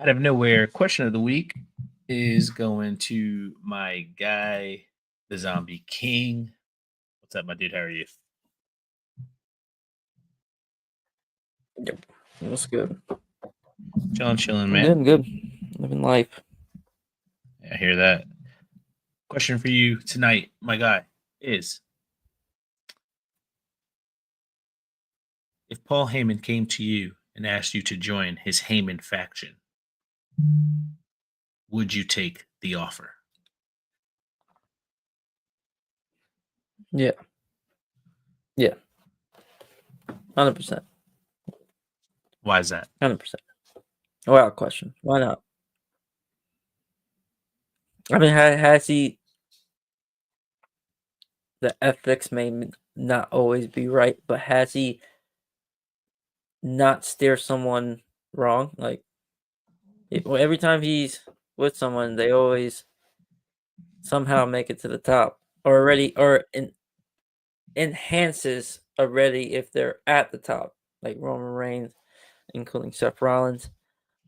Out of nowhere, question of the week is going to my guy, the Zombie King. What's up, my dude? How are you? Yep, that's good. Chilling, man. Good. Living life. I hear that. Question for you tonight, my guy, is if Paul Heyman came to you and asked you to join his Heyman faction, would you take the offer? Yeah. 100%. Why is that? 100%. Without question. Why not? I mean, has he? The ethics may not always be right, but has he not steer someone wrong? Like, every time he's with someone, they always somehow make it to the top, or enhances already if they're at the top, like Roman Reigns, including Seth Rollins.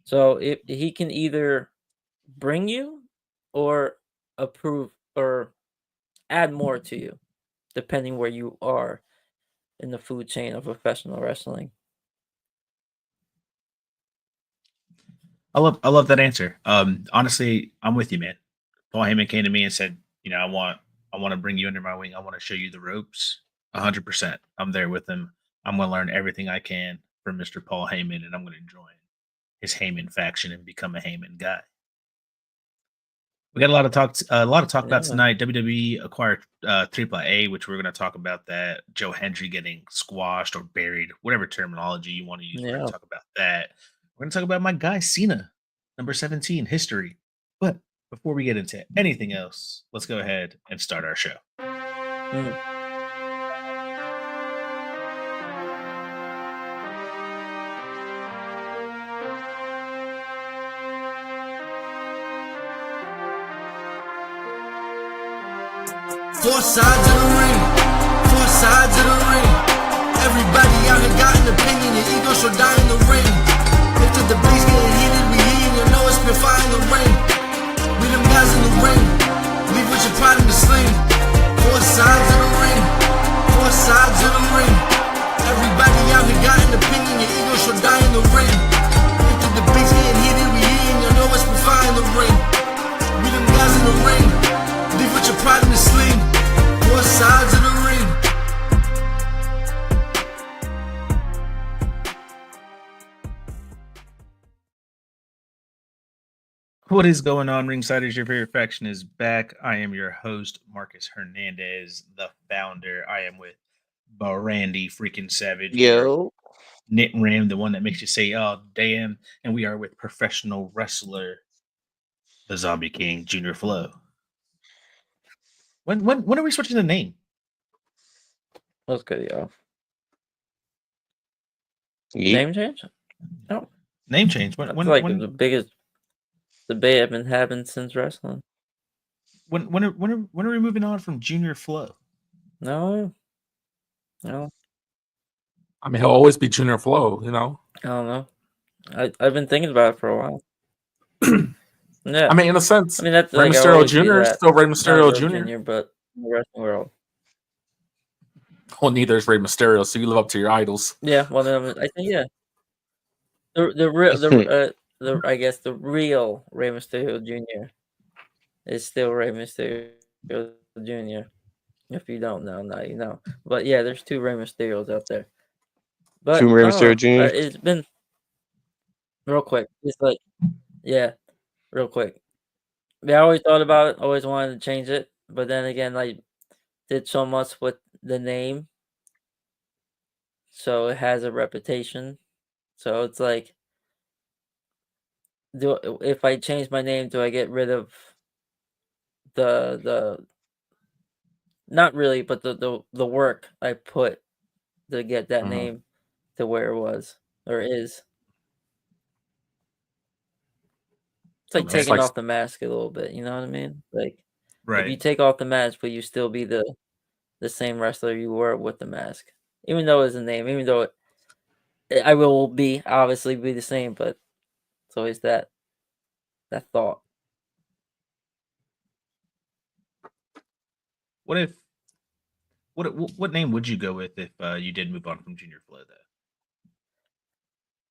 So if he can either bring you or approve or add more to you, depending where you are in the food chain of professional wrestling. I love that answer. Honestly, I'm with you, man. Paul Heyman came to me and said, I want to bring you under my wing. I want to show you the ropes. 100%. I'm there with him. I'm going to learn everything I can from Mr. Paul Heyman, and I'm going to join his Heyman faction and become a Heyman guy. We got a lot of talk about tonight. WWE acquired AAA, which we're going to talk about that. Joe Hendry getting squashed or buried, whatever terminology you want to use. We're going to talk about that. We're going to talk about my guy Cena, number 17, history. But before we get into anything else, let's go ahead and start our show. Four sides of the ring, four sides of the ring. Everybody out here got an opinion, your ego shall die in the ring. If the debate's getting heated, we heating, you know it's been fire in the ring. We them guys in the ring, leave with your pride in the sling. Four sides of the ring, four sides of the ring. Everybody out here got an opinion, your ego shall die in the ring. If the debate's getting heated, we heating, you know it's been fire in the ring. We them guys in the ring, leave with your pride in the sling. Four sides of the ring. What is going on, Ringsiders? Your favorite faction is back. I am your host, Marcus Hernandez, the founder. I am with Brandy freaking Savage. Yo. Knit Ram, the one that makes you say, oh, damn. And we are with professional wrestler, the Zombie King, Junior Flow. When are we switching the name? That's good, y'all. Yeah. Name change? No. Name change. That's the biggest debate I've been having since wrestling. When are we moving on from Junior Flow? No. I mean, he'll always be Junior Flow, I don't know. I've been thinking about it for a while. Yeah. I mean, in a sense, that's Rey Mysterio Jr. is still Rey Mysterio Jr. But in the wrestling world. Well, neither is Rey Mysterio, so you live up to your idols. Yeah, well, then I think I guess the real Rey Mysterio Jr. is still Rey Mysterio Jr. If you don't know, now you know. But yeah, there's two Rey Mysterios out there. But two Rey Mysterio Jr. It's been real quick. It's like, real quick. I always thought about it. Always wanted to change it, but then again, I did so much with the name, so it has a reputation. So it's like, if I change my name, do I get rid of the not really, but the work I put to get that name to where it was or is? It's like taking off the mask a little bit, you know what I mean? Like, if you take off the mask, will you still be the same wrestler you were with the mask? Even though it's a name, even though I will obviously be the same, but it's always that that thought. What name would you go with if you did move on from Junior Flow though?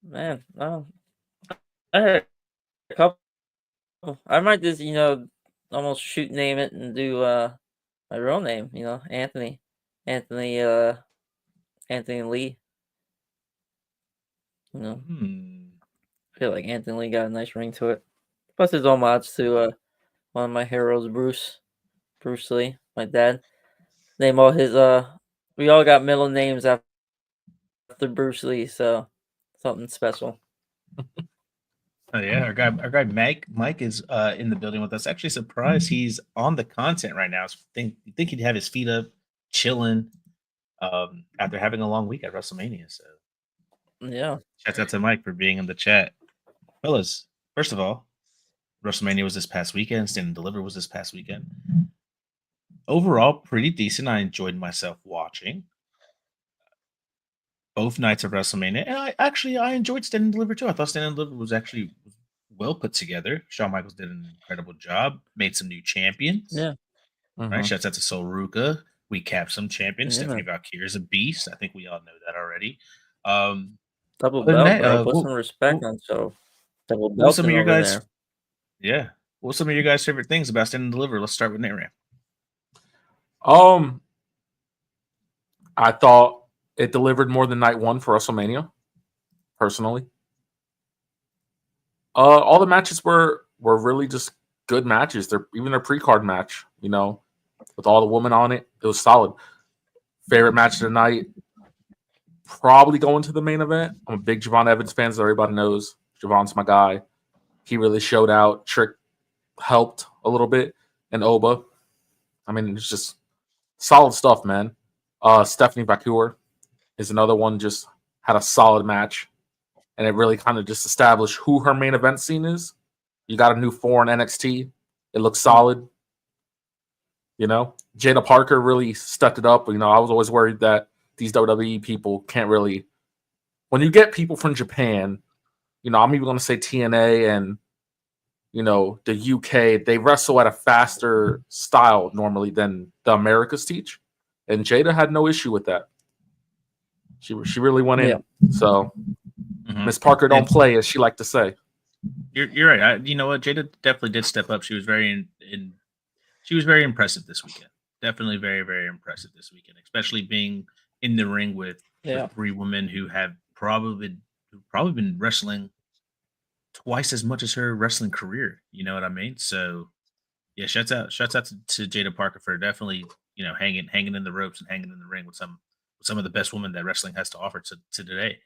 Man, I had a couple. I might just, almost shoot name it and do my real name, Anthony. Anthony Anthony Lee. I feel like Anthony Lee got a nice ring to it. Plus his homage to one of my heroes, Bruce Lee, my dad. Name all his we all got middle names after Bruce Lee, so something special. Oh yeah, our guy Mike is in the building with us. Actually surprised he's on the content right now. Think he'd have his feet up, chilling, after having a long week at WrestleMania. So Yeah. shout out to Mike for being in the chat. Fellas, first of all, WrestleMania was this past weekend, Stand and Deliver was this past weekend. Overall, pretty decent. I enjoyed myself watching both nights of WrestleMania, and I enjoyed Stand and Deliver too. I thought Stand and Deliver was actually well put together. Shawn Michaels did an incredible job, made some new champions. Yeah. Right. Shouts out to Sol Ruka. We capped some champions. Yeah. Stephanie Valkyrie is a beast. I think we all know that already. Double other than belt, that, bro. Put some respect on so double what were belt some of your over guys? there. Yeah. What were some of your guys' favorite things about Stand and Deliver? Let's start with Nate Ram. I thought it delivered more than night one for WrestleMania, personally. All the matches were really just good matches. Even their pre-card match, with all the women on it, it was solid. Favorite match of the night, probably going to the main event. I'm a big Javon Evans fan, as everybody knows. Javon's my guy. He really showed out. Trick helped a little bit, and Oba. I mean, it's just solid stuff, man. Stephanie Valkyrie is another one, just had a solid match, and it really kind of just established who her main event scene is. You got a new 4 in NXT. It looks solid. Jada Parker really stepped it up. I was always worried that these WWE people can't really. When you get people from Japan, I'm even going to say TNA and, the UK, they wrestle at a faster style normally than the Americas teach. And Jada had no issue with that. She really went in. So Miss Parker don't play, as she like to say. You're right. You know what? Jada definitely did step up. She was very she was very impressive this weekend. Definitely very, very impressive this weekend, especially being in the ring with 3 women who have probably been wrestling twice as much as her wrestling career. You know what I mean? So yeah, shouts out to Jada Parker for definitely, hanging in the ropes and hanging in the ring with some of the best women that wrestling has to offer to today.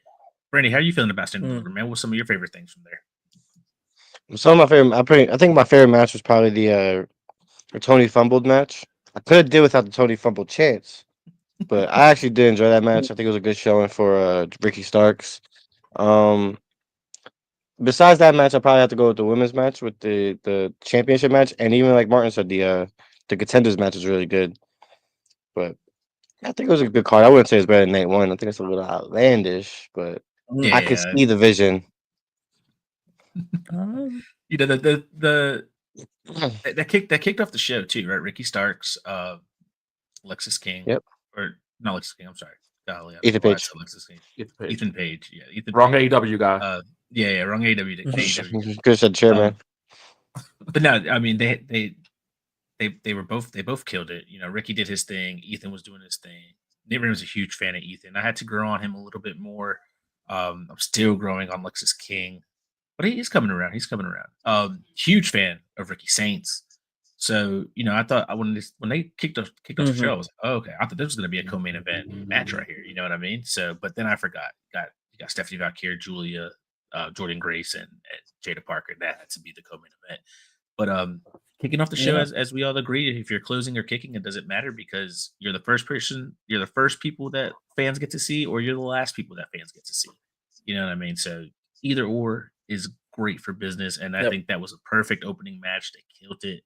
Brandy, how are you feeling about Stand and Deliver, man? What's some of your favorite things from there? Some of my favorite, I think my favorite match was probably the Tony fumbled match. I could have did without the Tony fumbled chance, but I actually did enjoy that match. I think it was a good showing for Ricky Starks. Besides that match, I probably have to go with the women's match, with the championship match, and even like Martin said, the contenders match is really good. But I think it was a good card. I wouldn't say it's better than night one. I think it's a little outlandish, but I could see the vision. That kicked off the show too, right? Ricky Starks, Lexis King, or not Lexis King. I'm sorry, golly, Ethan Page. Lexis King. Ethan Page, yeah, Ethan. Wrong Page. AEW guy. Yeah, wrong AEW. Good said, chairman. But no, I mean they both killed it. Ricky did his thing. Ethan was doing his thing. Nate Ram was a huge fan of Ethan. I had to grow on him a little bit more. I'm still growing on Lexis King, but he's coming around. Huge fan of Ricky Saints. So I thought when they kicked off the show, I was like, oh, okay. I thought this was going to be a co-main event match right here. You know what I mean? So, but then I forgot. You got Stephanie Valkyrie, Julia, Jordan Grace, and Jada Parker. That had to be the co-main event. But kicking off the show, as we all agree, if you're closing or kicking, it doesn't matter, because you're the first people that fans get to see, or you're the last people that fans get to see. You know what I mean? So either or is great for business, and I think that was a perfect opening match. They killed it,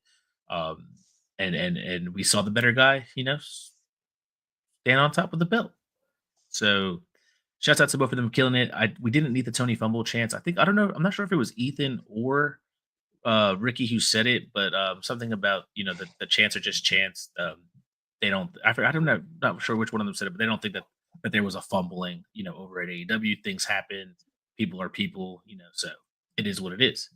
and we saw the better guy, stand on top of the belt. So shouts out to both of them killing it. We didn't need the Tony fumble chance. I'm not sure if it was Ethan or Ricky who said it, but something about the chants are just chants. They don't. I'm not sure which one of them said it, but they don't think that there was a fumbling. Over at AEW, things happen. People are people. So it is what it is.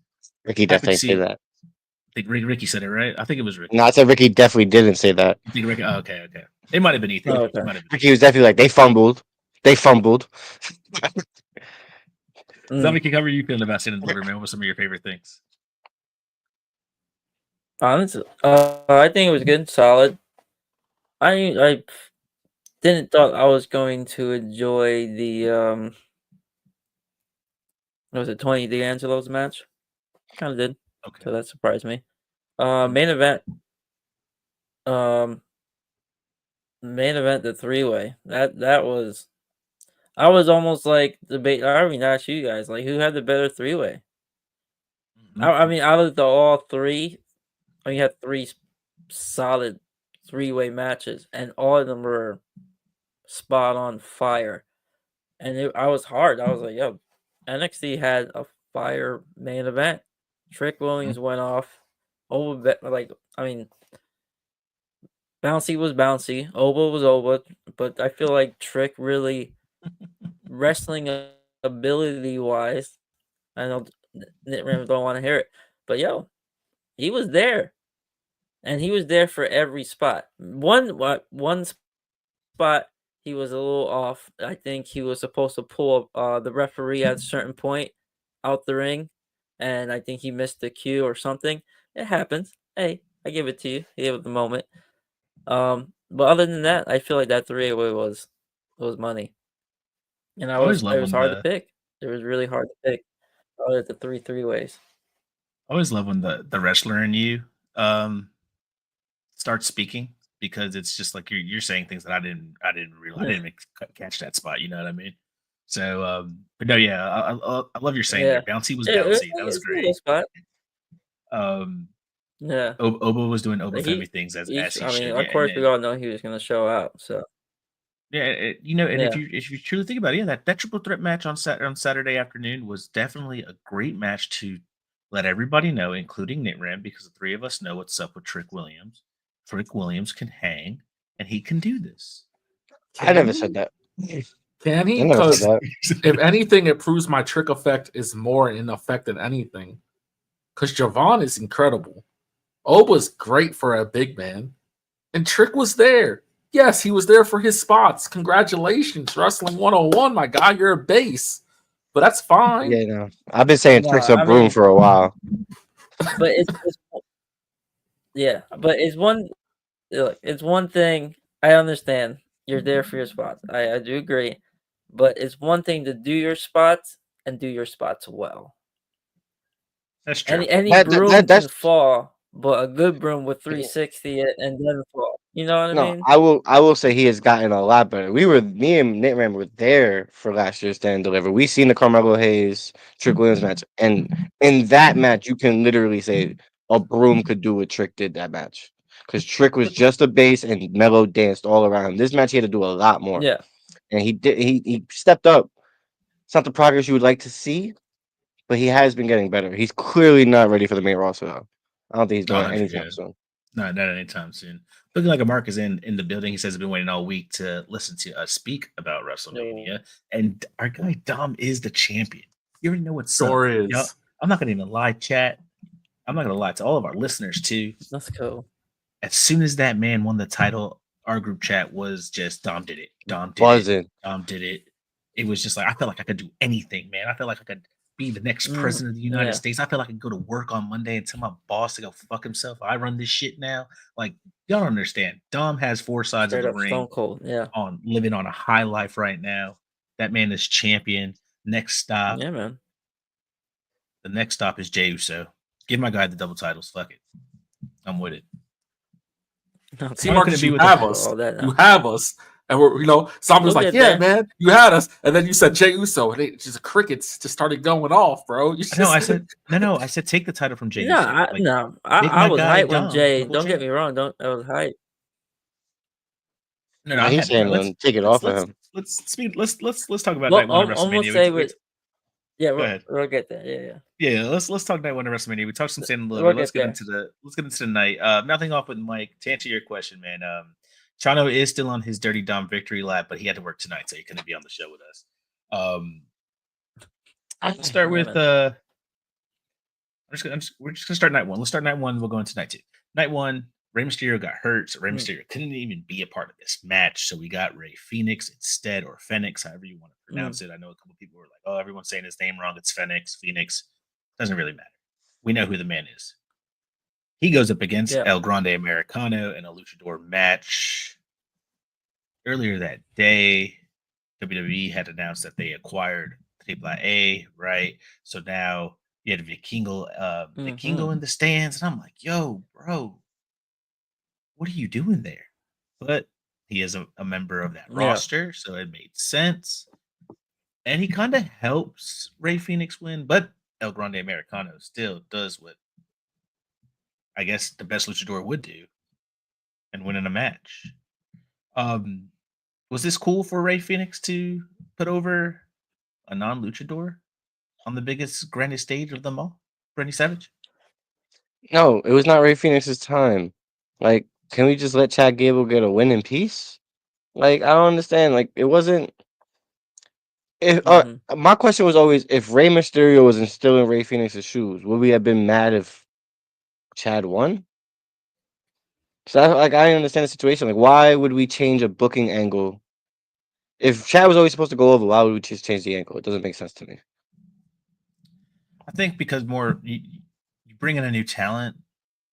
Ricky Happy to definitely see say it. that. I think Ricky said it right. I think it was Ricky. No, I said Ricky definitely didn't say that. I think Ricky. Oh, okay. It might have been Ethan. Oh, It okay. might have been. Ricky was definitely like, they fumbled. Dominic, how are you feeling about Stand and Deliver, man? What were some of your favorite things? Honestly, I think it was good, solid. I didn't thought I was going to enjoy the what was it, Tony D'Angelo's match? Kind of did, Okay. so that surprised me. Main event, the 3-way. That was. I was almost like debate. I mean, ask you guys, like, who had the better 3-way? I mean, out of all three, you had three solid 3-way matches, and all of them were spot on fire. And I was hard. I was like, yo, NXT had a fire main event. Trick Williams went off. Bouncy was bouncy. Oba was Oba. But I feel like Trick really, wrestling ability wise, I know Nick Ram don't want to hear it, but yo, he was there. And he was there for every spot. One spot he was a little off. I think he was supposed to pull the referee at a certain point out the ring, and I think he missed the cue or something. It happens. Hey, I give it to you. He gave it the moment. But other than that, I feel like that 3-way was money, and it was hard to pick. It was really hard to pick out of the three ways. I always love when the wrestler in you starts speaking, because it's just like you're saying things that I didn't realize. I didn't catch that spot. You know what I mean? So, but no, yeah, I love your saying there. Bouncy was bouncy. That was great. Spot. Yeah. Oba was doing Oba-family things as he should. Of course, we all know he was going to show out. So yeah, if you truly think about it, yeah, that triple threat match on Saturday afternoon was definitely a great match to let everybody know, including Nick Ram, because the three of us know what's up with Trick Williams. Trick Williams can hang, and he can do this. I never said that. Can he? Because if anything, it proves my Trick effect is more in effect than anything. Because Javon is incredible. Oba's great for a big man. And Trick was there. Yes, he was there for his spots. Congratulations, Wrestling 101, my guy. You're a base. But that's fine. Yeah, no. I've been saying Trick's a broom for a while. But it's one thing. I understand. You're there for your spots. I do agree. But it's one thing to do your spots and do your spots well. That's true. Any broom can fall, but a good broom with 360 it and then fall. You know what I mean? I will say he has gotten a lot better. Me and Nick Ram were there for last year's Stand and Deliver. We seen the Carmelo Hayes Trick Williams match, and in that match, you can literally say a broom could do what Trick did that match, because Trick was just a base and Melo danced all around. This match he had to do a lot more. Yeah, and he did. He stepped up. It's not the progress you would like to see, but he has been getting better. He's clearly not ready for the main roster though. I don't think he's doing it anytime soon. No, not anytime soon. Looking like a Mark is in the building. He says he's been waiting all week to listen to us speak about WrestleMania. And our guy Dom is the champion. You already know what's up. Is. You know, I'm not going to even lie, chat. I'm not going to lie to all of our listeners, too. Let's go. As soon as that man won the title, our group chat was just Dom did it. Dom did it. It was just like, I felt like I could do anything, man. I felt like I could be the next president of the United States. I feel like I can go to work on Monday and tell my boss to go fuck himself. I run this shit now. Like, y'all don't understand. Dom has four sides of the ring. Stone Cold, on living on a high life right now. That man is champion. Next stop. Yeah, man. The next stop is Jey Uso. Give my guy the double titles. Fuck it. I'm with it. See, Marcus, you have us. You have us. And we're, Sombra's like, yeah, man, you had us. And then you said Jey Uso, and just crickets just started going off, bro. I said take the title from Jey Uso. I was hyped when Jey. Don't get me wrong. I was hyped. No, he's saying take it off of him. Let's talk about that. Yeah, Go ahead. we'll get there. Yeah. Yeah, let's talk night one of WrestleMania. We talked some Cena a little We'll bit. Let's get get there. into the night. Nothing off with Mike. To answer your question, man, Chano is still on his Dirty Dom victory lap, but he had to work tonight, so he couldn't be on the show with us. Let's start with man. we're just gonna start night one. Let's start night one. We'll go into night two. Night one, Rey Mysterio got hurt, so Rey Mysterio couldn't even be a part of this match. So we got Rey Phoenix instead, or Phoenix, however you want to pronounce it. I know a couple people were like, "Oh, everyone's saying his name wrong. It's Phoenix. Doesn't really matter. We know who the man is." He goes up against El Grande Americano in a luchador match. Earlier that day, WWE had announced that they acquired AAA, right? So now you had Vikingo in the stands, and I'm like, "Yo, bro, what are you doing there?" But he is a member of that roster, so it made sense. And he kind of helps Rey Fenix win, but El Grande Americano still does what I guess the best luchador would do and win in a match. Was this cool for Rey Fenix to put over a non-luchador on the biggest, grandest stage of them all? Randy Savage? No, it was not Rey Fenix's time. Like, can we just let Chad Gable get a win in peace? Like, I don't understand. Like, it wasn't. If my question was always, if Rey Mysterio was still in Rey Fenix's shoes, would we have been mad if Chad won? So I didn't understand the situation. Like, why would we change a booking angle? If Chad was always supposed to go over, why would we just change the angle? It doesn't make sense to me. I think because you bring in a new talent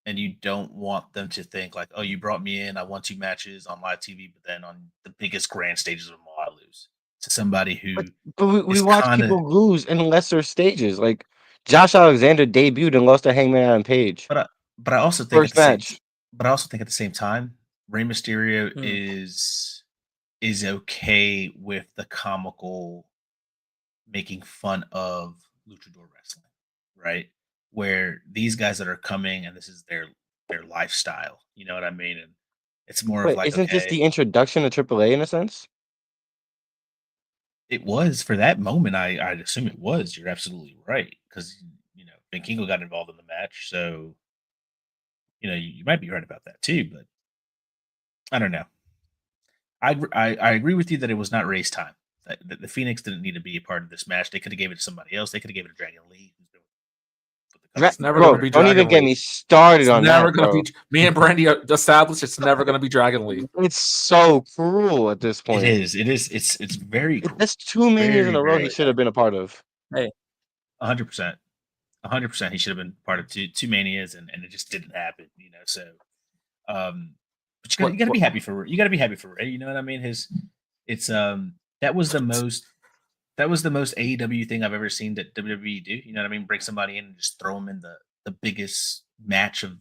and you don't want them to think like, "Oh, you brought me in, I won 2 matches on live TV, but then on the biggest grand stages of them all, I lose to somebody who." But we watch people lose in lesser stages. Like Josh Alexander debuted and lost to Hangman Adam Page. But I also think first match. But I also think at the same time, Rey Mysterio is okay with the comical making fun of luchador wrestling, right? Where these guys that are coming and this is their lifestyle, you know what I mean? And it's more of like, isn't this the introduction to AAA in a sense? It was for that moment. I'd assume it was. You're absolutely right, because Vikingo got involved in the match, so you might be right about that too. But I don't know. I agree with you that it was not Rey's time. That the Phoenix didn't need to be a part of this match. They could have gave it to somebody else. They could have gave it to Dragon Lee. It's never going to be Dragon Lee. Don't even get me started on never that, gonna be. Me and Brandy established it's never going to be Dragon Lee. It's so cruel at this point. It is. It's very cruel. That's 2 Manias in a row he should have been a part of. Hey, 100%. 100%. He should have been part of two Manias, and it just didn't happen. So, but you got to be happy for Rey. You know what I mean? That was the most AEW thing I've ever seen that WWE do. You know what I mean? Bring somebody in and just throw them in the biggest match of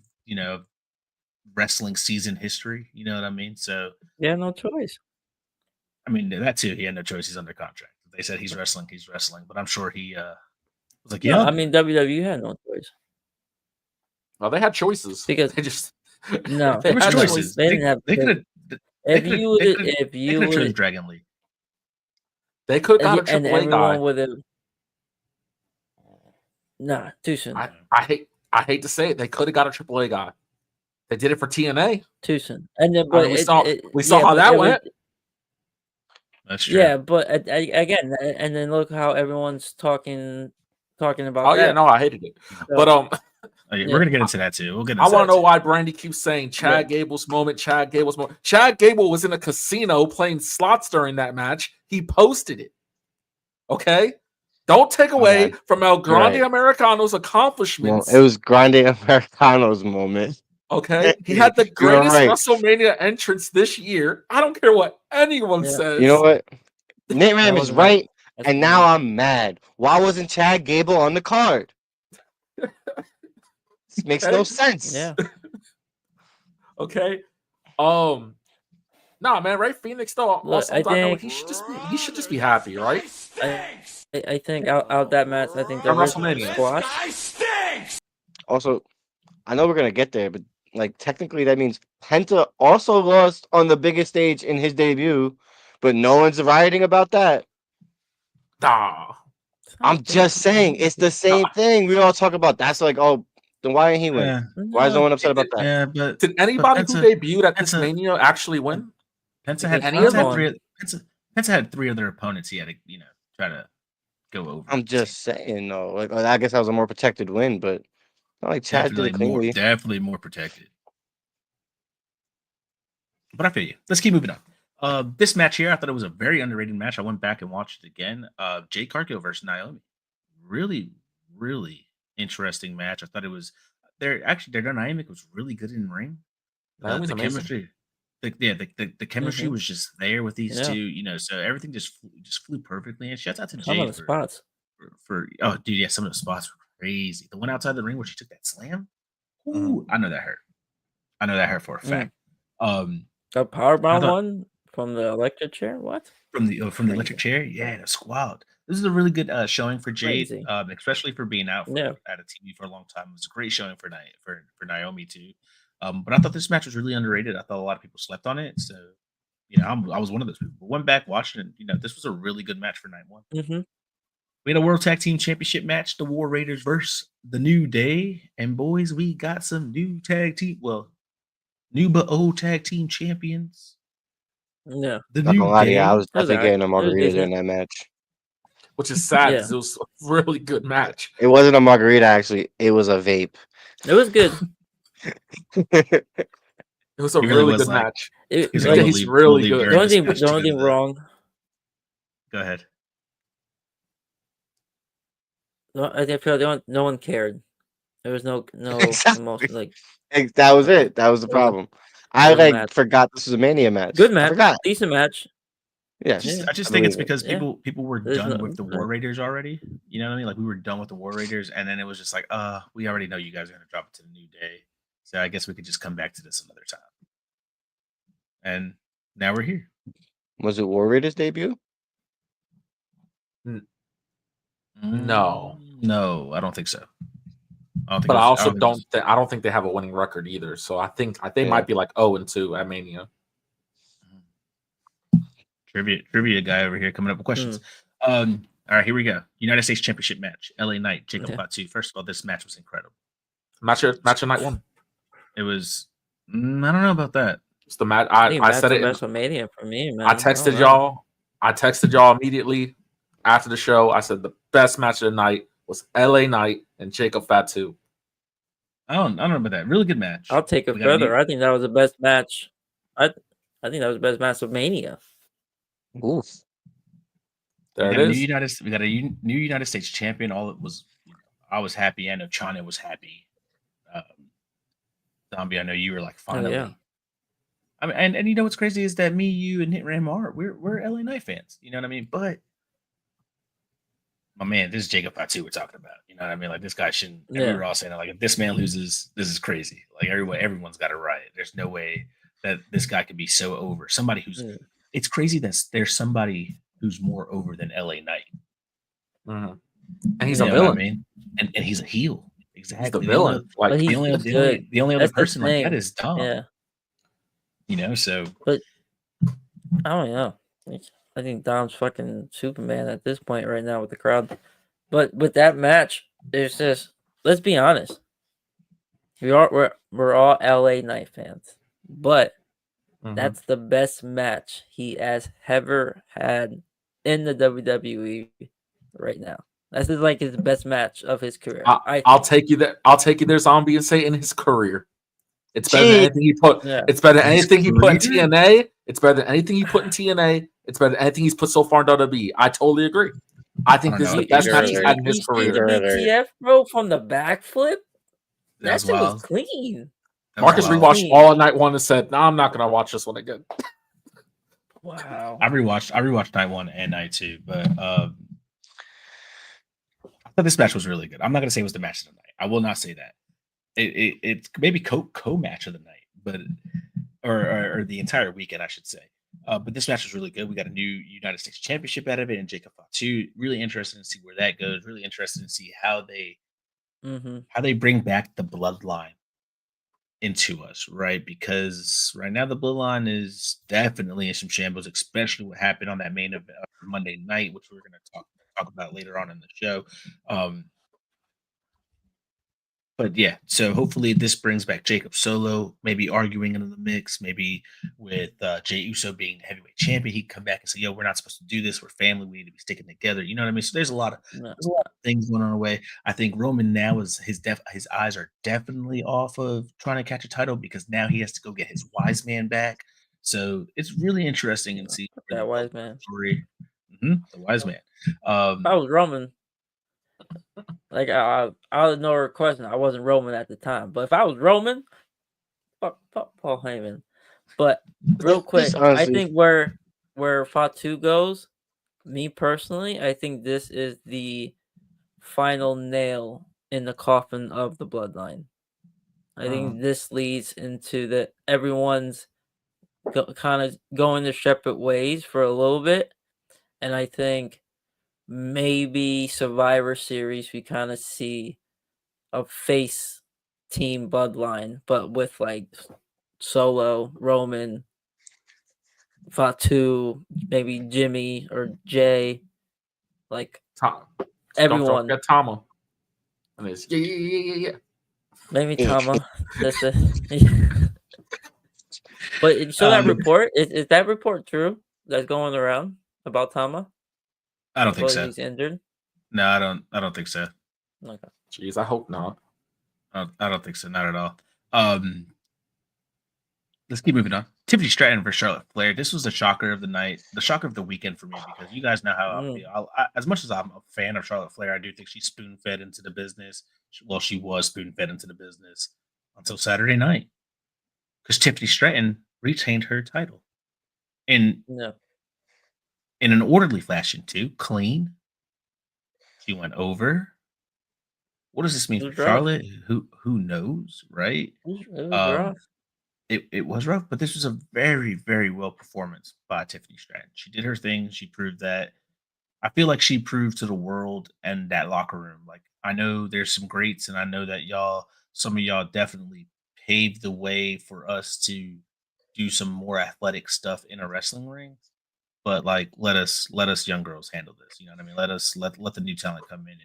wrestling season history. You know what I mean? So yeah, no choice. I mean that too. He had no choice. He's under contract. They said he's wrestling. But I'm sure he was like, I mean WWE had no choice. Well, they had choices because they just there was choices. They didn't have. They could have. If you would chosen Dragon Lee. They could have got a AAA guy. Would have. Nah, too soon. I hate to say it. They could have got a AAA guy. They did it for TNA. Too soon. And then, we saw how that went. That's true. Yeah, but again, and then look how everyone's talking about. Oh yeah, no, I hated it. So, but we're gonna get into that too. We'll get. I want to know why Brandy keeps saying Chad Gable's moment. Chad Gable's moment. Chad Gable was in a casino playing slots during that match. He posted it. Okay, don't take away from El Grande Americano's accomplishments. Well, it was Grande Americano's moment. Okay, he had the greatest WrestleMania entrance this year. I don't care what anyone says. You know what? Nate Ram is right, and now I'm mad. Why wasn't Chad Gable on the card? This makes no sense. Yeah. Okay. Nah, man, Rey Fenix though. Also, I think he should just be happy, right? I think out that match, I think there was a squash. Also, I know we're gonna get there, but like technically that means Penta also lost on the biggest stage in his debut, but no one's rioting about that. Nah. I'm just saying, it's the same thing. We all talk about. That's like, oh, then why didn't he win? Yeah, Why is no one upset about that? yeah, but Did anybody who Penta- debuted at this Penta- Mania actually win? Penta had Any of them? Penta had 3 other opponents he had to try to go over. I'm just saying, though. Like, I guess that was a more protected win, but not like Chad did it cleanly. Definitely more protected. But I feel you. Let's keep moving on. This match here, I thought it was a very underrated match. I went back and watched it again. Jade Cargill versus Naomi. Really, really interesting match. I thought it was their dynamic was really good in ring. Naomi's The amazing. chemistry, the chemistry was just there with these two. So everything just flew perfectly. And shouts out to Some of Jade the spots. for oh dude, yeah, some of the spots were crazy. The one outside the ring where she took that slam. Ooh, I know that hurt for a fact. A powerbomb one from the electric chair. What? From the electric chair, yeah, the squad. This is a really good showing for Jade, Crazy. especially for being out Yeah. out of TV for a long time. It was a great showing for Naomi too. But I thought this match was really underrated. I thought a lot of people slept on it. So, I was one of those people. Went back, watched it, and this was a really good match for night one. Mm-hmm. We had a World Tag Team Championship match, the War Raiders versus the New Day. And boys, we got some new but old tag team champions. Yeah. The Not New gonna lie to Day. you, I was That was definitely getting a alright. It was margarita during decent. that match. Which is sad Yeah. because it was a really good match. It wasn't a margarita, actually. It was a vape. It was good. It was a It really really was good like- match. He's Like, like, He's really good. the only thing wrong. Go ahead. I feel no one cared. There was no Exactly. emotion. Like, That was it. That was the problem. I was a match. forgot this was a Mania match. good I match, forgot. decent match. Yes. Yeah. I just I think it's believe it. because Yeah. people were There's done no- with the War Raiders already. You know what I mean? Like we were done with the War Raiders, and then it was just like, we already know you guys are gonna drop it to the New Day. So I guess we could just come back to this another time. And now we're here. Was it War Raiders debut? No. No, I don't think so. I don't think But it I was- also think it was- I don't think they have a winning record either. So I think they might be like 0-2 at Mania. Trivia guy over here coming up with questions. All right, here we go. United States Championship match. LA Knight, Jacob Fatu. First of all, this match was incredible. Match of night one. It was. I don't know about that. It's the match. I think I that's said it. WrestleMania for me, man. I texted y'all. I texted y'all immediately after the show. I said the best match of the night was LA Knight and Jacob Fatu. I don't know about that. Really good match. I'll take it We got a further. new- I think that was the best match. I think that was the best match of Mania. Oof. There we it got is. We got a new United States champion. All it was, I was happy. I know Chana was happy. Zombie, I know you were like finally. yeah. I mean, and you know what's crazy is that me, you, and Hit Ram are we're LA Knight fans. You know what I mean? But my man, this is Jacob Fatu we're talking about. You know what I mean? Like this guy shouldn't. And we were all saying like, if this man loses, this is crazy. Like everyone's got a riot. There's no way that this guy could be so over. Somebody who's it's crazy that there's somebody who's more over than LA Knight. Mm-hmm. And he's You a know what villain. I mean? And he's a heel. Exactly. He's the villain. But Like he's the only good. other That's the person like that thing. is Dom. Yeah. You know, so I don't know. I think Dom's fucking Superman at this point right now with the crowd. But with that match, there's just let's be honest. We're all LA Knight fans. But that's the best match he has ever had in the WWE right now. This is like his best match of his career. I'll take you there. I'll take you there, Zombie, and say in his career. It's better than anything he put. Yeah. It's better than anything he put in career? TNA. It's better than anything he put in TNA. It's better than anything he's put so far in WWE. I totally agree. I think I this is don't the know. best match he's had in his You see the career. BTF, bro, from the backflip? That was shit was wild. clean. That was Marcus wild. rewatched all night one and said, "No, I'm not going to watch this one again." Wow. I rewatched night one and night two, but I thought this match was really good. I'm not gonna say it was the match of the night. I will not say that. It's maybe co-match of the night, but or the entire weekend, I should say. But this match was really good. We got a new United States Championship out of it, and Jacob Fatu. Really interested to see where that goes. Really interested to see how they bring back the bloodline into us, right? Because right now the bloodline is definitely in some shambles, especially what happened on that main event Monday night, which we're going to talk talk about later on in the show. But yeah, so hopefully this brings back Jacob Solo, maybe arguing into the mix, maybe with Jey Uso being heavyweight champion, he can come back and say, "Yo, we're not supposed to do this. We're family. We need to be sticking together." You know what I mean? So there's a lot of things going on away. I think Roman now is his eyes are definitely off of trying to catch a title because now he has to go get his wise man back. So it's really interesting and see That wise man. story. The wise man. If I was Roman, like I don't know her question. I wasn't Roman at the time, but if I was Roman, fuck Paul Heyman. But real quick, I honestly- think where Fatu goes, me personally, I think this is the final nail in the coffin of the bloodline. I think this leads into that everyone's kind of going their separate ways for a little bit, and I think maybe Survivor Series we kind of see a face team bloodline, but with like Solo, Roman, Fatu, maybe Jimmy or Jay, like Tom. everyone. Don't forget Tama. And it's yeah. Maybe Tama. That's it. But so that report is that report true? That's going around about Tama? I don't think Supposedly so. He's injured. No, I don't think so. Okay. Jeez, I hope not. I don't think so. Not at all. Let's keep moving on. Tiffany Stratton versus Charlotte Flair. This was the shocker of the night, the shocker of the weekend for me because you guys know how I feel. As much as I'm a fan of Charlotte Flair, I do think she's spoon fed into the business. Well, she was spoon fed into the business until Saturday night because Tiffany Stratton retained her title in an orderly fashion too, clean. She went over. What does this mean for Charlotte? Who knows, right? It was rough. It was rough, but this was a very, very well performance by Tiffany Stratton. She did her thing. She proved that. I feel like she proved to the world and that locker room. Like I know there's some greats, and I know that some of y'all definitely paved the way for us to do some more athletic stuff in a wrestling ring. But like, let us young girls handle this. You know what I mean? Let the new talent come in and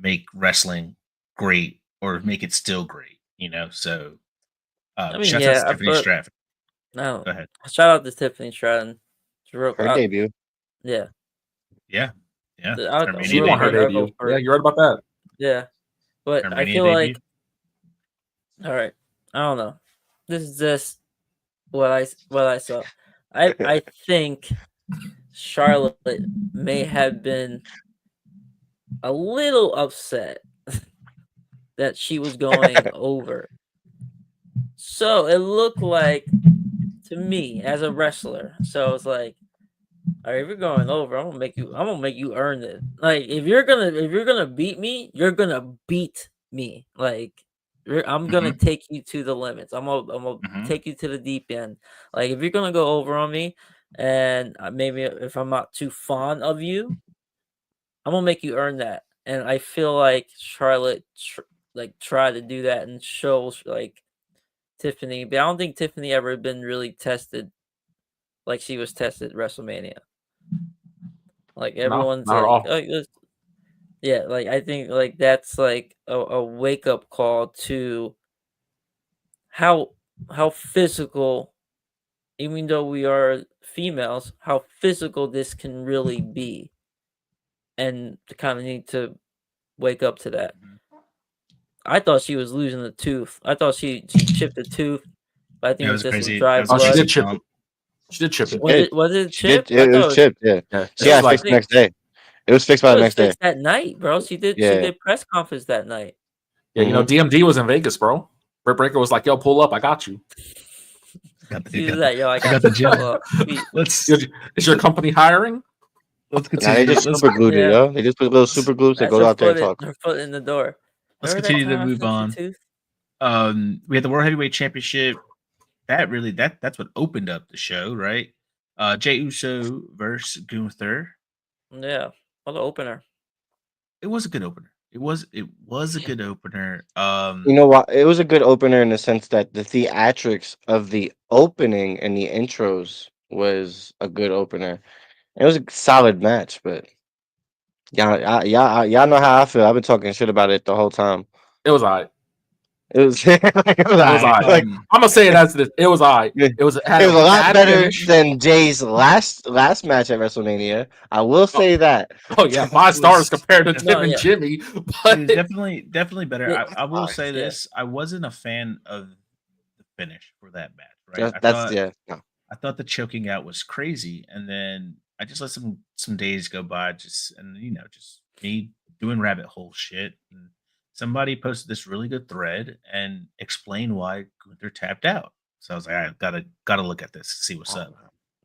make wrestling great or make it still great. You know, so. Shout out to Tiffany Stratton. No, go ahead. Shout out to Tiffany Stratton. Her debut. Yeah. She won her debut. Yeah, you're right about that. Yeah, but I feel like, all right, I don't know. This is just what I saw. I think Charlotte may have been a little upset that she was going over. So it looked like to me as a wrestler. So it's like, all right, if you're going over, I'm gonna make you earn it. Like if you're gonna beat me, you're gonna beat me. Like I'm gonna take you to the limits. I'm gonna take you to the deep end. Like if you're gonna go over on me, and maybe if I'm not too fond of you, I'm gonna make you earn that. And I feel like Charlotte tried to do that and shows like Tiffany, but I don't think Tiffany ever been really tested like she was tested at WrestleMania. Like everyone's like, like I think like that's like a wake up call to how physical, even though we are females, how physical this can really be, and to kind of need to wake up to that. I thought she was losing a tooth. I thought she chipped a tooth. But I think it was just some dry blood. She did chip it. She did chip it. Was it chipped? It was chipped. Yeah. She got fixed the next day. It was fixed by the next day. That night, bro. She did press conference that night. Yeah, you know, DMD was in Vegas, bro. Britt Baker was like, "Yo, pull up, I got you." I got the job. Is your company hiring? Let's continue. They just super glued it, yo. They just put little super glues that go out there and talk. Her foot in the door. Let's continue to move on. We had the World Heavyweight Championship. That's what opened up the show, right? Jey Uso versus Gunther. Yeah, what an opener. It was a good opener. It was a good opener. You know what? It was a good opener in the sense that the theatrics of the opening and the intros was a good opener. It was a solid match, but Y'all know how I feel. I've been talking shit about it the whole time. It was alright. It was, it was It was alright. like, I'm gonna say it as it is. It was alright. It was it was a lot bad better finish. than Jay's last match at WrestleMania. I will say that. Oh yeah, 5 stars compared to Tim No, and yeah. Jimmy. It But was definitely better. Yeah. I will say Yeah. this: I wasn't a fan of the finish for that match. Right? No. I thought the choking out was crazy, and then I just let some days go by, just me doing rabbit hole shit. And somebody posted this really good thread and explained why Gunther tapped out. So I was like, I gotta look at this, see what's up.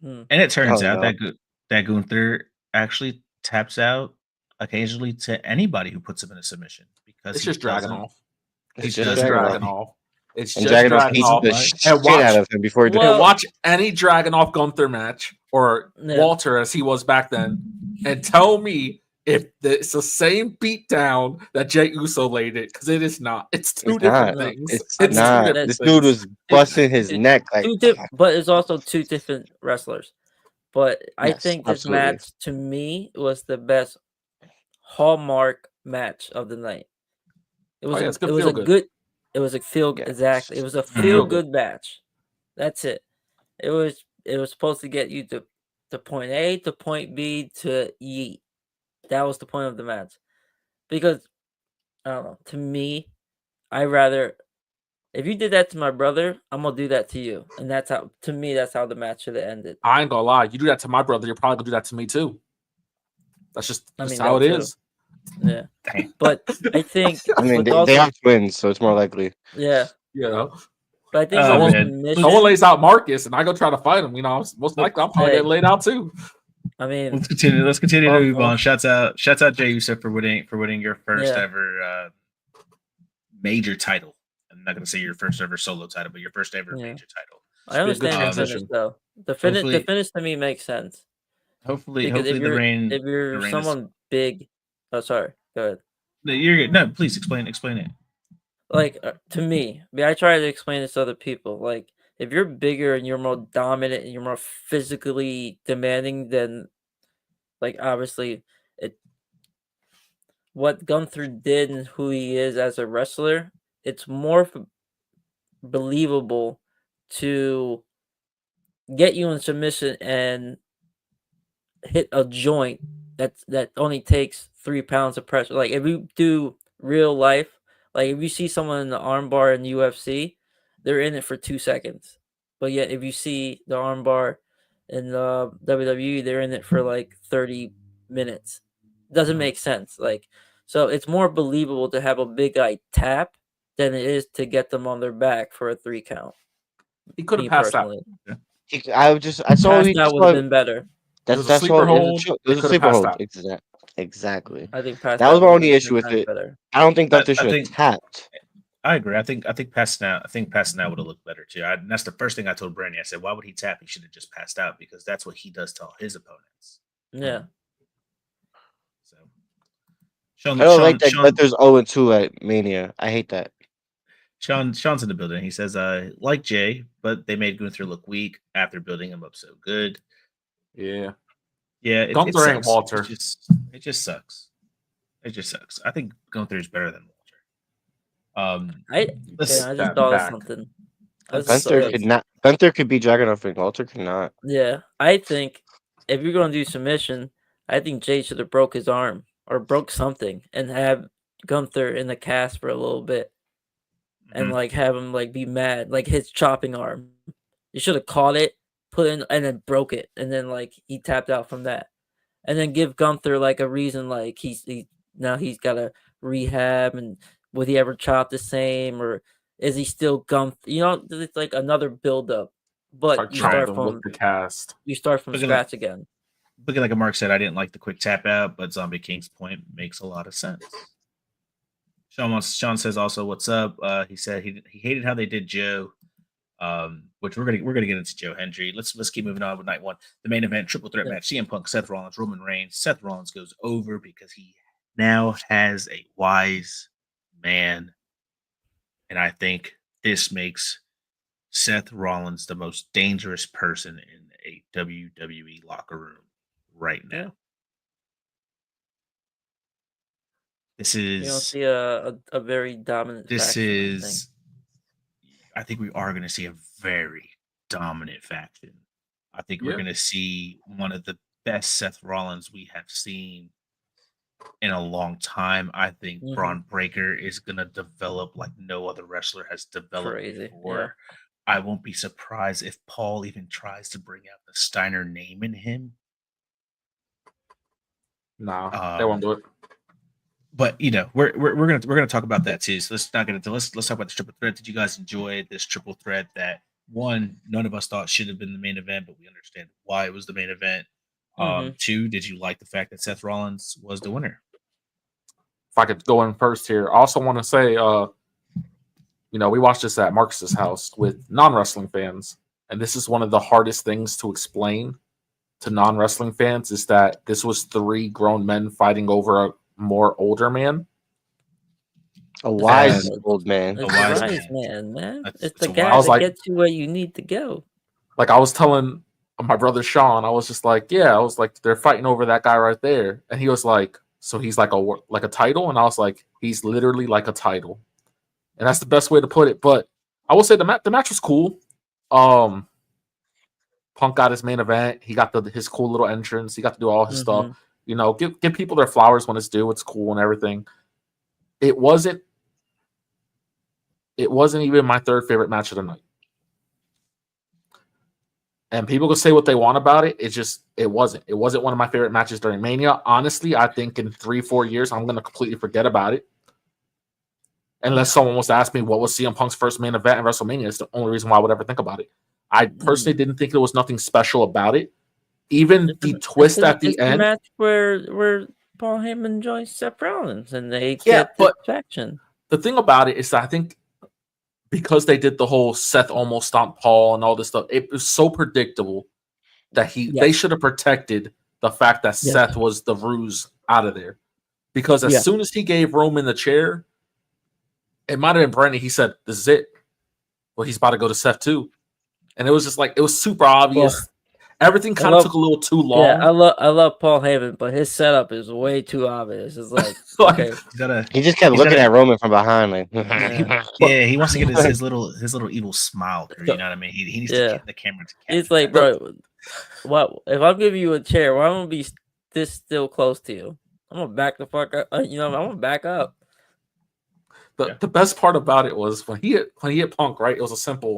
Hmm. And it turns Oh, out no. that Gunther actually taps out occasionally to anybody who puts him in a submission because it's he just dragging doesn't- off. he It's just doesn't dragging like- off. It's And just Dragon dragging beats off. the And shit out of him before he did. Well- And watch any Dragon off Gunther match or Yeah. Walter as he was back then, and tell me if it's the same beatdown that Jey Uso laid it, because it is not. It's two It's different not. things. It's two not. different This things. dude was busting his neck like. But it's also two different wrestlers. But I Yes, think this absolutely. match to me was the best hallmark match of the night. It was it's good it was feel a good. good. It was a feel Yeah. exactly. It was a Feel feel good. good match. That's it. It was supposed to get you to point A to point B to yeet. That was the point of the match. Because I don't know. To me, I rather if you did that to my brother, I'm gonna do that to you, and that's how. To me, that's how the match should have ended. I ain't gonna lie. You do that to my brother, you're probably gonna do that to me too. That's just I mean, how that it too. is. Yeah, Dang. but I think I mean, with they also, are twins, so it's more likely. yeah, You know, but I think Oh, with man. submission, someone lays out Marcus, and I go try to fight him. You know, most likely I'm probably Hey. getting laid out too. I mean, Let's continue to move Also- on. Shouts out Jey Uso for winning your first Yeah. ever major title. I'm not gonna say your first ever solo title, but your first ever Yeah. major title. I understand the finish transition. though. The finish Hopefully- to me makes sense Hopefully because the reign. if you're the reign is- someone big, oh sorry, go ahead. No, you're good. No, please explain it. Like to me, I try to explain this to other people. Like if you're bigger and you're more dominant and you're more physically demanding, then like obviously what Gunther did and who he is as a wrestler, it's more believable to get you in submission and hit a joint that only takes 3 pounds of pressure. Like if you do real life, like if you see someone in the armbar in UFC, they're in it for 2 seconds. But yet if you see the armbar in the WWE, they're in it for like 30 minutes. Doesn't make sense. Like so it's more believable to have a big guy tap than it is to get them on their back for a 3 count. He could Me have passed that. personally. I saw Pass we that just would have saw. been better. It was a That's sleeper all. hold. It They was a could have sleeper passed hold. that. Exactly. I think pass That was my would've only been issue with 10 times it. better. I don't think Gunther I should have think- tapped. I agree. I think passing out would have looked better too. And that's the first thing I told Brandy. I said, why would he tap? He should have just passed out because that's what he does to all his opponents. Yeah. So Sean, I don't like that Sean, Gunther's 0-2 at Mania. I hate that. Sean's in the building. He says, like Jay, but they made Gunther look weak after building him up so good. Yeah. Yeah, it Gunther ain't sucks. Walter. It just sucks. It just sucks. I think Gunther is better than Walter. I let's- just that thought of back. something. That's Gunther could be Dragunov and Walter could not. Yeah, I think if you're gonna do submission, I think Jay should have broke his arm or broke something and have Gunther in the cast for a little bit and Mhm. like have him like be mad, like his chopping arm. You should have caught it, put in, and then broke it, and then like he tapped out from that, and then give Gunther like a reason, like he's got to rehab, and would he ever chop the same, or is he still Gunther? You know, it's like another build up, but Start you trying start to from look the cast. Look at scratch again. But like Mark said, I didn't like the quick tap out, but Zombie King's point makes a lot of sense. Sean says also, "What's up?" He said he hated how they did Joe, which we're gonna get into Joe Hendry. Let's keep moving on with night one. The main event, triple threat match: CM Punk, Seth Rollins, Roman Reigns. Seth Rollins goes over because he now has a wise man, and I think this makes Seth Rollins the most dangerous person in a WWE locker room right now. This You don't is see a very dominant. this faction, I think. is. I think we are going to see a very dominant faction. I think we're Yeah. going to see one of the best Seth Rollins we have seen in a long time. I think Mhm. Braun Breaker is going to develop like no other wrestler has developed Crazy, before. I won't be surprised if Paul even tries to bring out the Steiner name in him. Nah, they won't do it. But you know, we're gonna talk about that too. So let's not get into let's talk about the triple threat. Did you guys enjoy this triple threat that one, none of us thought should have been the main event, but we understand why it was the main event. Mhm. Two, did you like the fact that Seth Rollins was the winner? If I could go in first here, I also want to say, we watched this at Marcus's house with non-wrestling fans, and this is one of the hardest things to explain to non-wrestling fans is that this was 3 grown men fighting over a more older man. A wise And- old man. It's A wise the wise man. man. That's- It's it's the a guy wise- that like- gets you where you need to go. Like I was telling my brother Sean, I was just like, yeah, I was like, they're fighting over that guy right there, and he was like, so he's like a title, and I was like, he's literally like a title, and that's the best way to put it. But I will say the match was cool. Punk got his main event. He got his cool little entrance. He got to do all his stuff. Mhm. You know, give people their flowers when it's due. It's cool and everything. It wasn't even my 3rd favorite match of the night. And people can say what they want about it. It wasn't. It wasn't one of my favorite matches during Mania. Honestly, I think in 3-4 years, I'm going to completely forget about it. Unless someone was to ask me what was CM Punk's first main event at WrestleMania. It's the only reason why I would ever think about it. I personally didn't think there was nothing special about it. Even the twist at the end. match where Paul Heyman joins Seth Rollins and they Yeah, get the faction. The thing about it is that I think because they did the whole Seth almost stomped Paul and all this stuff, it was so predictable that they should have protected the fact that Seth was the ruse out of there. Because as soon as he gave Roman the chair, it might have been Brandon. He said, "This is it." Well, he's about to go to Seth too, and it was just like it was super obvious. Everything kind of took a little too long. Yeah, I love Paul Heyman, but his setup is way too obvious. It's like, okay, he just kept looking at Roman from behind, like yeah, he wants to get his little evil smile through. You know what I mean? He needs to get the camera to capture. It's like, bro, what if I'm giving you a chair? Why am I be this still close to you? I'm gonna back the fuck up. I'm gonna back up. The best part about it was when he hit Punk, right? It was a simple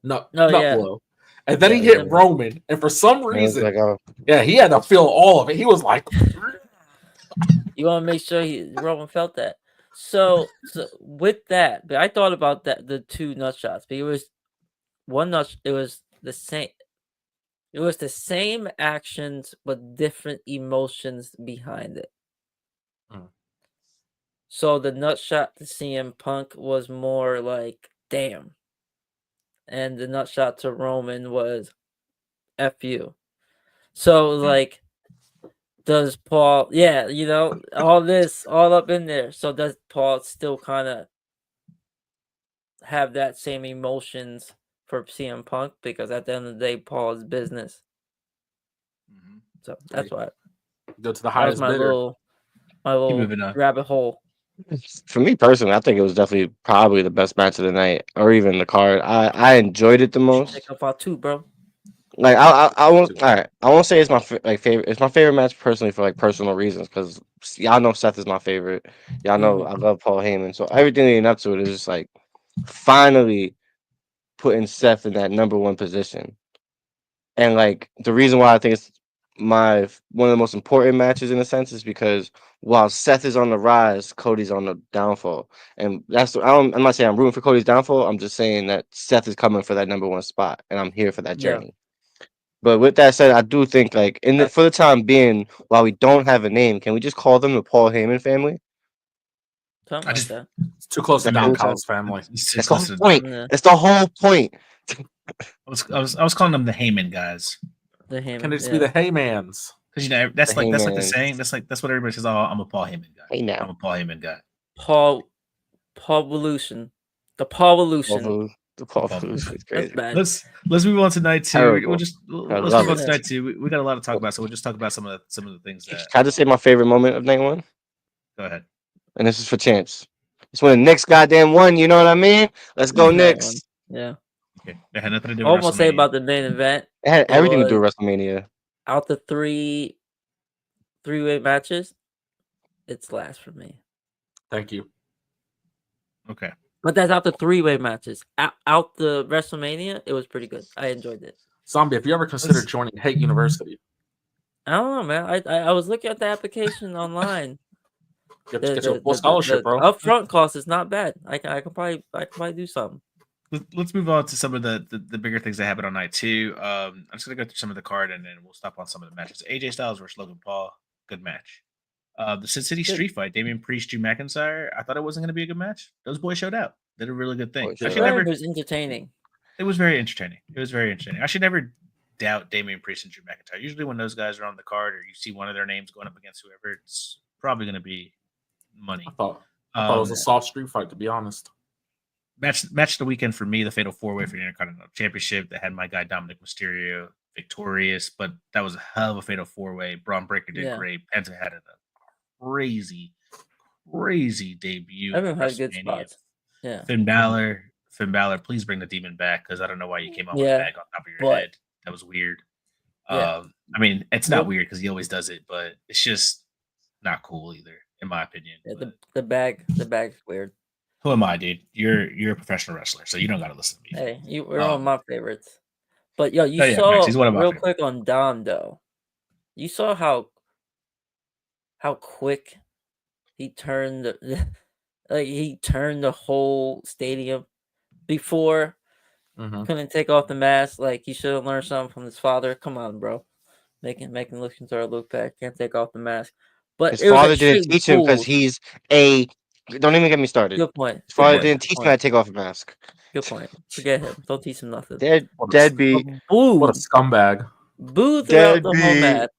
nut blow. And then he hit Roman, and for some reason, he had to feel all of it. He was like, "You want to make sure Roman felt that." So with that, but I thought about that the 2 nut shots. But it was one nut. It was the same. It was the same actions, but different emotions behind it. So the nut shot to CM Punk was more like, "Damn." And the nut shot to Roman was F you. So like, does Paul, all up in there. So does Paul still kind of have that same emotions for CM Punk? Because at the end of the day, Paul is business. So that's why. Go to the highest my bidder. little rabbit hole. For me personally, I think it was definitely probably the best match of the night, or even the card. I enjoyed it the most. Take up our 2, bro. Like I won't. All right, I won't say it's my favorite. It's my favorite match personally for like personal reasons, because y'all know Seth is my favorite. Y'all know I love Paul Heyman, so everything leading up to it is just like finally putting Seth in that number 1 position. And like the reason why I think it's one of the most important matches in a sense is because while Seth is on the rise, Cody's on the downfall, and I'm not saying I'm rooting for Cody's downfall. I'm just saying that Seth is coming for that number 1 spot, and I'm here for that journey. But with that said, I do think like for the time being, while we don't have a name, can we just call them the Paul Heyman family? Something like that. It's too close to Don Callis family. That's the whole point. That's the whole point. I was calling them the Heyman guys. The Heyman. Can it just be the Heymans? Because that's like the saying. That's what everybody says. Oh, I'm a Paul Heyman guy. Hey now, I'm a Paul Heyman guy. Paul Evolution. The Paul Evolution. The Paul Evolution is crazy. Let's move on to night 2. Terrible. Let's move on to night 2. We got a lot to talk about, so we'll just talk about some of the things that. Can I just say my favorite moment of night 1? Go ahead. and this is for Chance. It's when the Knicks goddamn won. You know what I mean? Let's go That Knicks. one. Yeah. Okay. It had nothing to do I with almost say WrestleMania. about the main event. It had It everything to do was with WrestleMania. out the three-way matches. It's last for me. Thank you. Okay. But that's out the three-way matches. Out the WrestleMania, it was pretty good. I enjoyed it. Zombie, have you ever considered joining Hate University? I don't know, man. I was looking at the application online. Get your full scholarship, bro. Upfront cost is not bad. I can probably do something. Let's move on to some of the bigger things that happened on night 2. I'm just gonna go through some of the card and then we'll stop on some of the matches. AJ Styles versus Logan Paul, good match. The Sin City Street Fight, Damian Priest, Drew McIntyre. I thought it wasn't gonna be a good match. Those boys showed out, did a really good thing. Boys I showed should out. never. It was entertaining. It was very entertaining. I should never doubt Damian Priest and Drew McIntyre. Usually, when those guys are on the card or you see one of their names going up against whoever, it's probably gonna be money. I thought it was a soft street fight, to be honest. Match of the weekend for me, the Fatal 4-Way for the Intercontinental Championship that had my guy Dominic Mysterio victorious, but that was a hell of a Fatal 4-Way. Braun Breaker did great. Penta had a crazy debut. Everyone had good spots. Yeah. Finn Balor, please bring the demon back because I don't know why you came out with a bag on top of your head. That was weird. Yeah. I mean, it's not weird because he always does it, but it's just not cool either, in my opinion. Yeah, the bag's weird. Who am I, dude? You're a professional wrestler, so you don't got to listen to me. Hey, you were one of my favorites. But yo, you Max, saw he's one of my real favorites. quick on Dom though. You saw how quick he turned the whole stadium before. Couldn't take off the mask. Like he should have learned something from his father. Come on, bro. Making looking to our look back. Can't take off the mask. But His father didn't teach him because he's a. Don't even get me started. Good point. His father didn't teach him how to take off a mask. Good point. Forget him. Don't teach him nothing. Deadbeat. What a scumbag. Boo throughout the whole match.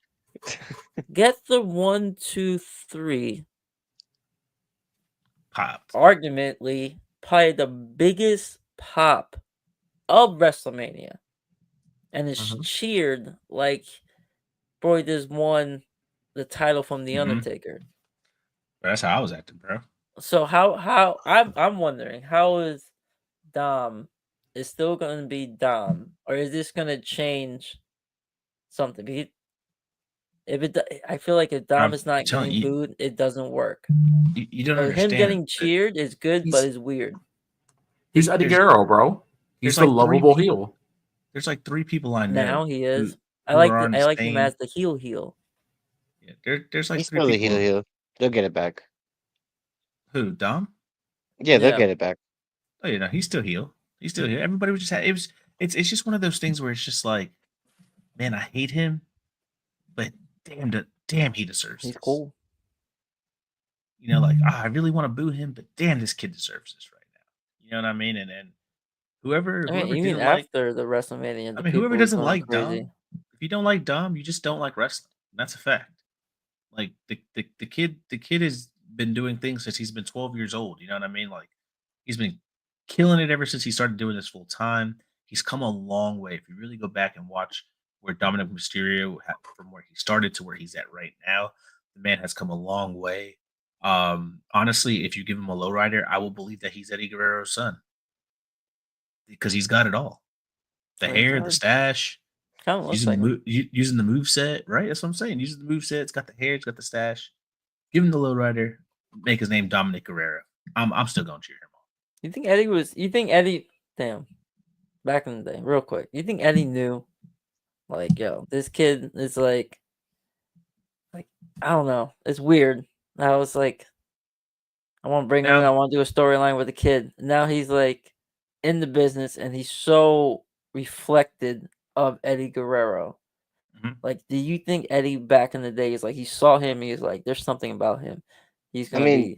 Get the 1, 2, 3. Popped. Argumentally, probably the biggest pop of WrestleMania. And it's cheered like boy just won the title from The Undertaker. That's how I was acting, bro. So how I'm wondering, how is Dom is still going to be Dom, or is this going to change something? I feel like if Dom is not getting booed, it doesn't work. You don't understand. Him getting cheered is good, but it's weird. He's Eddie Guerrero, bro. He's the lovable heel. There's like 3 people I know. Now he is. I like him as the heel. Yeah, there's like he's 3 still the people. heel. They'll get it back. Who, Dom? Yeah, they'll get it back. Oh, you know, he's still heel. He's still here. Everybody was just it's just one of those things where it's just like, man, I hate him, but damn he deserves He's this. cool. You know, like I really want to boo him, but damn, this kid deserves this right now. You know what I mean? And whoever even after the WrestleMania, whoever doesn't like Dom, if you don't like Dom, you just don't like wrestling. That's a fact. Like the kid has been doing things since he's been 12 years old. You know what I mean? Like he's been killing it ever since he started doing this full time. He's come a long way. If you really go back and watch where Dominic Mysterio from where he started to where he's at right now, the man has come a long way. Honestly, if you give him a lowrider, I will believe that he's Eddie Guerrero's son because he's got it all: the hair, the stash, using the move set. Right? That's what I'm saying. Using the move set, it's got the hair, it's got the stash. Give him the lowrider. Make his name Dominic Guerrero. I'm still gonna cheer him on. You think Eddie? Damn. Back in the day, real quick. You think Eddie knew? Like, yo, this kid is like I don't know. It's weird. I was like, I want to bring him in. I want to do a storyline with the kid. Now he's like in the business, and he's so reflected of Eddie Guerrero. Like, do you think Eddie back in the days, like he saw him, he's like, there's something about him. He's gonna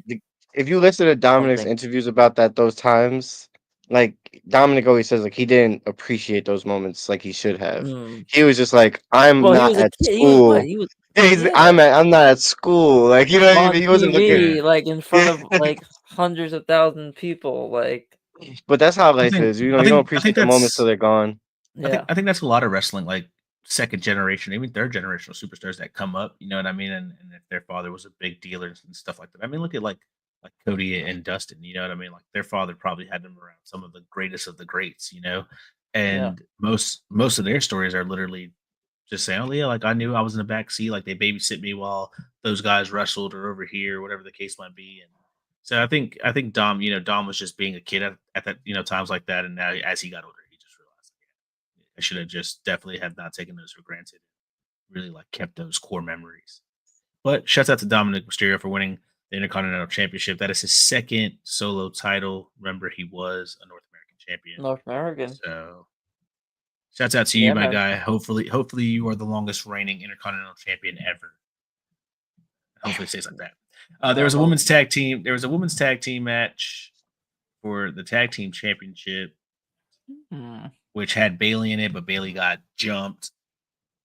if you listen to Dominic's interviews about those times, like Dominic always says, like he didn't appreciate those moments like he should have. He was just like, I'm not at school. I'm not at school. Like, you know what I mean? He wasn't looking like in front of like hundreds of thousands of people. Like, but that's how life is. You know, you don't appreciate the moments till they're gone. Yeah, I think that's a lot of wrestling. Like second generation, even third generational superstars that come up. You know what I mean? And if their father was a big dealer and stuff like that. I mean, look at like Cody and Dustin. You know what I mean? Like their father probably had them around some of the greatest of the greats. You know, and most of their stories are literally just saying, "Oh yeah, like I knew I was in the back seat. Like they babysit me while those guys wrestled or over here, whatever the case might be." And so I think Dom, Dom was just being a kid at that, times like that. And now as he got older, he just realized, yeah, I should have just definitely have not taken those for granted. Really like kept those core memories. But shouts out to Dominic Mysterio for winning the Intercontinental Championship. That is his second solo title. Remember, he was a North American champion. North American. So shouts out to you, my guy. Hopefully you are the longest reigning Intercontinental champion ever. Hopefully it stays like that. There was a women's tag team. There was a women's tag team match for the tag team championship, which had Bayley in it, but Bayley got jumped,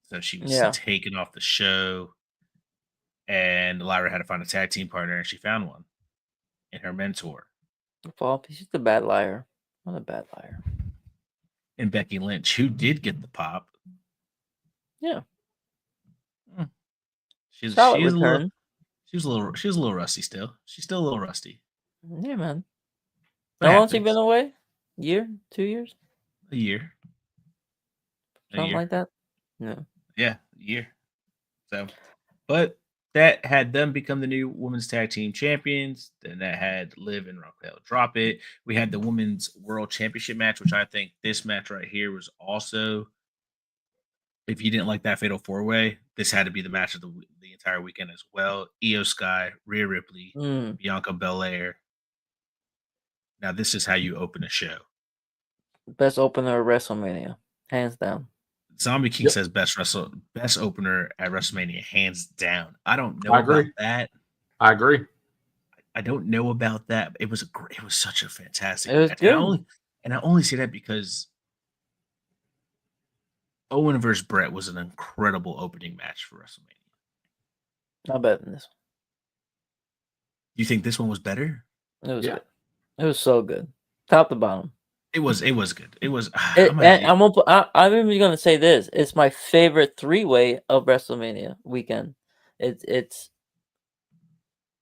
so she was taken off the show. And Lyra had to find a tag team partner, and she found one in her mentor. Well, she's a bad liar. Not a bad liar. And Becky Lynch, who did get the pop. Yeah. She was a little rusty still. She's still a little rusty. Yeah, man. How long's she been away? Year? 2 years? A year. Something like that? No. Yeah, a year. So, but that had them become the new women's tag team champions. Then that had Liv and Raquel drop it. We had the women's world championship match, which I think this match right here was also, if you didn't like that fatal 4-way, this had to be the match of the entire weekend as well. Io Sky, Rhea Ripley, Bianca Belair. Now this is how you open a show. Best opener of WrestleMania, hands down. Zombie King says best opener at WrestleMania, hands down. I don't know about that. I agree. I don't know about that. It was such a fantastic match. Good. And I only say that because Owen versus Brett was an incredible opening match for WrestleMania. Not better than this one. You think this one was better? It was good. It was so good, top to bottom. It was good. It was. I'm even gonna say this. It's my favorite 3-way of WrestleMania weekend. It's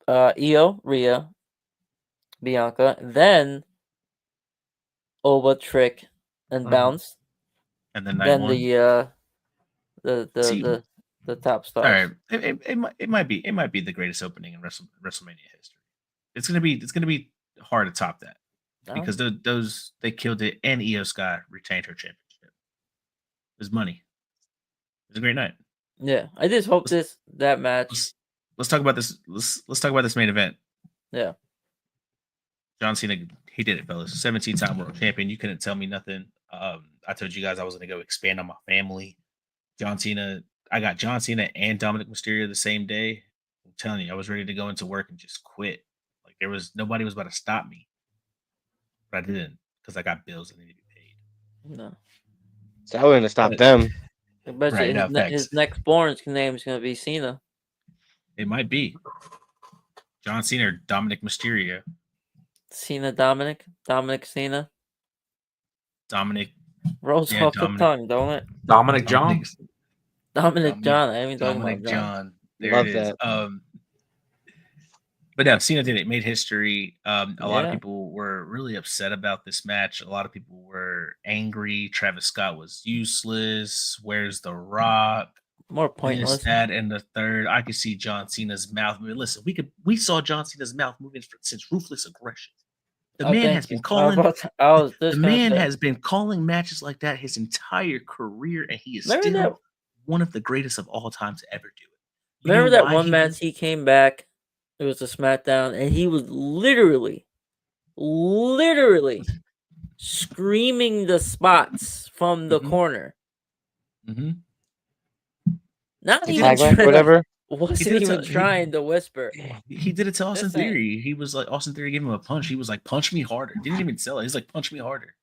Io, Rhea, Bianca, then Oba, Trick, and Bounce, and then the top stars. All right, it might be the greatest opening in WrestleMania history. It's gonna be hard to top that. Because those they killed it, and Io Sky retained her championship. It was money. It was a great night. Yeah, I just hope that match. Let's talk about this. Let's talk about this main event. Yeah, John Cena, he did it, fellas. 17-time world champion. You couldn't tell me nothing. I told you guys I was going to go expand on my family. John Cena. I got John Cena and Dominic Mysterio the same day. I'm telling you, I was ready to go into work and just quit. Like nobody was about to stop me. But I didn't because I got bills that need to be paid. No. So I wouldn't have stopped them. But his next born's name is going to be Cena. It might be. John Cena or Dominic Mysterio. Cena Dominic. Dominic Cena. Dominic. Rolls off the tongue, don't it? Dominic John. Dominic John. I mean, Dominic John. There Love it is. that. But no, Cena did it. Made history. A lot of people were really upset about this match. A lot of people were angry. Travis Scott was useless. Where's The Rock? More pointless. That and the third. I could see John Cena's mouth moving. Listen, we saw John Cena's mouth moving since Ruthless Aggression. The man has been calling. Has been calling matches like that his entire career, and he is still one of the greatest of all time to ever do it. Remember that one match he came back? It was a SmackDown, and he was literally screaming the spots from the corner. Mm-hmm. Not even whatever. Wasn't even trying to whisper. He did it to Austin Theory. He was like, Austin Theory gave him a punch. He was like, punch me harder. Didn't even sell it. He's like, punch me harder.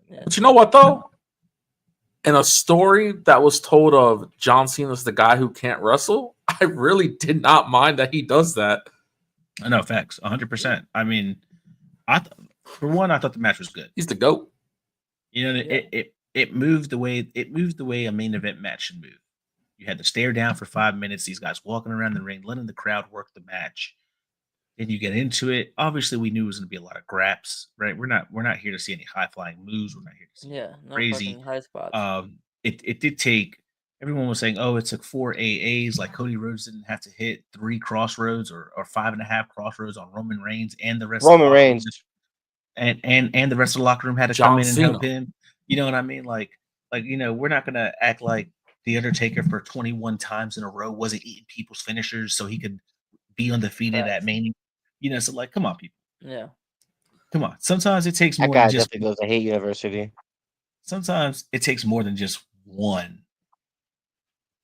But you know what, though? In a story that was told of John Cena's the guy who can't wrestle, I really did not mind that he does that. I know, facts, 100%. I mean, for one, I thought the match was good. He's the GOAT. You know, it moved the way a main event match should move. You had to stare down for 5 minutes. These guys walking around the ring, letting the crowd work the match. Then you get into it. Obviously, we knew it was going to be a lot of graps, right? We're not here to see any high flying moves. We're not here to see no crazy. fucking high spots. It did take. Everyone was saying, "Oh, it took 4 AAs." Like Cody Rhodes didn't have to hit 3 crossroads or 5.5 crossroads on Roman Reigns and the rest. Roman of the Reigns. And the rest of the locker room had to John come in and help Cena. him. You know what I mean? Like we're not gonna act like the Undertaker for 21 times in a row wasn't eating people's finishers so he could be undefeated at Mania. So like, come on, people. Yeah. Come on. Sometimes it takes That more guy than just. definitely goes to hate University. Sometimes it takes more than just one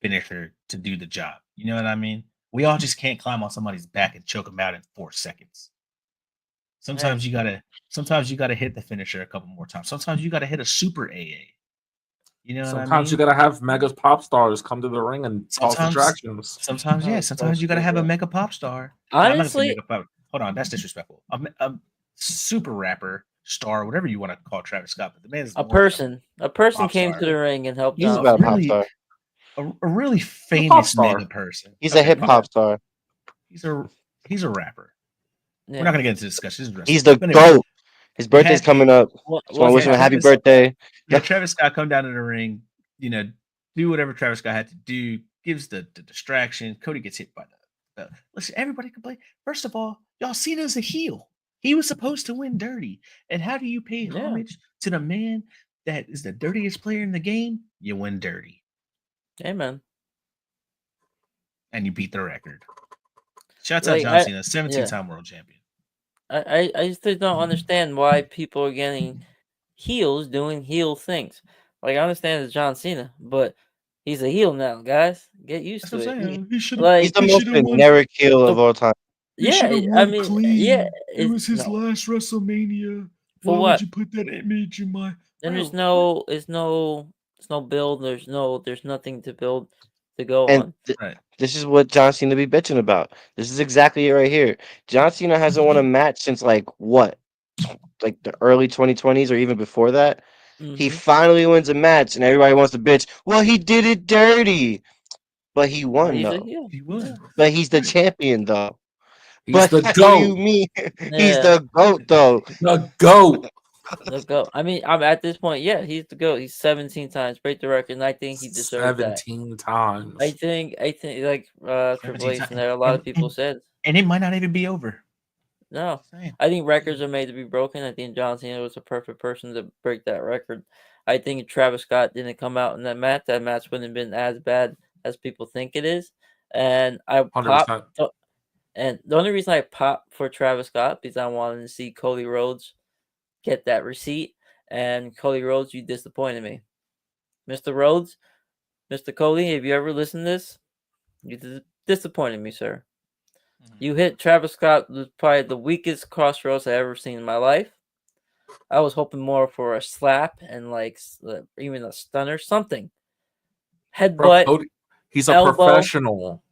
finisher to do the job. You know what I mean? We all just can't climb on somebody's back and choke them out in 4 seconds. Sometimes you gotta hit the finisher a couple more times. Sometimes you gotta hit a super AA. You know what I mean? Sometimes you gotta have mega pop stars come to the ring and cause distractions. Sometimes, yeah. Sometimes you gotta have a mega pop star. Honestly, hold on, that's disrespectful. A super rapper star, whatever you want to call Travis Scott, but the man is a person came star. to the ring and helped He's out. about a pop star. A really famous star. mega person. He's a hip hop star. He's a rapper. Yeah. We're not gonna get into discussion. He's the GOAT. His birthday's coming up. So I want to wish him a happy birthday. Yeah, Travis Scott come down to the ring, do whatever Travis Scott had to do, gives the distraction. Cody gets hit by the listen, everybody complain. First of all, y'all Cena's a heel. He was supposed to win dirty. And how do you pay homage to the man that is the dirtiest player in the game? You win dirty. Amen. And you beat the record. Shouts out John Cena, 17-time world champion. I still don't understand why people are getting heels doing heel things. Like, I understand it's John Cena, but he's a heel now, guys. Get used to it. He's the most generic heel of all time. Yeah, I mean, clean. It was his last WrestleMania. For Why would you put that image in my? And there's no build. There's nothing to build to go on. This is what John Cena be bitching about. This is exactly it right here. John Cena hasn't won a match since like the early 2020s or even before that. Mm-hmm. He finally wins a match, and everybody wants to bitch. Well, he did it dirty, but he won though. He won. But he's the champion though. He's the GOAT. What do you mean? He's the GOAT though. The GOAT. The GOAT. I mean, I'm at this point. Yeah, he's the GOAT. He's 17 times, break the record, and I think he deserves 17 times. I think like Triple H and there, a lot of people said, and it might not even be over. No, I think records are made to be broken. I think John Cena was a perfect person to break that record. I think if Travis Scott didn't come out in that match wouldn't have been as bad as people think it is. And I 100%. popped. And the only reason I popped for Travis Scott because I wanted to see Cody Rhodes get that receipt. And Cody Rhodes, you disappointed me. Mr. Rhodes, Mr. Cody, if you ever listen to this, you disappointed me, sir. You hit Travis Scott with probably the weakest crossroads I've ever seen in my life. I was hoping more for a slap and like even a stunner, something. Headbutt. Bro, he's a elbow. Professional.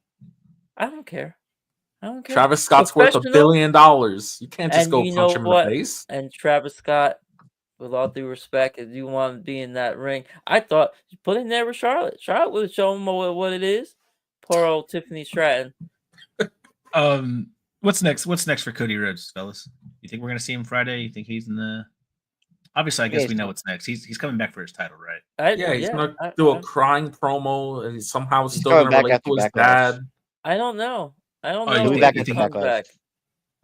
I don't care. Travis Scott's worth $1 billion. You can't just go punch him in the face. And Travis Scott, with all due respect, if you want to be in that ring, I thought you put in there with Charlotte. Charlotte would have shown him what it is. Poor old Tiffany Stratton. What's next? What's next for Cody Rhodes, fellas? You think we're gonna see him Friday? You think he's in the? Obviously, I guess we know what's next. He's coming back for his title, right? He's gonna do a crying promo, and he's somehow still gonna relate to his dad. I don't know. He'll be back after Backlash.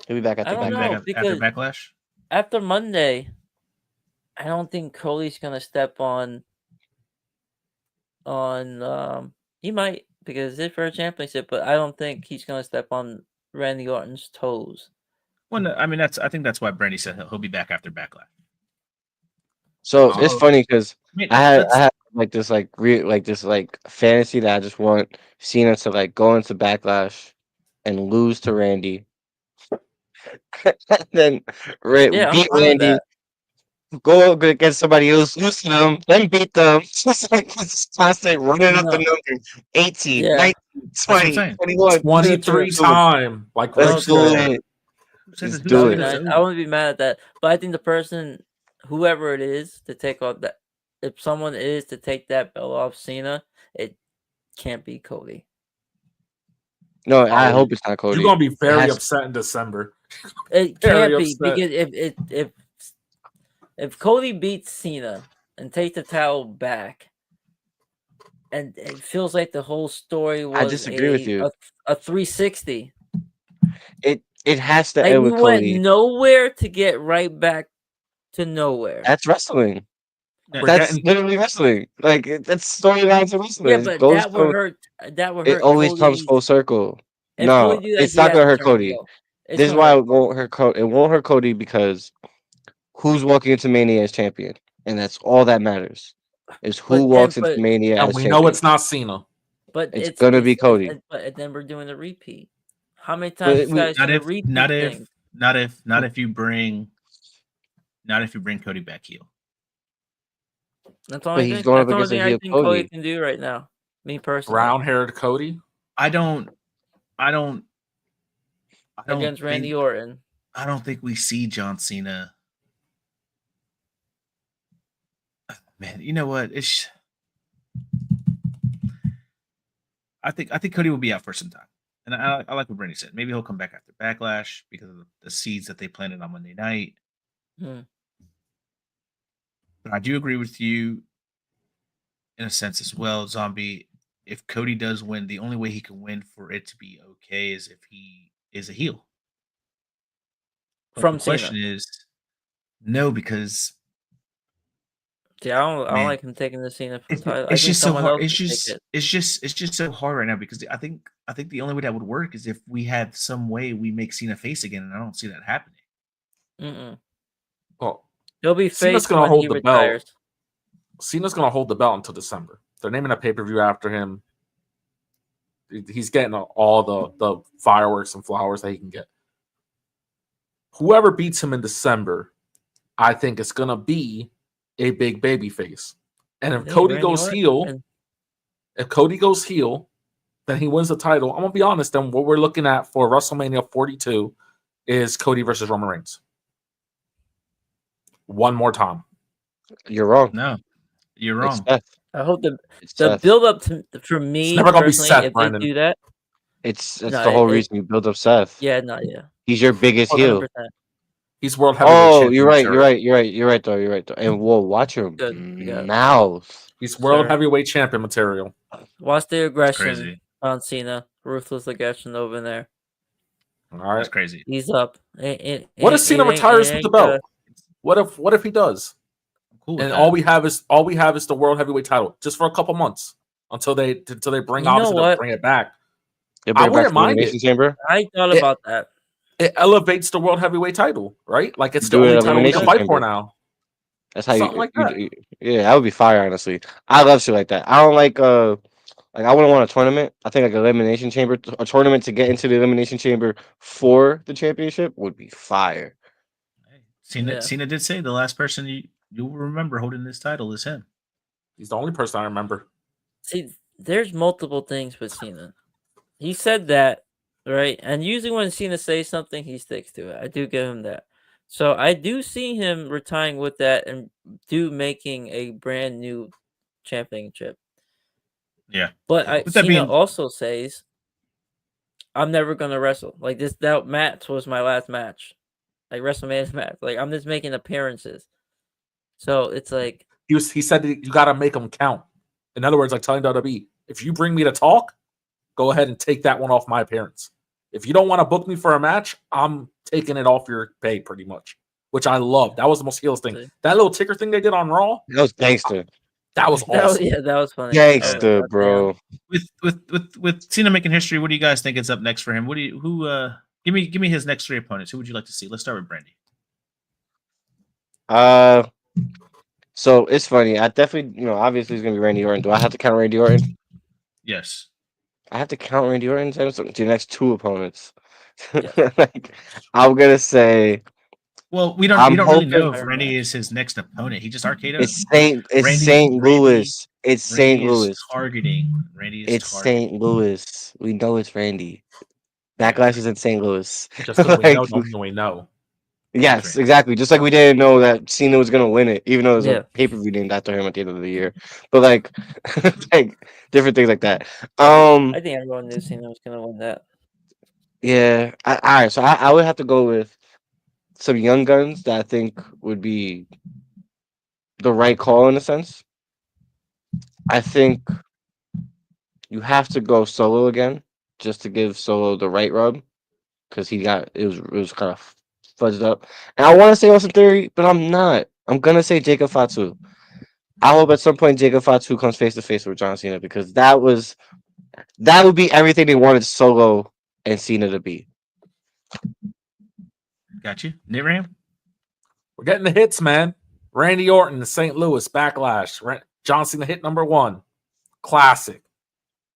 He'll be back after Backlash. After Monday, I don't think Cody's gonna step on. He might because it's for a championship, but I don't think he's gonna step on Randy Orton's toes. Well, no, I mean I think that's why Brandy said he'll be back after Backlash. So it's funny because I had this fantasy that I just want Cena to like go into Backlash and lose to Randy, then beat Randy, go up against somebody else, lose to them, then beat them. Just like this constant running up the numbers. 18, 19, 20, 21, 23 times. Like, let's do it. Let's do it. I wouldn't be mad at that. But I think the person, whoever it is, to take on if someone is to take that belt off Cena, it can't be Cody. No, I Oh, hope it's not Cody. You're gonna be It very has- upset in December. It Very can't be upset. because if Cody beats Cena and takes the title back, and it feels like the whole story was disagree with you. a 360. It has to Like end we with went Cody. nowhere to get right back to nowhere. That's wrestling. We're That's getting- literally wrestling. Like that's storylines of wrestling. Yeah, It but goes that would from- hurt. That would It hurt. always comes Cody's- full circle. If No, Cody do that, it's he not has gonna to hurt turn Cody. heel. It's This is gonna why hurt it won't hurt Cody. It won't hurt Cody because who's walking into Mania as champion, and that's all that matters. Is who walks into Mania And as we champion. know it's not Cena. But It's gonna be Cody. But then we're doing a repeat. How many But times this guy's not gonna if repeat not things? if you bring Cody back heel. That's all But I he's think. going up That's the only against a thing I heel think Cody Cody. can do right now. Me personally. Brown-haired Cody. I don't Against Randy think, Orton. I don't think we see John Cena. Man, you know what? I think Cody will be out for some time, and I like what Brandy said. Maybe he'll come back after Backlash because of the seeds that they planted on Monday night. Hmm. But I do agree with you in a sense as well, Zombie. If Cody does win, the only way he can win for it to be okay is if he is a heel. But From the question Cena. is no, because See, I don't Man. like him taking the Cena for it's, title. I it's think just so someone hard. else should take it. It's just so hard right now because I think the only way that would work is if we had some way we make Cena face again, and I don't see that happening. Mm-mm. Well, He'll be Cena's face gonna when hold he the belt. retires. Cena's gonna hold the belt until December. They're naming a pay-per-view after him. He's getting all the fireworks and flowers that he can get. Whoever beats him in December, I think it's gonna be a big baby face. And if Yeah, Cody Randy goes Orton. heel, And if Cody goes heel, then he wins the title. I'm gonna be honest. Then what we're looking at for WrestleMania 42 is Cody versus Roman Reigns. One more time. You're wrong. No, you're It's wrong. Seth. I hope the Seth. build up to for me never gonna be personally, Seth, if Brandon. they do that, It's No, the whole it- reason you build up Seth. yeah, no, yeah, He's your biggest 100%. heel. He's world heavyweight Oh, champion. you're right. sir. You're right. Though. And whoa, watch your Good, we got it. mouth. He's world Sir. heavyweight champion material. Watch the aggression crazy. on Cena, ruthless aggression over there. All That's right. crazy. He's up. What if Cena retires with the belt? What if he does? I'm cool with And that. all we have is the world heavyweight title just for a couple months until they bring You know obviously they'll what? bring it back. You'll I bring it back wouldn't to the mind Elimination it. Chamber. I thought It- about that. It elevates the world heavyweight title, right? Like it's the Do it only at title we can Elimination fight for Chamber. now. That's how Something like that. yeah, that would be fire. Honestly, I love shit like that. I don't like I wouldn't want a tournament. I think like Elimination Chamber, a tournament to get into the Elimination Chamber for the championship would be fire. Cena, Yeah. Cena did say the last person you'll remember holding this title is him. He's the only person I remember. See, there's multiple things with Cena. He said that, right? And usually when Cena says something, he sticks to it. I do give him that. So I do see him retiring with that and making a brand new championship. Yeah. But With that Cena being- also says, "I'm never gonna wrestle. Like that match was my last match, like WrestleMania's match. Like I'm just making appearances." So it's like, He said that you got to make them count. In other words, like telling WWE, if you bring me to talk, go ahead and take that one off my appearance. If you don't want to book me for a match, I'm taking it off your pay, pretty much. Which I love. That was the most heels thing. See? That little ticker thing they did on Raw, That was gangster. that was that was, awesome. yeah, that was funny. Gangster, Oh, bro. With Cena making history, what do you guys think is up next for him? Give me his next three opponents. Who would you like to see? Let's start with Brandy. So it's funny. I definitely, obviously it's gonna be Randy Orton. Do I have to count Randy Orton? Yes. I have to count Randy Orton to the next two opponents. Yeah. Like, I'm gonna say Well, we don't I'm really know hoping- if Randy is his next opponent. He just RKO'd it's him. St. Louis. It's St. Randy Louis. is targeting. Randy is It's targeting. St. Louis. We know it's Randy. Backlash is in St. Louis. Just because we know, Like, don't mean we know. Yes, Right. exactly. Just like we didn't know that Cena was gonna win it, even though there's Yeah. a pay-per-view named after him at the end of the year. But like, like different things like that. I think everyone knew Cena was gonna win that. Yeah. All right. So I would have to go with some young guns that I think would be the right call in a sense. I think you have to go Solo again, just to give Solo the right rub, because he got it was kind of fudged up. And I want to say Austin Theory, but I'm not. I'm gonna say Jacob Fatu. I hope at some point Jacob Fatu comes face to face with John Cena, because that would be everything they wanted Solo and Cena to be. Got you. Nitram? We're getting the hits, man. Randy Orton, the St. Louis Backlash. John Cena hit number 1. Classic.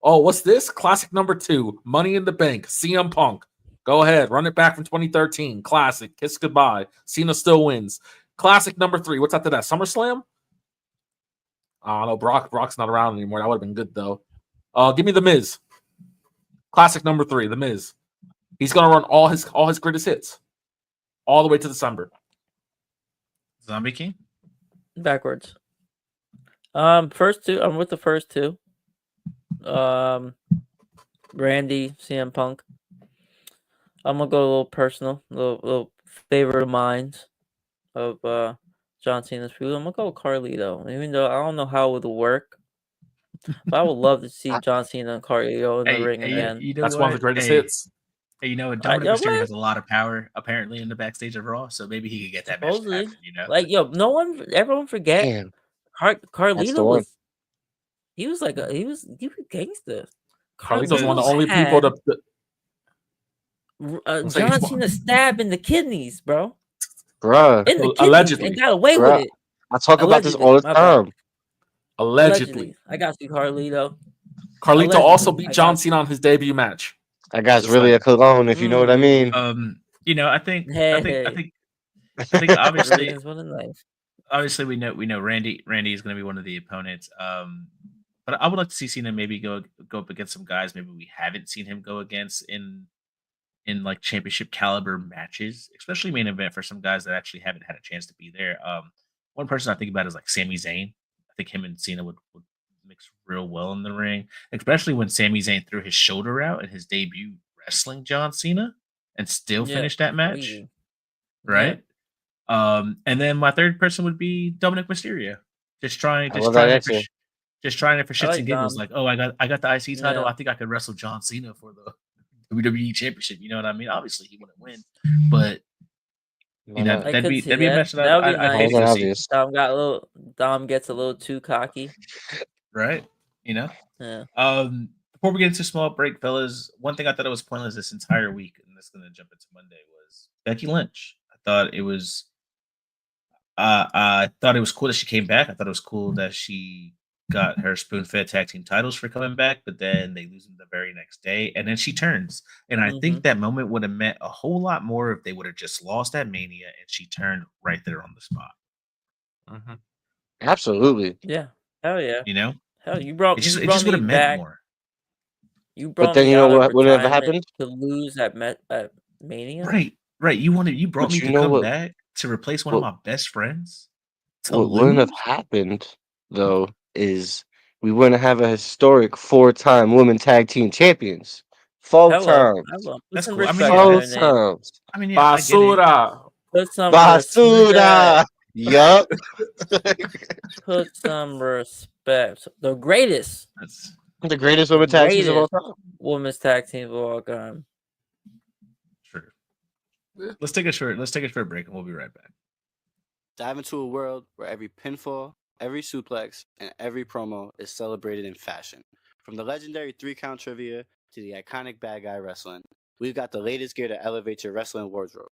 Oh, what's this? Classic number 2. Money in the Bank. CM Punk. Go ahead. Run it back from 2013. Classic. Kiss goodbye. Cena still wins. Classic number 3. What's after that? SummerSlam? I don't know. Brock's not around anymore. That would have been good, though. Give me The Miz. Classic number 3. The Miz. He's going to run all his greatest hits all the way to December. Zombie King? Backwards. First two. I'm with the first two. Randy, CM Punk. I'm gonna go a little personal, little favorite of mine of John Cena's food. I'm gonna go with Carlito, even though I don't know how it would work, but I would love to see John Cena and Carlito in the ring again. You know That's what? one of the greatest hits. Hey, you know, you Dominic know Mysterio what? has a lot of power apparently in the backstage of Raw, so maybe he could get that match to Supposedly, happen, you know? like everyone forget Damn, that's the Carlito one. was he was gangster. Carlito's one of the Carlitos only people had, I'm saying John he's Cena stabbed in the kidneys, bro. Bruh. In the kidneys, Allegedly. and got away with Bruh. it. I talk about this all the My bad. time. allegedly. I got you, Carlito. Carlito Allegedly, also beat I John got Cena on his debut match. That guy's Just really like- a cologne, if you know what I mean. You know, I think Hey. obviously Is what a knife. obviously we know Randy is going to be one of the opponents. But I would like to see Cena maybe go up against some guys maybe we haven't seen him go against in like championship caliber matches, especially main event for some guys that actually haven't had a chance to be there. One person I think about is like Sami Zayn. I think him and Cena would mix real well in the ring, especially when Sami Zayn threw his shoulder out in his debut wrestling John Cena and still Yeah, finished that match. crazy. Right? And then my third person would be Dominic Mysterio. Just trying I love that it for answer. shits like and giggles. Dom. Like, oh, I got the IC title. Yeah. I think I could wrestle John Cena for the WWE Championship. You know what I mean? Obviously, he wouldn't win, but Why you know not? I that'd could be see a that. match that That would be I'd hate nice. That to was see. obvious. Dom gets a little too cocky. Right? You know. Yeah. Before we get into small break, fellas, one thing I thought it was pointless this entire week, and that's going to jump into Monday, was Becky Lynch. I thought it was cool that she came back. I thought it was cool that she got her spoon-fed tag team titles for coming back, but then they lose them the very next day, and then she turns. And I think that moment would have meant a whole lot more if they would have just lost at Mania and she turned right there on the spot. Absolutely. Yeah. Hell yeah. You know, Hell, you brought it just me would have meant back. more. You brought then me you know out of what would have retirement happened? to lose at Mania. Right. You brought But me you to know come what- back to replace one of what- my best friends. To What wouldn't have lose? happened, though, is we wouldn't have a historic 4-time women tag team champions. 4 Hello. times. Hello. Put That's some cool. I mean, respect yeah, on 4 their name. times. I mean, yeah, I get it. Basura. Put some Basura. respect. Yup. Put some respect. The greatest That's The greatest women tag teams of all time. women's tag team of all time. true. Let's take a short break and we'll be right back. Dive into a world where every pinfall, every suplex, and every promo is celebrated in fashion. From the legendary 3-count trivia to the iconic bad guy wrestling, we've got the latest gear to elevate your wrestling wardrobe.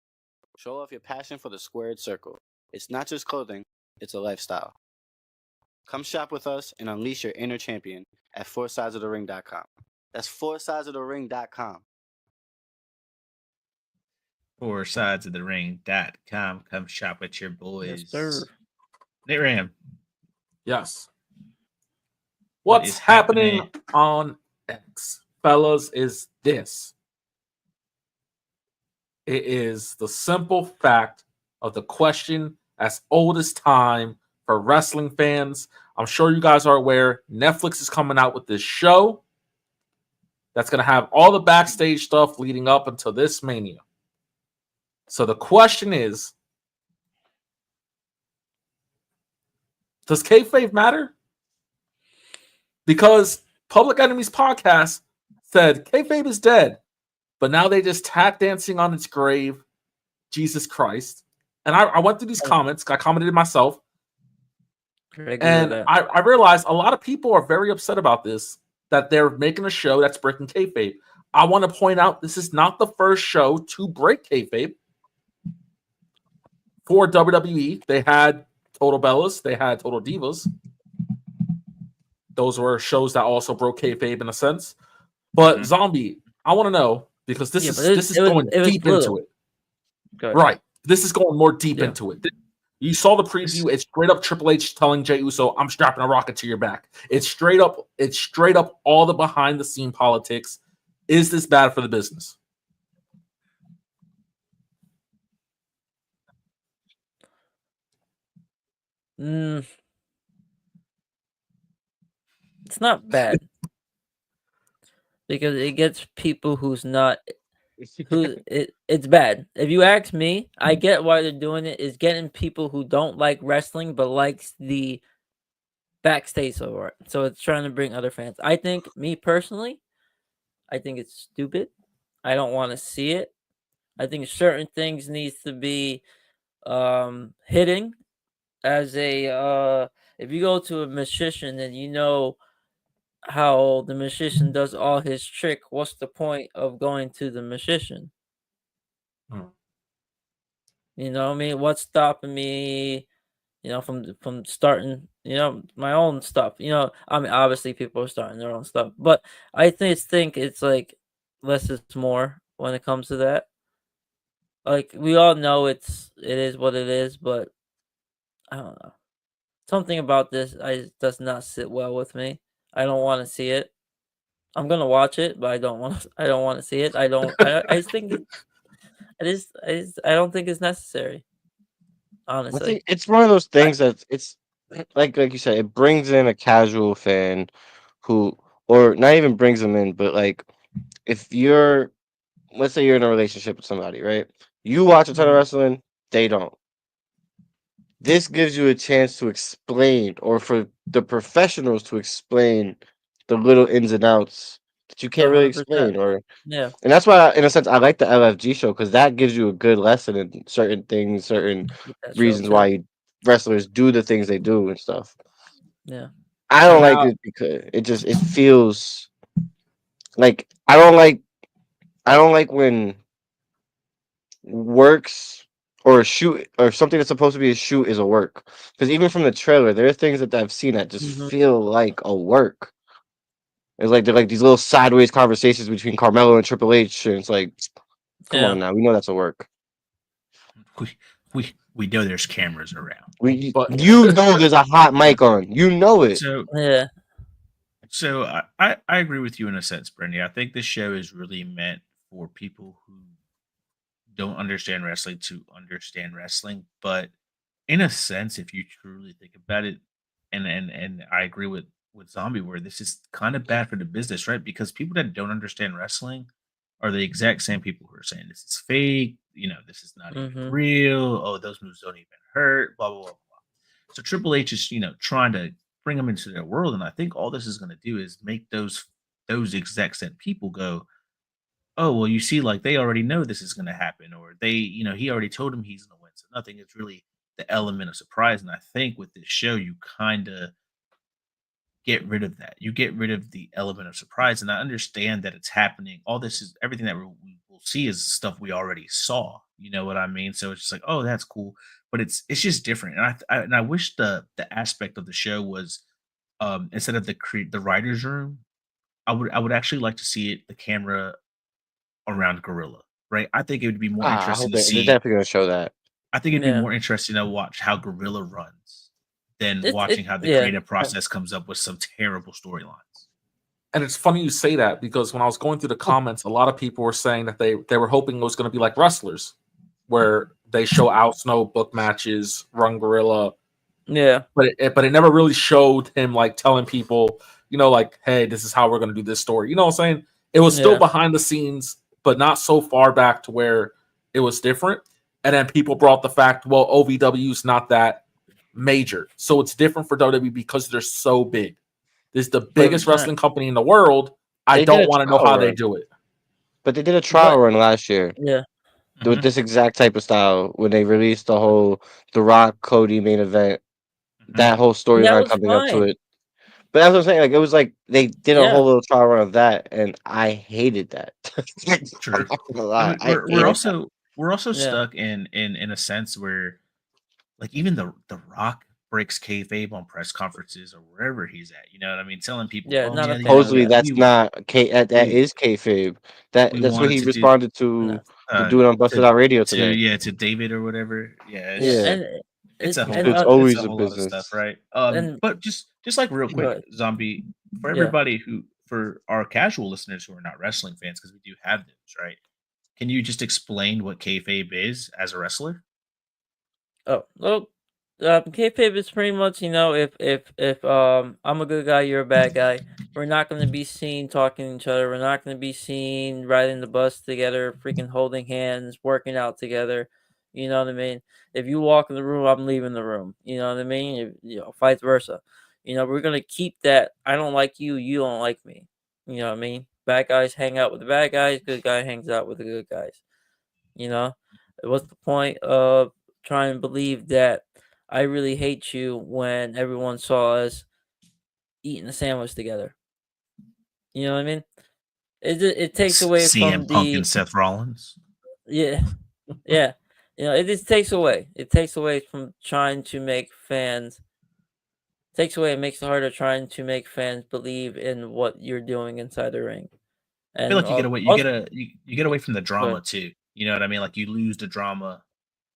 Show off your passion for the squared circle. It's not just clothing, it's a lifestyle. Come shop with us and unleash your inner champion at foursidesofthering.com. That's foursidesofthering.com. foursidesofthering.com. Come shop with your boys. Yes, sir. Nate Ram. Yes. What What's is happening happening? on X, fellas, is this. It is the simple fact of the question as old as time for wrestling fans. I'm sure you guys are aware Netflix is coming out with this show that's going to have all the backstage stuff leading up until this Mania. So the question is, does kayfabe matter? Because Public Enemy's podcast said kayfabe is dead, but now they just tap dancing on its grave. Jesus Christ. And I went through these comments. I commented it myself. And I realized a lot of people are very upset about this, that they're making a show that's breaking kayfabe. I want to point out this is not the first show to break kayfabe. For WWE, they had Total Bellas, they had Total Divas. Those were shows that also broke kayfabe in a sense. But Zombie, I want to know, because this is going deep into it. Right. This is going more deep into it. You saw the preview. It's straight up Triple H telling Jey Uso, I'm strapping a rocket to your back. It's straight up all the behind the scene politics. Is this bad for the business? It's not bad. Because it gets people who's not it's bad. If you ask me, I get why they're doing it. Is getting people who don't like wrestling but likes the backstage support. So it's trying to bring other fans. I think, me personally, I think it's stupid. I don't want to see it. I think certain things needs to be hitting as a if you go to a magician and you know how the magician does all his trick, what's the point of going to the magician? You know what I mean? What's stopping me, from starting, my own stuff? I mean, obviously people are starting their own stuff, but I think it's like less is more when it comes to that. Like, we all know it is what it is, but I don't know. Something about this does not sit well with me. I don't want to see it. I'm gonna watch it, but I don't want to see it. I just think I don't think it's necessary. Honestly, I think it's one of those things that it's like you said, it brings in a casual fan who, or not even brings them in, but like if let's say you're in a relationship with somebody, right? You watch a ton of wrestling, they don't. This gives you a chance to explain, or for the professionals to explain the little ins and outs that you can't really 100%. explain, Yeah. and that's why, in a sense, I like the LFG show, because that gives you a good lesson in certain things, certain reasons why wrestlers do the things they do and stuff. Yeah. I don't like it because it feels like I don't like when works or a shoot or something that's supposed to be a shoot is a work. Because even from the trailer, there are things that I've seen that just feel like a work. It's like they're like these little sideways conversations between Carmelo and Triple H, and it's like, come on now, we know that's a work. We know there's cameras around. You know there's a hot mic on. You know it. So yeah. So I agree with you in a sense, Brandy. I think this show is really meant for people who don't understand wrestling to understand wrestling. But in a sense, if you truly think about it, and I agree with Zombie, where this is kind of bad for the business, right? Because people that don't understand wrestling are the exact same people who are saying this is fake, this is not even real. Oh, those moves don't even hurt, blah, blah, blah, blah. So Triple H is, trying to bring them into their world. And I think all this is going to do is make those exact same people go, oh, well, you see, like they already know this is going to happen, or they, he already told him he's going to win. So nothing is really the element of surprise. And I think with this show, you kind of get rid of that. You get rid of the element of surprise. And I understand that it's happening. All this is everything that we will see is stuff we already saw. You know what I mean? So it's just like, oh, that's cool. But it's just different. And I wish the aspect of the show was instead of the writer's room, I would actually like to see it, the camera around Gorilla, right? I think it would be more interesting to see. They're definitely going to show that. I think it'd be more interesting to watch how Gorilla runs than watching how the creative process comes up with some terrible storylines. And it's funny you say that, because when I was going through the comments, a lot of people were saying that they were hoping it was going to be like Wrestlers. where they show Al Snow book matches, run Gorilla, Yeah. but it never really showed him like telling people, like, hey, this is how we're gonna do this story. You know what I'm saying? It was still behind the scenes, but not so far back to where it was different. And then people brought the fact, well, OVW is not that major, so it's different for WWE because they're so big. This is the biggest wrestling company in the world. I don't want to know how they do it. But they did a trial run last year. Yeah. With this exact type of style when they released the whole The Rock Cody main event, that whole storyline coming up to it. But that's what I'm saying. Like it was like they did a whole little trial run of that, and I hated that. True. I'm not gonna lie. We're also stuck in a sense where, like, even the Rock breaks kayfabe on press conferences or wherever he's at. You know what I mean? Telling people, supposedly that's not that is kayfabe. That's what he responded to do it on Busted Out Radio today. To David or whatever. Yeah, it's a whole, it's always a a whole business lot of stuff, right? But just like real quick, Zombie, for everybody for our casual listeners who are not wrestling fans, because we do have those, right? Can you just explain what kayfabe is as a wrestler? Oh, well, kayfabe is pretty much, if I'm a good guy, you're a bad guy. We're not going to be seen talking to each other. We're not going to be seen riding the bus together, freaking holding hands, working out together. You know what I mean? If you walk in the room, I'm leaving the room. You know what I mean? Vice versa. We're going to keep that. I don't like you. You don't like me. You know what I mean? Bad guys hang out with the bad guys. Good guy hangs out with the good guys. What's the point of trying to believe that I really hate you when everyone saw us eating a sandwich together? You know what I mean? It takes away CM from Punk and Seth Rollins. Yeah. It just takes away. It takes away from trying to make fans. Takes away. It makes it harder trying to make fans believe in what you're doing inside the ring. I feel like you get away. You get away from the drama too. You know what I mean? Like you lose the drama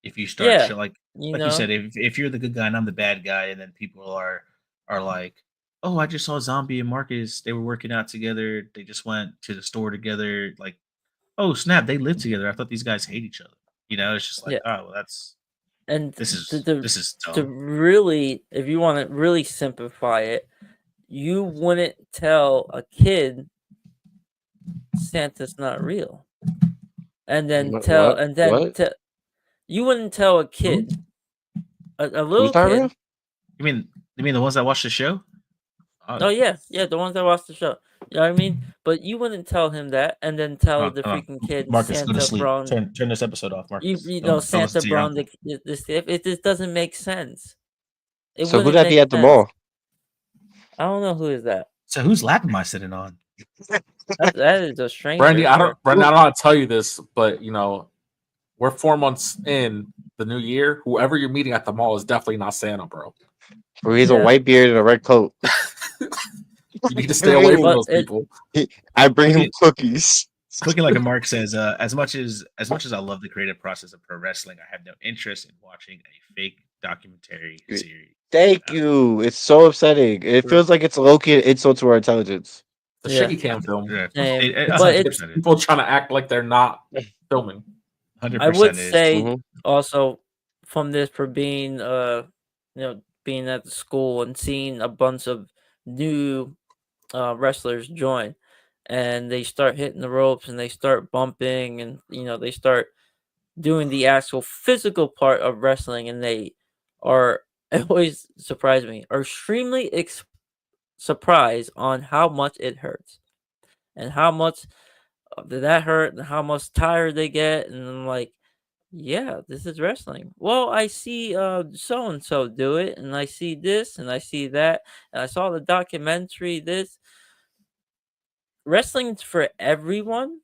if you start like you said. If you're the good guy and I'm the bad guy, and then people are like, oh, I just saw Zombie and Marcus. They were working out together. They just went to the store together. Like, oh snap, they live together. I thought these guys hate each other. It's just like, oh, well, that's. And this is dumb. To really, if you want to really simplify it, you wouldn't tell a kid Santa's not real, and then you wouldn't tell a kid, a little kid. Real? You mean the ones that watch the show? Oh yeah, the ones that watch the show. You know what I mean? But you wouldn't tell him that, and then tell the freaking kid Marcus, Santa go to sleep. Braun. Turn this episode off, Marcus. Santa Braun. It just doesn't make sense. So who'd that be at the mall? I don't know who is that. So whose lap am I sitting on? That is a stranger. Brandy, I don't know how to tell you this, but we're 4 months in the new year. Whoever you're meeting at the mall is definitely not Santa, bro. Bro, he's a white beard and a red coat. You need to stay away from those people. I bring him cookies. Looking like a Mark says, as much as I love the creative process of pro wrestling, I have no interest in watching a fake documentary series. Thank you. It's so upsetting. It feels like it's low-key insult to our intelligence. The shit you can't film. But it's people trying to act like they're not filming. 100% I would say also from this, for being being at the school and seeing a bunch of new wrestlers join, and they start hitting the ropes and they start bumping, and they start doing the actual physical part of wrestling, and they are always surprise me, are extremely surprised on how much it hurts and how much did that hurt and how much tired they get. And I'm like, yeah, this is wrestling. Well, I see so and so do it, and I see this and I see that, and I saw the documentary. This wrestling's for everyone,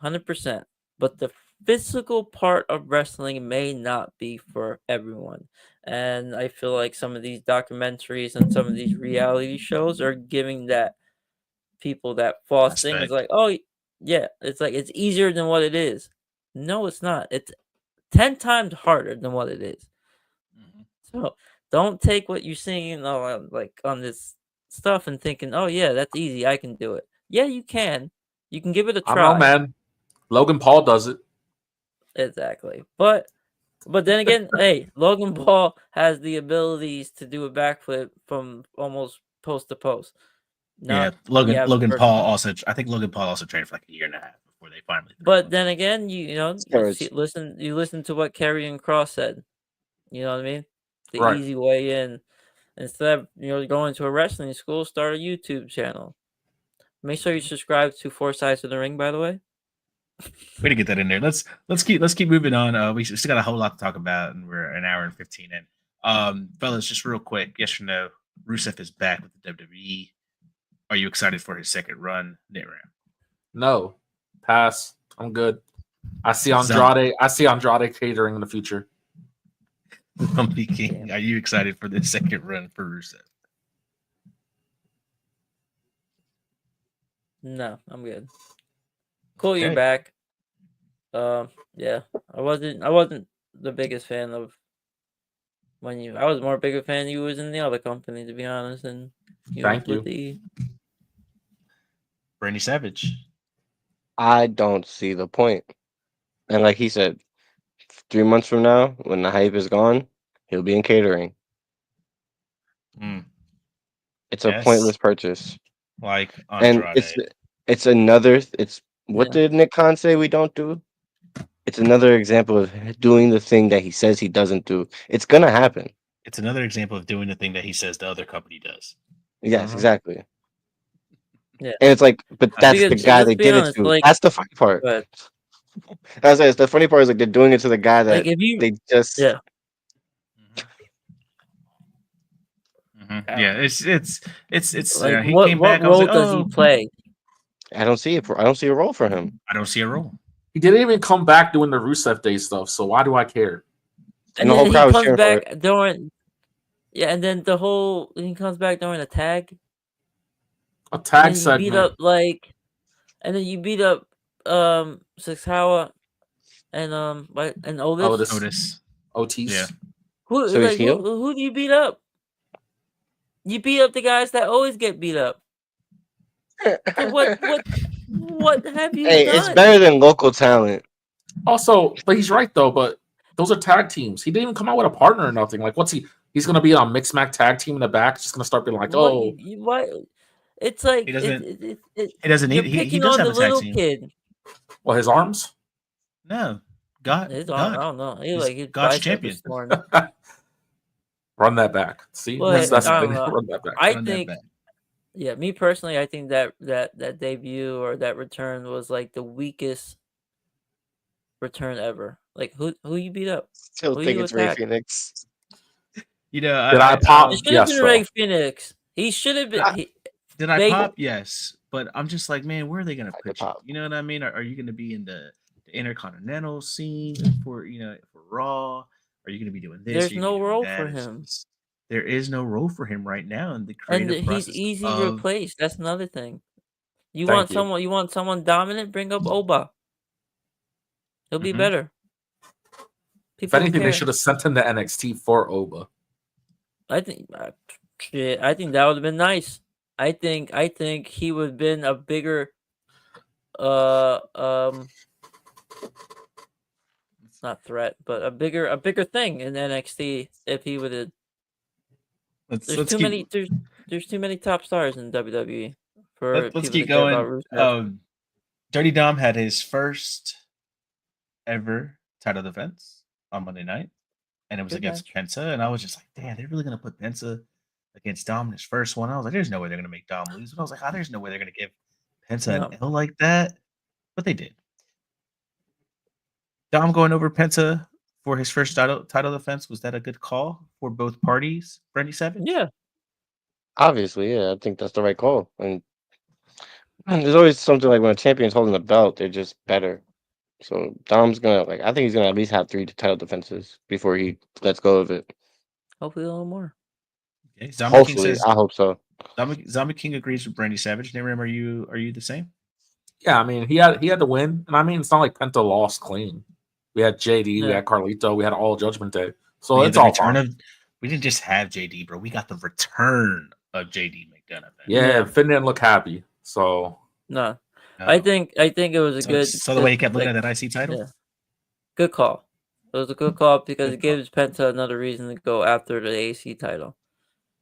100%, but the physical part of wrestling may not be for everyone. And I feel like some of these documentaries and some of these reality shows are giving that people that false thing. It's like, oh yeah, it's like it's easier than what it is. No, it's not. It's 10 times harder than what it is. So don't take what you're seeing like on this stuff and thinking, oh yeah, that's easy, I can do it. Yeah, you can. You can give it a try. I don't know, man. Logan Paul does it. Exactly. But then again, hey, Logan Paul has the abilities to do a backflip from almost post to post. Yeah, Not the average Logan person. Paul also. I think Logan Paul also trained for like a year and a half before they finally. But then again, you know, Steroids. listen to what Karrion Kross said. You know what I mean? The Right. easy way in. Instead of going to a wrestling school, start a YouTube channel. Make sure you subscribe to Four Sides of the Ring, by the way. Way to get that in there. Let's keep moving on. We still got a whole lot to talk about, and we're an hour and 15 in. Fellas, just real quick, yes or no? Rusev is back with the WWE. Are you excited for his second run? Nitram. No, pass. I'm good. I see Andrade. I see Andrade catering in the future. Zombie King, are you excited for the second run for Rusev? No, I'm good. Cool, you're Okay. back. Yeah, I wasn't the biggest fan of when you. I was more bigger fan you was in the other company, to be honest, and Thank was you. with the. Randy Savage. I don't see the point. And like he said, 3 months from now, when the hype is gone, he'll be in catering. It's a Yes. pointless purchase. Like And Andrade. it's another what Yeah. did Nick Khan say we don't do? It's another example of doing the thing that he says he doesn't do. It's gonna happen. It's another example of doing the thing that he says the other company does. Yes, Mhm. exactly. Yeah. And it's like, but that's the Because, guy let's they be did honest, it to. like- That's the funny part. But As I say, the funny part is like they're doing it to the guy that like if you, they just. yeah, Yeah, it's like he what came back. I was role like, does oh, he play? I don't see it. I don't see a role for him. I don't see a role. He didn't even come back doing the Rusev Day stuff. So why do I care? And the whole then crowd he was comes cheering for it. back during. Yeah, and then he comes back during a tag. A And tag then you segment. beat up and then you beat up Sakawa and Otis. Otis. Yeah. Who So he's heel? who do you beat up? You beat up the guys that always get beat up. So what have you Hey, done? it's better than local talent. Also, but he's right though. But those are tag teams. He didn't even come out with a partner or nothing. Like, what's he? He's gonna be on mixed match tag team in the back. Just gonna start being like, oh, What? It's like He doesn't. it, He doesn't you're need. picking He does on have the a tag little team. kid. well, his arms. No, God. His arm, I God. don't know. He's His God's bicep champion. is torn. Run that back. See, But that's the I thing. don't know. Run that back. I Run that think, back. yeah, me personally, I think that debut or that return was like the weakest return ever. Like who you beat up? Still Who think you it's Ray attacked? Phoenix. You know, Did I pop? It should have Yes, been though. Ray Phoenix. He should have been. Did I They- pop? Yes, but I'm just like, man, where are they going to I put did you? pop. You know what I mean? Are you going to be in the intercontinental scene for for Raw? Are you going to be doing this? There's Are you no gonna be doing role that? for It's him. just- there is no role for him right now in the And creative he's process easy of. replaced. That's another thing. You Thank you. want someone dominant? Bring up Oba. He'll be Mhm. better. If People anything, they care. should have sent him to NXT for Oba. I think that would have been nice. I think he would have been a bigger not threat, but a bigger thing in NXT if he would have. There's too many top stars in WWE for Let's people keep to care about going. Rusev. Dirty Dom had his first ever title defense on Monday night, and it was Good against Penta. And I was just like, damn, they're really gonna put Penta against Dom in his first one. I was like, there's no way they're gonna make Dom lose. But I was like, there's no way they're gonna give Penta an L like that. But they did. Dom going over Penta for his first title defense, was that a good call for both parties, Brandy Savage? Yeah. Obviously, yeah, I think that's the right call. And there's always something like when a champion's holding the belt, they're just better. So Dom's gonna I think he's gonna at least have 3 title defenses before he lets go of it. Hopefully a little more. Okay. Zombie King Hopefully, says I hope so. Zombie King agrees with Brandy Savage. Nayram, are you the same? Yeah, I mean, he had to win, and I mean, it's not like Penta lost clean. We had JD, we Yeah. had Carlito, we had all Judgment Day, so We had it's the all return fine. of. We didn't just have JD, bro. We got the return of JD McDonough. Yeah, Finn didn't look happy, so No. I think it was a good. So the way he kept looking at that IC title. Yeah. Good call. It was a good call because it gives Penta another reason to go after the AC title.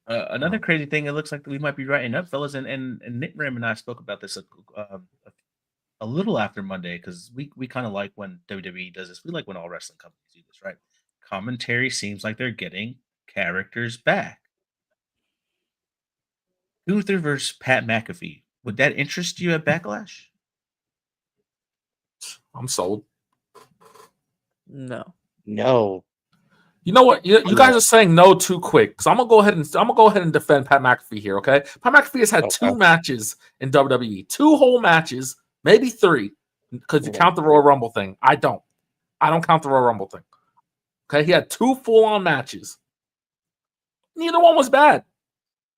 Another crazy thing, it looks like we might be writing up, fellas, and Nick Ram and I spoke about this a little after Monday because we kind of like when WWE does this. We like when all wrestling companies do this, right? Commentary seems like they're getting characters back. Gunther versus Pat McAfee. Would that interest you at Backlash? I'm sold. No. You know what? You guys are saying no too quick. So I'm gonna go ahead and defend Pat McAfee here. Okay, Pat McAfee has had 2 matches in WWE, 2 whole matches, maybe 3, because you count the Royal Rumble thing. I don't count the Royal Rumble thing. Okay, he had 2 full-on matches. Neither one was bad.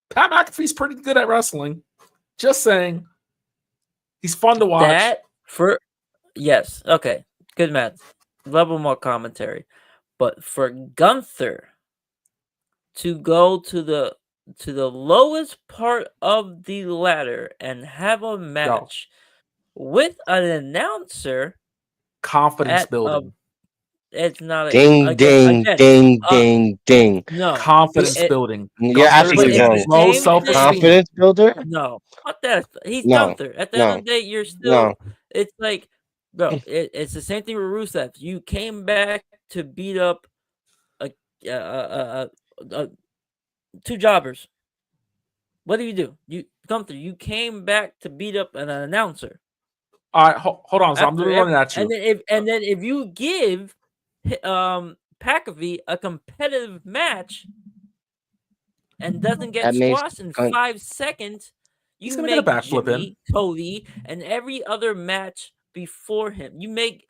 Pat McAfee's pretty good at wrestling. Just saying, he's fun to watch. Yes, okay, good match. Level more commentary. But for Gunther to go to the lowest part of the ladder and have a match with an announcer, Confidence building. It's not a ding. No, confidence building. You're absolutely wrong. Low self-esteem. Confidence builder? No, not that. He's No, Gunther. At the end of the day, you're still. No. It's like, bro, it's the same thing with Rusev. You came back to beat up 2 jobbers. What do? Gunther, you came back to beat up an announcer. All right, hold on. So I'm running at you. And then if you give McAfee a competitive match and doesn't get squashed in 5 seconds, he's you gonna get a make backflip Jimmy, Cody, and every other match before him. You make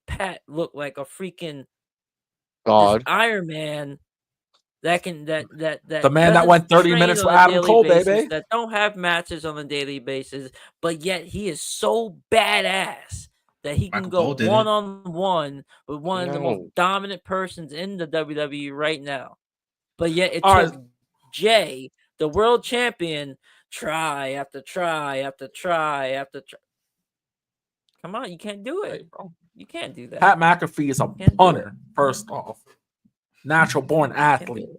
Pat look like a freaking God, Iron Man. The man that went 30 minutes with Adam Cole, baby. That don't have matches on a daily basis, but yet he is so badass that he can go one-on-one with one of the most dominant persons in the WWE right now. But yet it took Jay, the world champion, try after try after try after try. Come on, you can't do it. You can't do that. Pat McAfee is a punter, first off. Natural born athlete.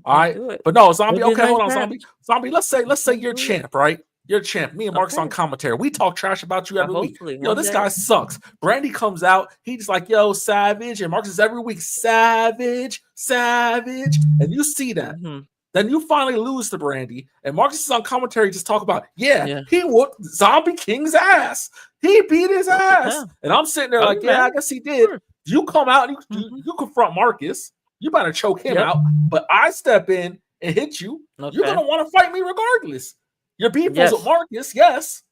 All right. But no, Zombie. Okay, hold on, Zombie. Zombie, let's say you're champ, right? You're champ. Me and Mark's on commentary. We talk trash about you every week. Yo, this guy sucks. Brandy comes out. He's like, yo, savage. And Mark is every week, savage. And you see that. Mm-hmm. Then you finally lose to Brandy. And Marcus is on commentary just talk about, he whooped Zombie King's ass. He beat his ass. Yeah. And I'm sitting there like, I guess he did. Sure. You come out and you confront Marcus. You better choke him out. But I step in and hit you. Okay. You're gonna want to fight me regardless. Your beef was with Marcus, yes.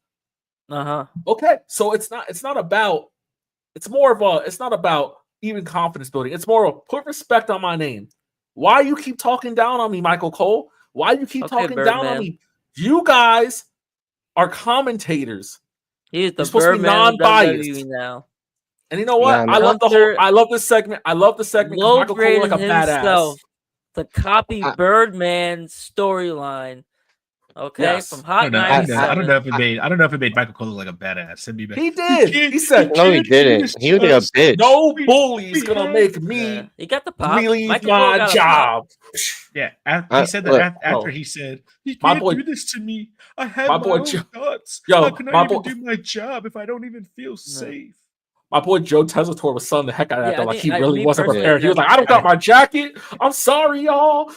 Okay, so it's not about even confidence building. It's more of put respect on my name. Why you keep talking down on me, Michael Cole? Why you keep talking down on me? You guys are commentators. He's supposed to be non-biased now. And you know what? I love this segment. I love the segment because Michael Cole like a badass. To copy Birdman's storyline. Okay, from Hot 97. I don't know if it made Michael Cole look like a badass. He did. He said, no, he didn't. He was like a bitch. No bully's gonna make me. He got the pop. Leave my job. Yeah, he said that after he said, "He can't do this to me. I have my own thoughts. How can I even do my job if I don't even feel safe?" My boy Joe Tessitore was selling the heck out of that. Like he really wasn't prepared. He was like, "I don't got my jacket. I'm sorry, y'all."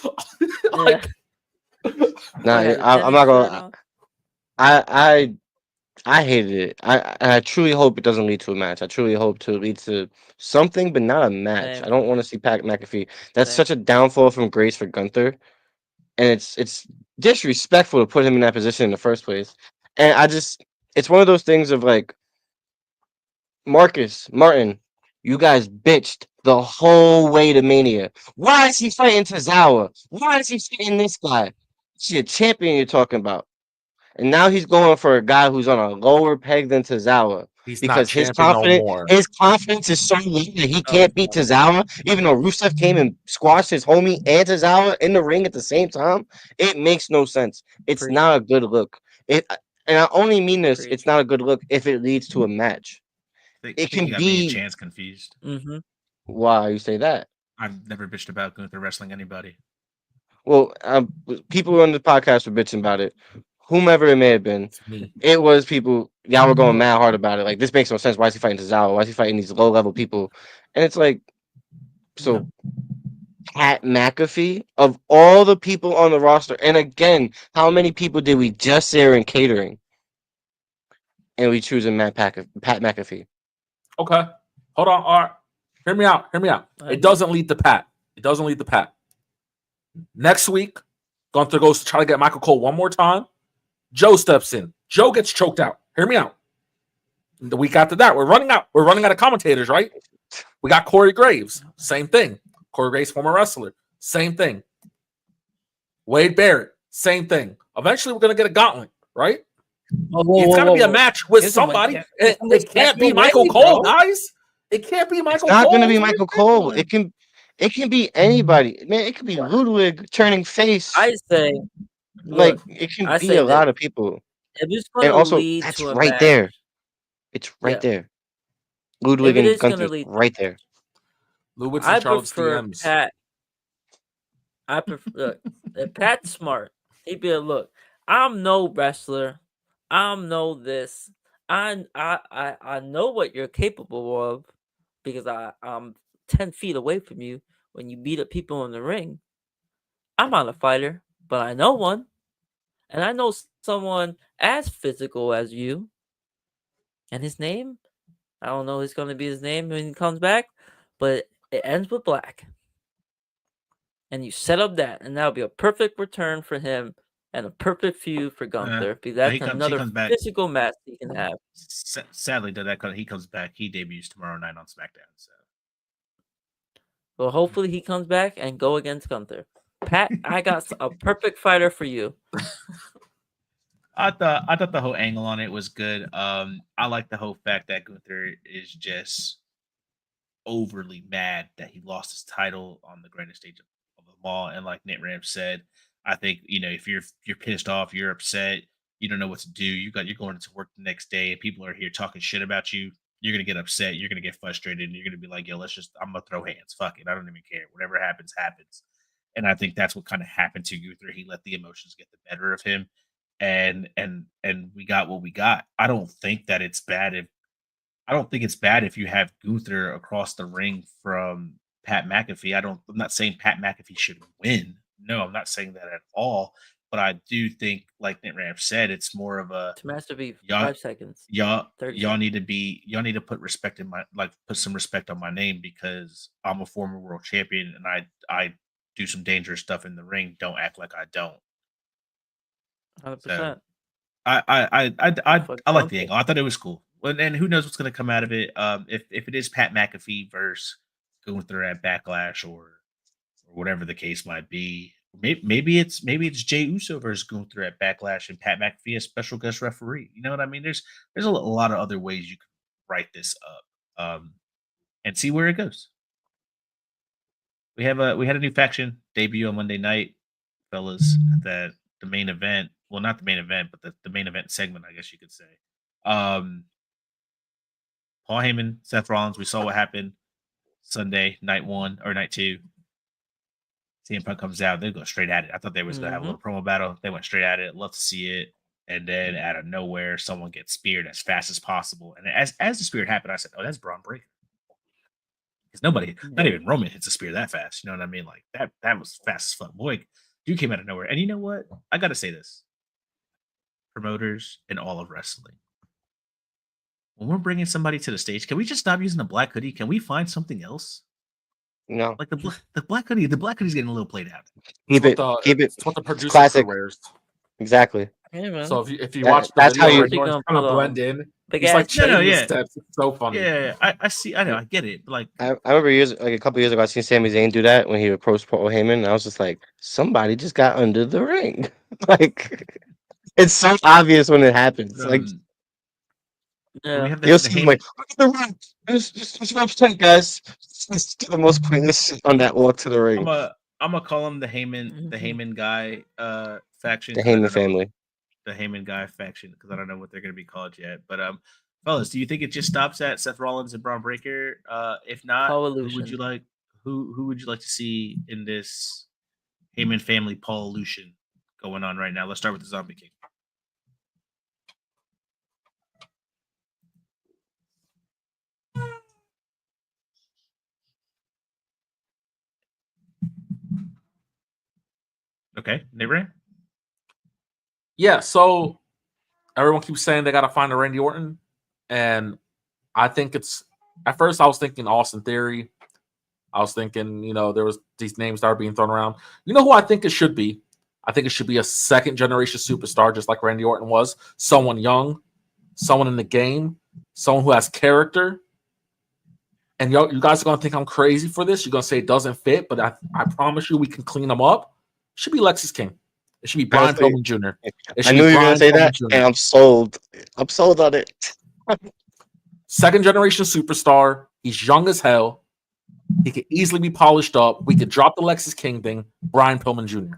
Like. I'm not gonna. I hated it. I truly hope it doesn't lead to a match. I truly hope to lead to something, but not a match. Same. I don't want to see Pat McAfee. That's such a downfall from grace for Gunther, and it's disrespectful to put him in that position in the first place. And it's one of those things of like, Martin, you guys bitched the whole way to Mania. Why is he fighting Tozawa? Why is he fighting this guy? He's a champion you're talking about. And now he's going for a guy who's on a lower peg than Tozawa. Because his confidence is so low that he can't beat Tozawa, even though Rusev came and squashed his homie and Tozawa in the ring at the same time. It makes no sense. It's not a good look. And I only mean this, it's not a good look if it leads to a match. think you got me and Chance confused. Mm-hmm. Why you say that? I've never bitched about Gunther wrestling anybody. Well, people on the podcast were bitching about it. Whomever it may have been, It's me. it was people. Y'all were going mad hard about it. Like, this makes no sense. Why is he fighting Tozawa? Why is he fighting these low level people? And it's like, so Pat McAfee, of all the people on the roster, and again, how many people did we just say are in catering? And we choosing Pat McAfee. Okay. Hold on. All right. Hear me out. It doesn't lead to Pat. Next week, Gunther goes to try to get Michael Cole one more time. Joe steps in. Joe gets choked out. Hear me out. The week after that, we're running out of commentators, right? We got Corey Graves. Same thing. Corey Graves, former wrestler. Same thing. Wade Barrett. Same thing. Eventually, we're going to get a gauntlet, right? It's got to be a match with somebody. It can't be Michael Cole, guys. It can't be Michael Cole. It's not going to be Michael Cole. It can be anybody. Man, it could be Ludwig turning face. I say, like, look, it can I be say a lot that of people. if it's And going to also, lead that's to a right match, there. It's right there. Ludwig if it and is gonna Gunther lead- right there. Ludwig's I and Charlotte's prefer DMs. Pat. I prefer look. If Pat's smart, he'd be like, look, I'm no wrestler. I'm no this. I know what you're capable of because I'm 10 feet away from you when you beat up people in the ring. I'm not a fighter, but I know one. And I know someone as physical as you. And his name, I don't know who's going to be his name when he comes back, but it ends with black. And you set up that, and that'll be a perfect return for him and a perfect feud for Gunther. Because that's he another comes back. physical match he can have. Sadly, he comes back. He debuts tomorrow night on SmackDown. So, Well, hopefully he comes back and go against Gunther. Pat, I got a perfect fighter for you. I thought the whole angle on it was good. I like the whole fact that Gunther is just overly mad that he lost his title on the greatest stage of them all. And like Nick Ram said, I think if you're pissed off, you're upset, you don't know what to do. You're going to work the next day, and people are here talking shit about you. You're gonna get upset. You're gonna get frustrated, and you're gonna be like, "Yo, I'm gonna throw hands. Fuck it. I don't even care. Whatever happens, happens." And I think that's what kind of happened to Gunther. He let the emotions get the better of him, and we got what we got. I don't think it's bad if you have Gunther across the ring from Pat McAfee. I'm not saying Pat McAfee should win. No, I'm not saying that at all. But I do think, like Nick Ram said, it's more of a To Master B, y'all- 5 seconds. y'all 30 y'all seconds. need to put respect in put some respect on my name, because I'm a former world champion and I do some dangerous stuff in the ring. Don't act like I don't. 100%. I Fuck like the Gunther. angle. I thought it was cool. And who knows what's going to come out of it? If it is Pat McAfee versus Gunther at Backlash or whatever the case might be, maybe it's Jey Uso versus Gunther at Backlash and Pat McAfee as special guest referee. You know what I mean? There's a lot of other ways you can write this up, and see where it goes. We had a new faction debut on Monday night, fellas. That the main event. Well, not the main event, but the main event segment, I guess you could say. Paul Heyman, Seth Rollins. We saw what happened Sunday, night 1 or night 2. CM Punk comes out, they go straight at it. I thought they was gonna have a little promo battle. They went straight at it. Love to see it. And then out of nowhere, someone gets speared as fast as possible. And as the spear happened, I said, "Oh, that's Braun Breaker." Because nobody, not even Roman, hits a spear that fast. You know what I mean? Like that was fast as fuck. Boy, you came out of nowhere. And you know what? I gotta say this: promoters in all of wrestling, when we're bringing somebody to the stage, can we just stop using the black hoodie? Can we find something else? No. Like the black hoodie. The black hoodie's getting a little played out. Keep it. It's what the producer classic. wears. Exactly. Yeah, man. So if you watch the that's video, how you- right, you kind of blend in. Big He's ass like check. changing the yeah. steps. It's so funny. Yeah, I see. I know. I get it. But like, I remember a couple years ago, I seen Sami Zayn do that when he approached Paul Heyman. And I was just like, somebody just got under the ring. Like, it's so obvious when it happens. Like, we Yeah. have you'll the see him Heyman. like, look at the ring. Just represent, guys. Just do the most pointless shit on that walk to the ring. I'm gonna call him the Mhm. Heyman Guy faction. The 'cause I don't Heyman know family. the Heyman Guy faction, because I don't know what they're gonna be called yet. But Fellas, do you think it just stops at Seth Rollins and Braun Breaker? If not, who would Paulution. you like? Who would you like to see in this Heyman family Paulution going on right now? Let's start with the Zombie King. Okay, neighbor. Yeah, so everyone keeps saying they got to find a Randy Orton, and I think it's. At first, I was thinking Austin Theory. I was thinking, there was these names that are being thrown around. You know who I think it should be? I think it should be a second generation superstar, just like Randy Orton was. Someone young, someone in the game, someone who has character. And you guys are going to think I'm crazy for this. You're going to say it doesn't fit, but I promise you we can clean them up. It should be Lexis King. It should be Brian Pillman Jr. I knew you were going to say that, and I'm sold. I'm sold on it. Second generation superstar. He's young as hell. He could easily be polished up. We could drop the Lexis King thing. Brian Pillman Jr.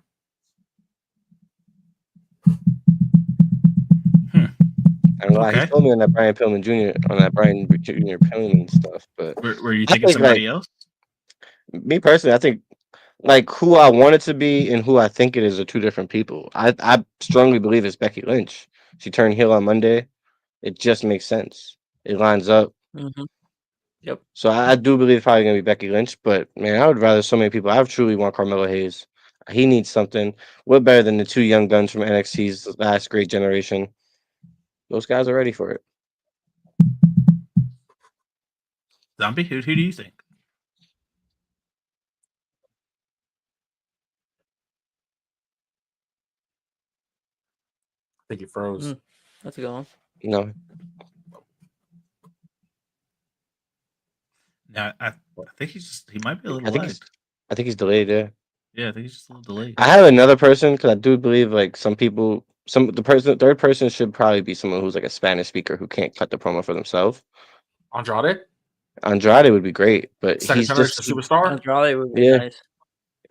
I don't know why he told me on that Brian Pillman Jr. Pillman stuff, but were you thinking somebody else? Me personally, I think like who I want it to be and who I think it is are two different people. I strongly believe it's Becky Lynch. She turned heel on Monday. It just makes sense. It lines up. Mm-hmm. Yep. So I do believe it's probably gonna be Becky Lynch, but man, I would rather so many people. I truly want Carmelo Hayes. He needs something. What better than the two young guns from NXT's last great generation? Those guys are ready for it. Zombie, who do you think? I think he froze. That's a good one. No. No, I think he might be a little lagged. I think he's delayed, yeah. Yeah, I think he's just a little delayed. I have another person because I do believe like third person should probably be someone who's like a Spanish speaker who can't cut the promo for themselves. Andrade would be great, but he's just a superstar. Andrade would be nice.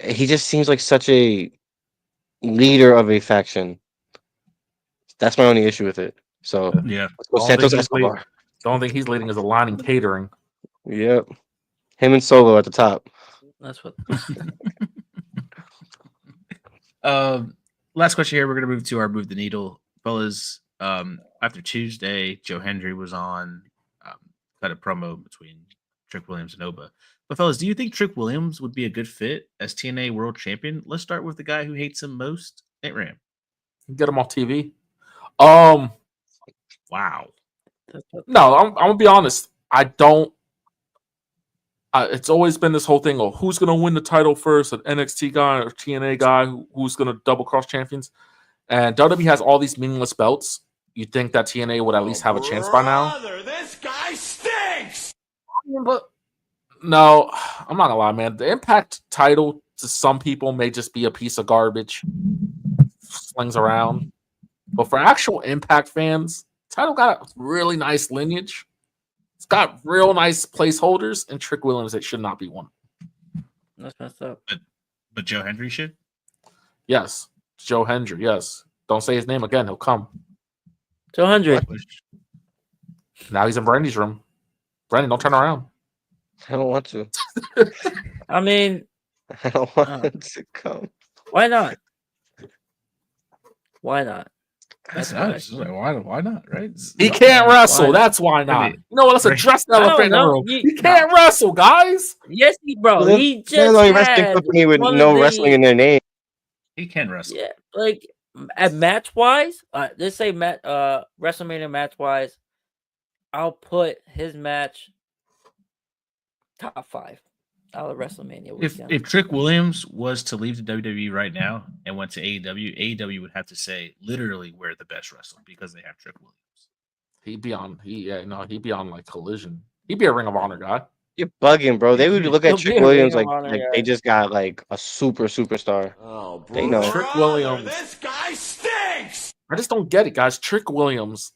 He just seems like such a leader of a faction. That's my only issue with it. So yeah, Santos Escobar. The only thing he's leading is a line in catering. Yep, him and Solo at the top. That's what. Last question here. We're gonna move to our move the needle, fellas. After Tuesday, Joe Hendry was on, cut a promo between Trick Williams and Oba. But fellas, do you think Trick Williams would be a good fit as TNA World Champion? Let's start with the guy who hates him most, Nate Ram. Get him off TV. Wow. No, I'm gonna be honest. I don't. It's always been this whole thing of who's going to win the title first, an NXT guy or TNA guy who's going to double cross champions. And WWE has all these meaningless belts. You'd think that TNA would at least have a chance by now. This guy stinks! But no, I'm not going to lie, man. The Impact title to some people may just be a piece of garbage. Slings around. But for actual Impact fans, the title got a really nice lineage. It's got real nice placeholders, and Trick Williams, it should not be one. That's messed up. But Joe Hendry should? Yes. Joe Hendry, yes. Don't say his name again. He'll come. Joe Hendry. Now he's in Brandy's room. Brandy, don't turn around. I don't want to. I mean, I don't want to come. Why not? Why not? That's nice. Like, why not? Right? He can't wrestle. That's why not. You know what? Let's address the elephant in the room. He can't wrestle, guys. Yes, bro. He just a wrestling company with no wrestling in their name. He can wrestle. Yeah, like at match wise, let's say WrestleMania match wise, I'll put his match top 5 out of WrestleMania. If Trick Williams was to leave the WWE right now and went to AEW would have to say literally we're the best wrestler because they have Trick Williams. He'd be on like Collision. He'd be a Ring of Honor guy. You're bugging, bro. They would look at Trick Williams like they just got like a superstar. Oh, bro. They know. Trick Williams. This guy stinks! I just don't get it, guys. Trick Williams,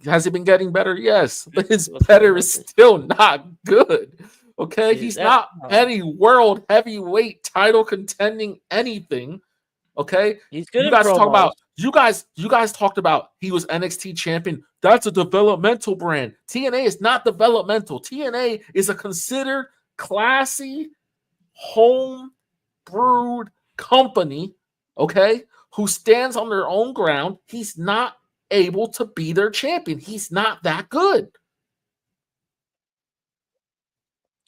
has he been getting better? Yes, but his better is still not good. Okay, he's not any world heavyweight title contending anything. Okay, He's good. you guys talk about you guys talked about he was NXT champion. That's a developmental brand. TNA is not developmental. TNA is a considered classy, home brewed company. Okay, who stands on their own ground. He's not able to be their champion. He's not that good.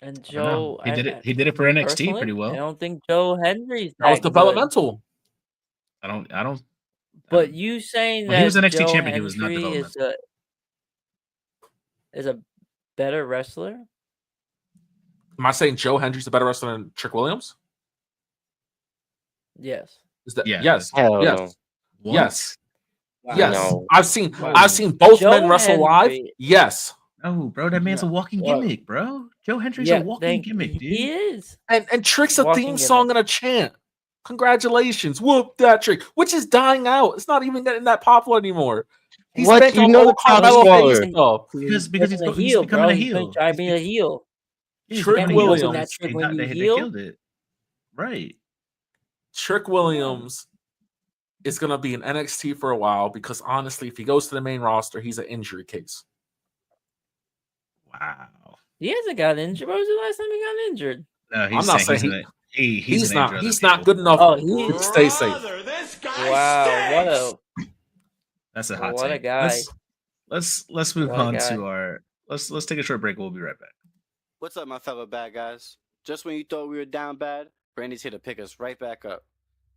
And I don't know. Joe, He did it for NXT pretty well. I don't think Joe Henry's That was good. developmental. I don't. But you saying When he was that NXT Joe champion, he was not Hendry is a better wrestler? Am I saying Joe Hendry's a better wrestler than Trick Williams? Yes. Is that Yeah. yes? Hell yes. no. What? Yes. Wow. Yes. No. I've seen Wow. both Joe men wrestle live. Henry- Yes. No, bro, that man's a walking Well, gimmick, bro. Joe Hendry's a walking gimmick, dude. He is. And Trick's a Walking theme song and a chant. Congratulations. Whoop that Trick, which is dying out. It's not even getting that popular anymore. He's What? banking You on know old the top Carmelo smaller. Hayes stuff. Because he's becoming bro. a He's been heel. trying to be a heel. He's Trick becoming a heel, Williams. so That trick when you they heel? killed it. Right. Trick Williams is going to be in NXT for a while because honestly, if he goes to the main roster, he's an injury case. Wow. He hasn't got injured. When was the last time he got injured? No, I'm not saying he's he's not good enough Oh, to stay safe. This guy Wow, That's a hot what a take. guy. Let's move What a on guy. to our let's take a short break. We'll be right back. What's up, my fellow bad guys? Just when you thought we were down bad, Brandy's here to pick us right back up.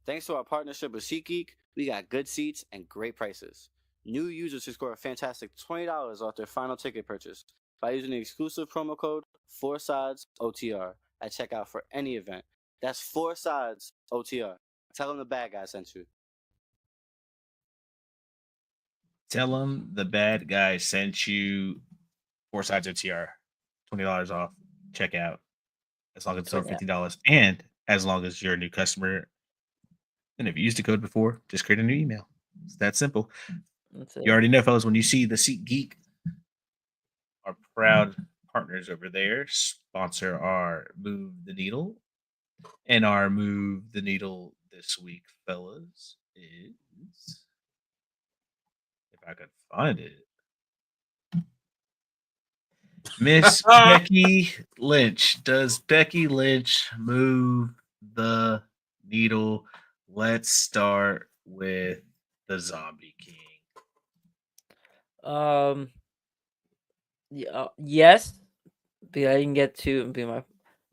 Thanks to our partnership with SeatGeek, we got good seats and great prices. New users can score a fantastic $20 off their final ticket purchase by using the exclusive promo code 4SIDESOTR at checkout for any event. That's 4SIDESOTR. Tell them the bad guy sent you. Tell them the bad guy sent you 4 sides OTR, $20 off checkout, as long as it's over $50, and as long as you're a new customer. And if you used the code before, just create a new email. It's that simple. You already know, fellas, when you see the SeatGeek, our proud partners over there sponsor our Move the Needle. And our Move the Needle this week, fellas, is, if I could find it, Miss Becky Lynch. Does Becky Lynch move the needle? Let's start with the Zombie King. Yes, because I didn't get to be my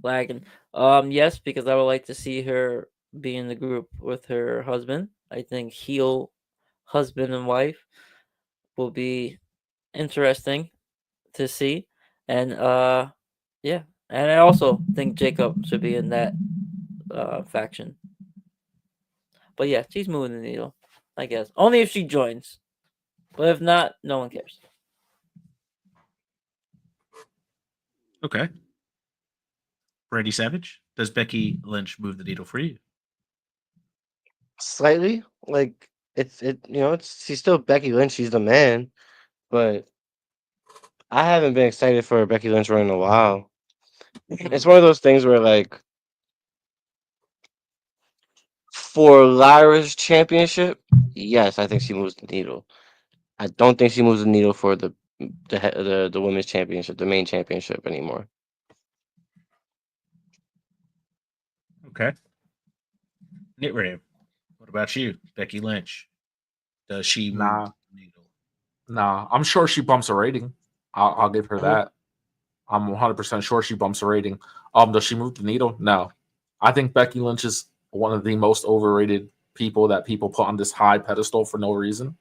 lagging. Yes, because I would like to see her be in the group with her husband. I think heel husband and wife will be interesting to see. And yeah. And I also think Jacob should be in that faction. But yeah, she's moving the needle, I guess. Only if she joins. But if not, no one cares. Okay. Brady Savage, does Becky Lynch move the needle for you? Slightly, like she's still Becky Lynch. She's the man, but I haven't been excited for a Becky Lynch run in a while. It's one of those things where, like, for Lyra's championship, yes, I think she moves the needle. I don't think she moves the needle for the women's championship, the main championship anymore. Okay. Knit Ram, what about you? Becky Lynch, does she move the needle? Nah, I'm sure she bumps a rating. I'll give her that. I'm 100% sure she bumps a rating. Does she move the needle? No. I think Becky Lynch is one of the most overrated people that people put on this high pedestal for no reason.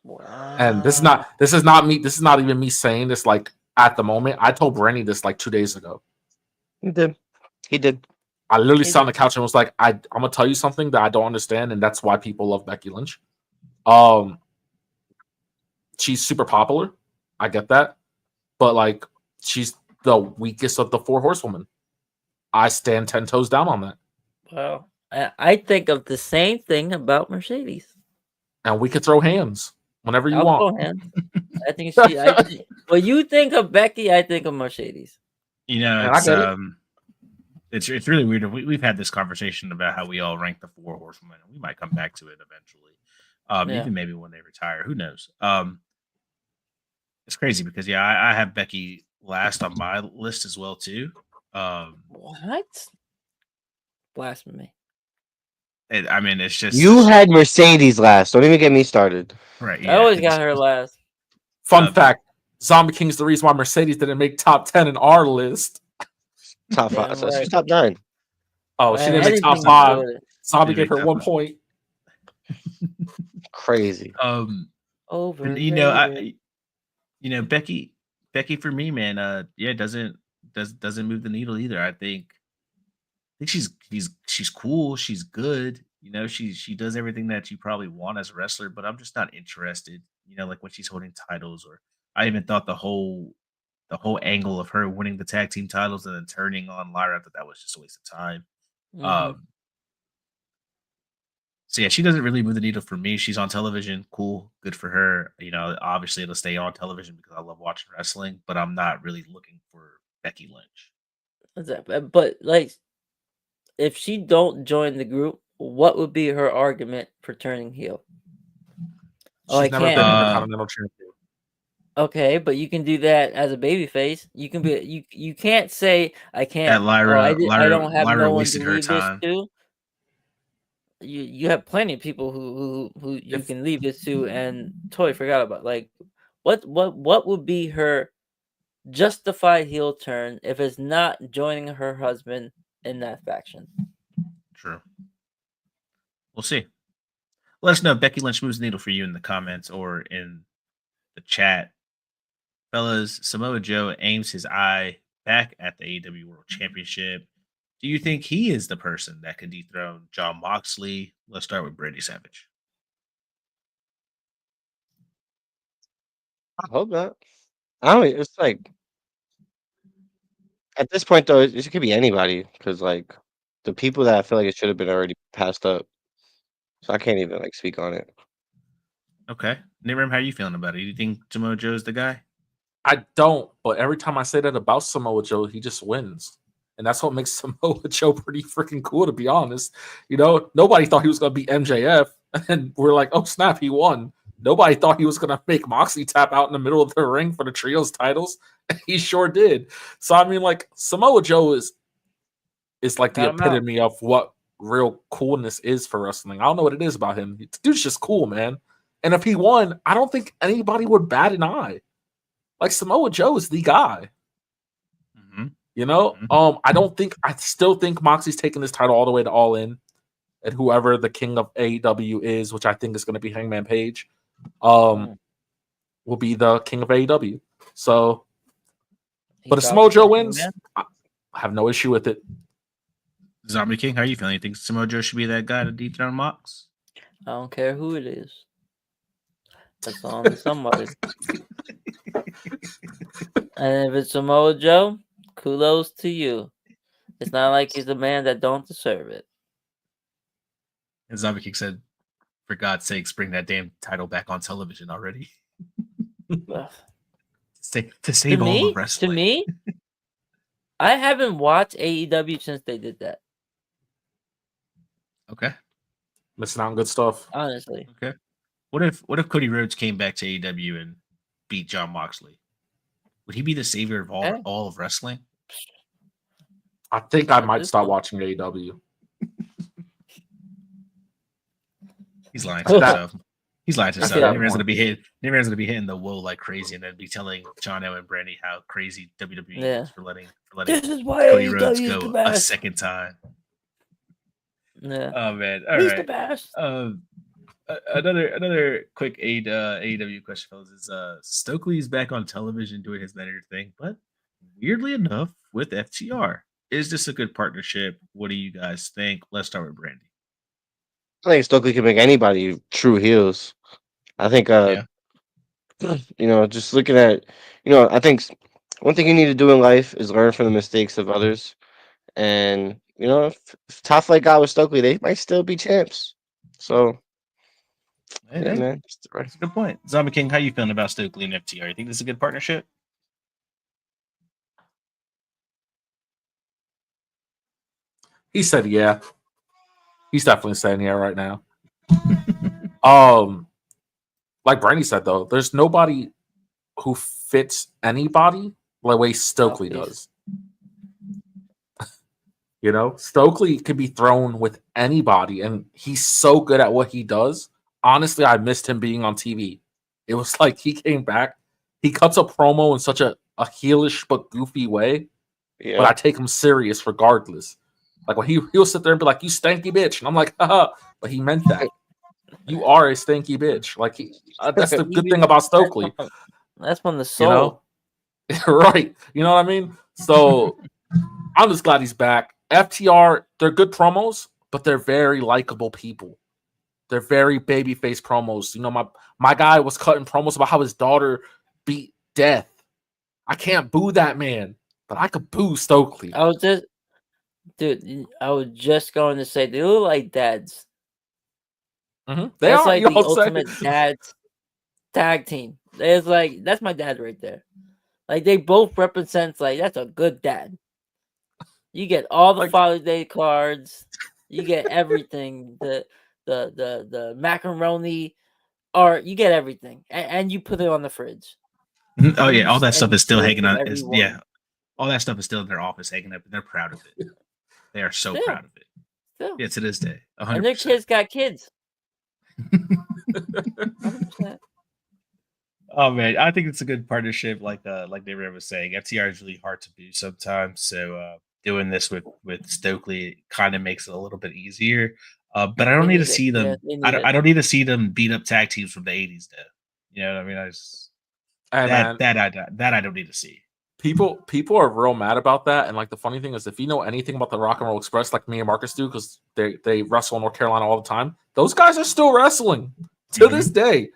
Wow. And this is not even me saying this like at the moment. I told Brandy this like 2 days ago. He did. I literally sat on the couch and was like, I'm gonna tell you something that I don't understand, and that's why people love Becky Lynch. She's super popular. I get that. But like, she's the weakest of the 4 horsewomen. I stand 10 toes down on that. Well, I think of the same thing about Mercedes. And we could throw hands whenever you I'll want. throw hands. I think when you think of Becky, I think of Mercedes. You know, And I it's get it's really weird. We've had this conversation about how we all rank the 4 horsewomen, and we might come back to it eventually. Yeah. Even maybe when they retire, who knows? It's crazy because I have Becky last on my list as well too. What? Blasphemy. I mean, it's just You had Mercedes last. Don't even get me started. right. I Yeah, always got her last. Fun fact: Zombie King's the reason why Mercedes didn't make top 10 in our list. Top Damn 5. So right. she's top 9. Oh, she didn't make top Anything to 5. do with it. Zombie Didn't gave her make top 1 5. point. Crazy. Overrated. Becky for me, man. Doesn't move the needle either. I think she's cool. She's good. She does everything that you probably want as a wrestler, but I'm just not interested. Like when she's holding titles, or I even thought the whole angle of her winning the tag team titles and then turning on Lyra, I thought that was just a waste of time. So yeah, she doesn't really move the needle for me. She's on television, cool, good for her. Obviously it'll stay on television because I love watching wrestling, but I'm not really looking for Becky Lynch. But like, if she don't join the group, what would be her argument for turning heel? She's never been Intercontinental Champion. Okay, but you can do that as a babyface. You can be you can't say I can't. That Lyra, I don't have Lyra no one wasted to her leave this time. to. You have plenty of people who you can leave this to and totally forgot about. Like, what would be her justified heel turn if it's not joining her husband in that faction? True. We'll see. Let us know if Becky Lynch moves the needle for you in the comments or in the chat. Fellas, Samoa Joe aims his eye back at the AEW World Championship. Do you think he is the person that can dethrone Jon Moxley? Let's start with Brady Savage. I hope not. I don't. It's like at this point though, it could be anybody because like the people that I feel like it should have been already passed up. So I can't even like speak on it. Okay, Nimram, how are you feeling about it? Do you think Samoa Joe is the guy? I don't, but every time I say that about Samoa Joe, he just wins. And that's what makes Samoa Joe pretty freaking cool, to be honest. Nobody thought he was going to beat MJF. And we're like, oh, snap, he won. Nobody thought he was going to make Moxley tap out in the middle of the ring for the trios titles. He sure did. So, I mean, like, Samoa Joe is like the epitome of what real coolness is for wrestling. I don't know what it is about him. Dude's just cool, man. And if he won, I don't think anybody would bat an eye. Like, Samoa Joe is the guy. I still think Moxie's taking this title all the way to All In, and whoever the king of AEW is, which I think is going to be Hangman Page, will be the king of AEW. So, but if Samoa Joe wins, I have no issue with it. Zombie King, how are you feeling? You think Samoa Joe should be that guy to dethrone Mox? I don't care who it is. That's on to somebody. And if it's Samoa Joe, kudos to you. It's not like he's a man that don't deserve it. And Zombie King said, for God's sakes, bring that damn title back on television already. to save all the wrestling. To me, I haven't watched AEW since they did that. Okay. Missing out on good stuff. Honestly. Okay. What if Cody Rhodes came back to AEW and beat Jon Moxley? Would he be the savior of all of wrestling? I think I might stop watching AEW. He's lying to himself. He's lying to himself. Everyone's gonna be hitting the whoa like crazy, and then be telling Jono and Brandy how crazy WWE is for letting this is why Cody Rhodes go a second time. Yeah. Oh man. All He's right. the best. Another quick AEW question, fellas, is Stokely's back on television doing his manager thing, but weirdly enough with FTR. Is this a good partnership? What do you guys think? Let's start with Brandy. I think Stokely can make anybody true heels. I think just looking at I think one thing you need to do in life is learn from the mistakes of others. And if Top Flight got with Stokely, they might still be champs. So man, that's a good point. Zombie King, how you feeling about Stokely and FTR? You think this is a good partnership? He said, "Yeah." He's definitely saying yeah right now. Like Brandy said though, there's nobody who fits anybody the way Stokely does. You know, Stokely can be thrown with anybody, and he's so good at what he does. Honestly, I missed him being on TV. It was like he came back. He cuts a promo in such a heelish but goofy way, Yeah. but I take him serious regardless. Like when he'll sit there and be like, "You stanky bitch," and I'm like, "Haha," but he meant that. You are a stanky bitch. Like that's the good thing about Stokely. That's from the You soul. know, right? You know what I mean? So I'm just glad he's back. FTR, they're good promos, but they're very likable people. They're very babyface promos. You know, my guy was cutting promos about how his daughter beat death. I can't boo that man, but I could boo Stokely. I was just going to say they look like dads. They That's are like you the know what I'm saying? ultimate dads tag team. It's like that's my dad right there. Like they both represent like that's a good dad. You get all the Like- Father's Day cards. You get everything. The macaroni art. You get everything, and you put it on the fridge. Oh yeah, all that And stuff you is still give hanging on. everyone. Yeah, all that stuff is still in their office hanging up, and they're proud of it. They are so Still. proud of it. Still. Yeah, to this day, 100%. And their kids got kids. 100%. Oh man, I think it's a good partnership. Like David was saying, FTR is really hard to do sometimes. So doing this with Stokely kind of makes it a little bit easier. But I don't They need to need it. see them. Yeah, they need I it. don't need to see them beat up tag teams from the '80s. Though, you know what I mean? Hey, man, that I don't need to see. people are real mad about that. And like the funny thing is, if you know anything about the Rock and Roll Express, like me and Marcus do, because they wrestle in North Carolina all the time, those guys are still wrestling to this day.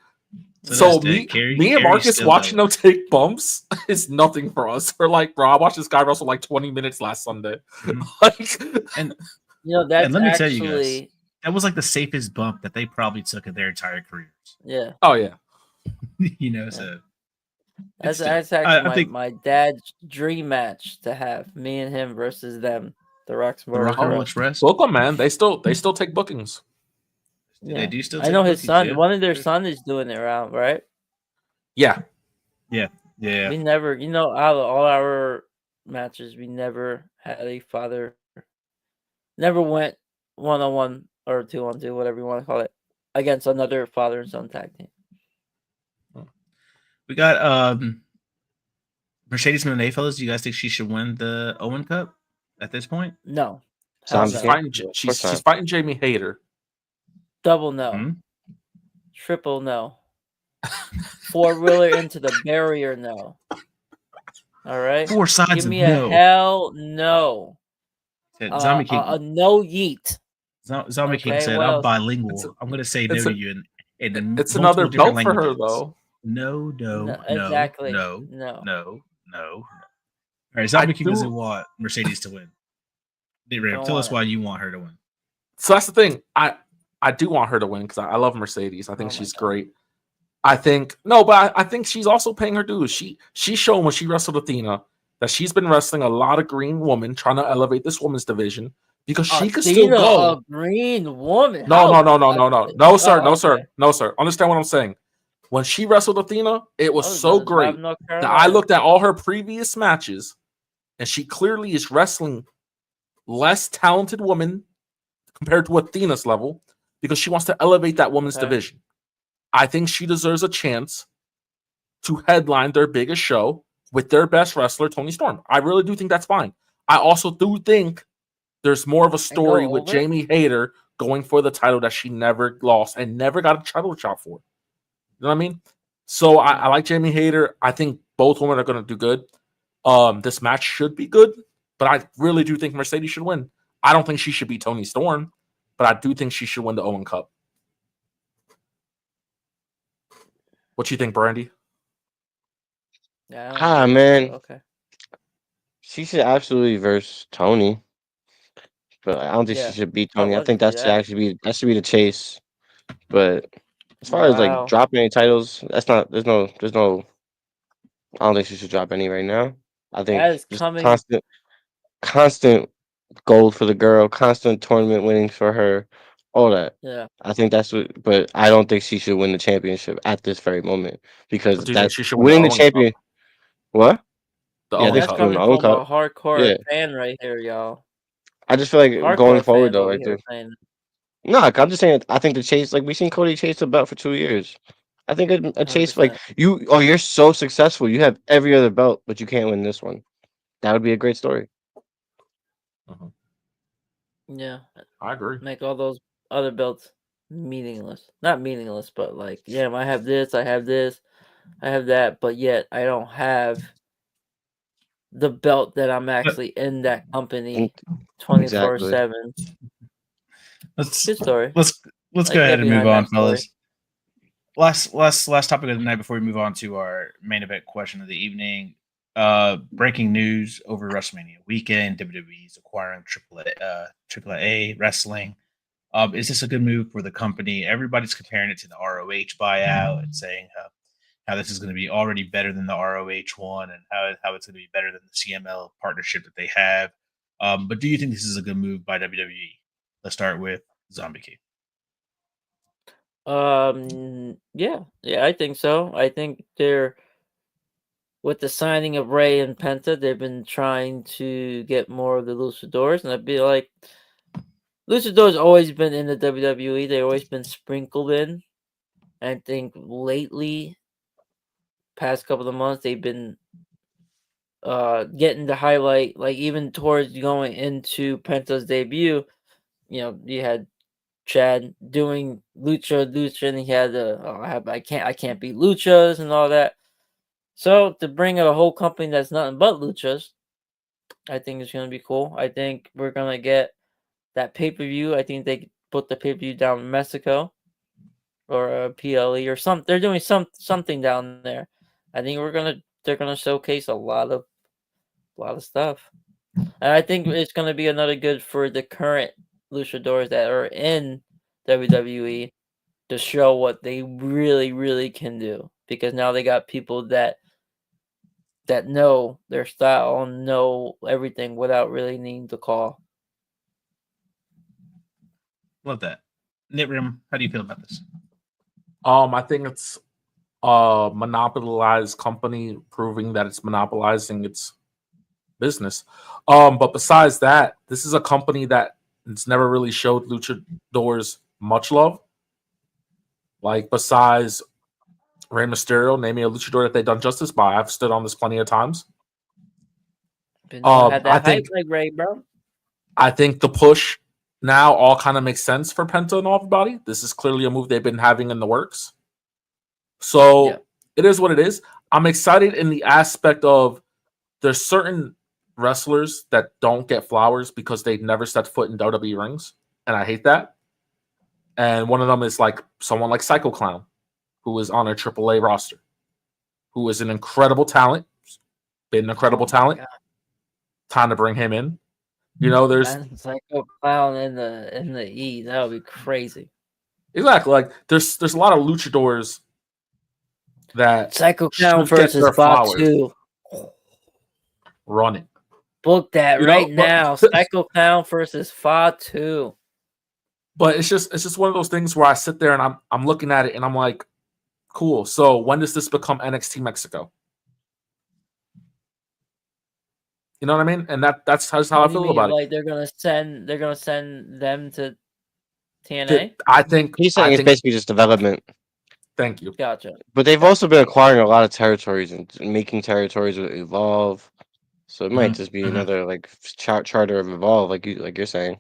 So me and Marcus watching them take bumps is nothing for us. We're like, bro, I watched this guy wrestle like 20 minutes last Sunday. And You know, that's and let me tell actually, you guys, that was like the safest bump that they probably took in their entire careers. yeah. Oh yeah. You know, Yeah. so That's it's still- actually I think my dad's dream match to have. Me and him versus them. The Rock the Rock and Roll Express. Book them, man. They still take bookings. They do still. I take know his bookings, son. yeah. One of their son is doing it around, right? Yeah. Yeah. We never, out of all our matches, we never had a father. Never went 1-on-1 or 2-on-2, whatever you want to call it, against another father and son tag team. We got Mercedes Moné, fellas. Do you guys think she should win the Owen Cup at this point? No. Hell She's no. fighting, she's fighting Jamie Hayter. Double no. Hmm? Triple no. 4-wheeler into the barrier no. All right. 4 sides Give of me no. a hell no. Zombie King. A no yeet. Zombie King Okay, said, well, "I'm bilingual. I'm going to say no to you." In It's multiple another different belt for her, languages. though. No, exactly. no. No. All right, Zombie King do- doesn't want Mercedes to win. Don't Tell want us it. why you want her to win. So that's the thing. I do want her to win because I love Mercedes. I think Oh my she's God. great. I think I think she's also paying her dues. She's shown when she wrestled Athena that she's been wrestling a lot of green woman, trying to elevate this women's division because she could still Athena, go. a green woman. No, sir. Okay. No, sir. Understand what I'm saying. When she wrestled Athena, it was so about to drive great North that Carolina. I looked at all her previous matches, and she clearly is wrestling less talented women compared to Athena's level because she wants to elevate that women's Okay. division. I think she deserves a chance to headline their biggest show with their best wrestler, Toni Storm. I really do think that's fine. I also do think there's more of a story with over? Jamie Hayter going for the title that she never lost and never got a title shot for. You know what I mean? So I like Jamie Hayter. I think both women are going to do good. This match should be good, but I really do think Mercedes should win. I don't think she should be Toni Storm, but I do think she should win the Owen Cup. What you think, Brandy? Yeah, Man. Okay. She should absolutely verse Tony, but I don't think Yeah, she should beat I Tony. I love think to see that should that. actually be the chase. But as far as Wow. like dropping any titles, that's not. There's no. I don't think she should drop any right now. I think That is just coming. constant gold for the girl, constant tournament winnings for her, all that. Yeah. I think that's what, but I don't think she should win the championship at this very moment because Do you think that she should win winning the the Owen Cup? champion. What? The Yeah, I Owen think That's she's Cup. doing coming the own from a cup. hardcore Yeah, fan right here, y'all. I just feel like going Hardcore forward fan though, over I here do. saying, No, I'm just saying. I think the chase, like we seen Cody chase the belt for 2 years. I think a chase like 100%. you. Oh, you're so successful. You have every other belt, but you can't win this one. That would be a great story. Mhm. Yeah. I agree. Make all those other belts meaningless. Not meaningless, but like, yeah, I have this, I have this, I have that, but yet I don't have the belt that I'm actually in that And company exactly. 24/7. Let's Good story. let's I go get ahead and move behind on, that story. fellas. Last topic of the night before we move on to our main event question of the evening. Breaking news over WrestleMania weekend. WWE is acquiring AAA Wrestling. Is this a good move for the company? Everybody's comparing it to the ROH buyout and saying how this is going to be already better than the ROH one and how it's going to be better than the CML partnership that they have. But do you think this is a good move by WWE? Let's start with Zombie King. Yeah, I think so. I think they're with the signing of Ray and Penta, they've been trying to get more of the luchadors, and I'd be like, luchadors always been in the WWE. They've always been sprinkled in. And I think lately, past couple of months, they've been getting the highlight. Like even towards going into Penta's debut, you had Chad doing lucha, and he had I can't beat luchas and all that. So to bring a whole company that's nothing but luchas, I think it's gonna be cool. I think we're gonna get that pay-per-view. I think they put the pay-per-view down in Mexico or PLE or some. They're doing something down there. I think they're gonna showcase a lot of stuff, and I think it's gonna be another good for the current luchadors that are in WWE to show what they really, really can do, because now they got people that know their style and know everything without really needing to call. Love that. Nitrim, how do you feel about this? I think it's a monopolized company proving that it's monopolizing its business. But besides that, this is a company that it's never really showed luchadors much love. Like besides Rey Mysterio, name me a luchador that they've done justice by. I've stood on this plenty of times. But no one had I that hype think like Ray, bro. I think the push now all kind of makes sense for Penta and everybody. This is clearly a move they've been having in the works. So Yeah. it is what it is. I'm excited in the aspect of there's certain wrestlers that don't get flowers because they never set foot in WWE rings, and I hate that. And one of them is like someone like Psycho Clown, who is on a AAA roster, who is an incredible talent, been an incredible talent. God. Time to bring him in. There's Man, Psycho Clown in the E. That would be crazy. exactly like there's a lot of luchadors that Psycho Clown should get versus their flowers. Fatu. Run it. Book that right but- now. Psycho Clown versus Fatu. But it's just one of those things where I sit there and I'm looking at it and I'm like, cool. So when does this become NXT Mexico? You know what I mean? And that's how I What do you feel mean? about it. Like they're gonna send them to TNA? I think He's saying it's basically just development. Thank you. Gotcha. But they've also been acquiring a lot of territories and making territories evolve. So it might just be another like charter of evolve, like you're saying.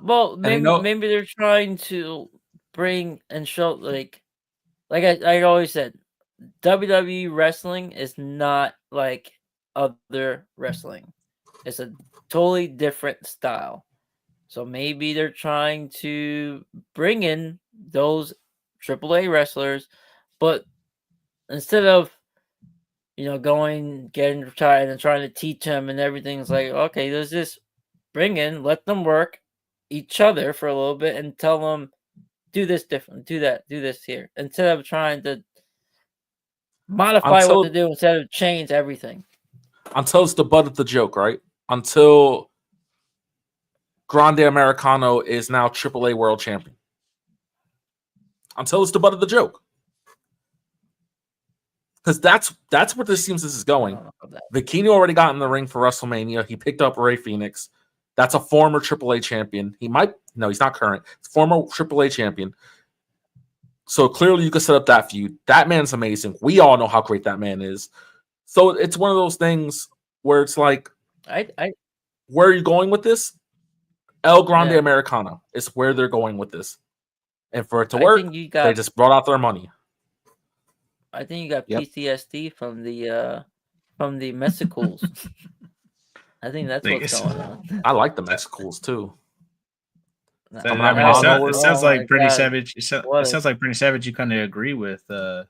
Well, And you know- maybe they're trying to bring and show like I always said, WWE wrestling is not like other wrestling. It's a totally different style. So maybe they're trying to bring in those AAA wrestlers, but instead of getting retired and trying to teach them and everything, it's like, okay, there's this bring in, let them work each other for a little bit and tell them, do this different, do that, do this here, instead of trying to modify what to do instead of change everything. Until it's the butt of the joke, right? Until Grande Americano is now AAA World Champion. Until it's the butt of the joke. Because that's where this is going. Vicino already got in the ring for WrestleMania. He picked up Rey Fenix. That's a former AAA champion. He's not current. Former AAA champion. So clearly you could set up that feud. That man's amazing. We all know how great that man is. So it's one of those things where it's like, where are you going with this? El Grande Americana is where they're going with this. And for it to work, they just brought out their money. I think you got PTSD from the Mexicals. I think that's what's going on. I like the Mexicals too. It sounds like Pretty Savage. It sounds like Pretty Savage. You kind of agree with Nate.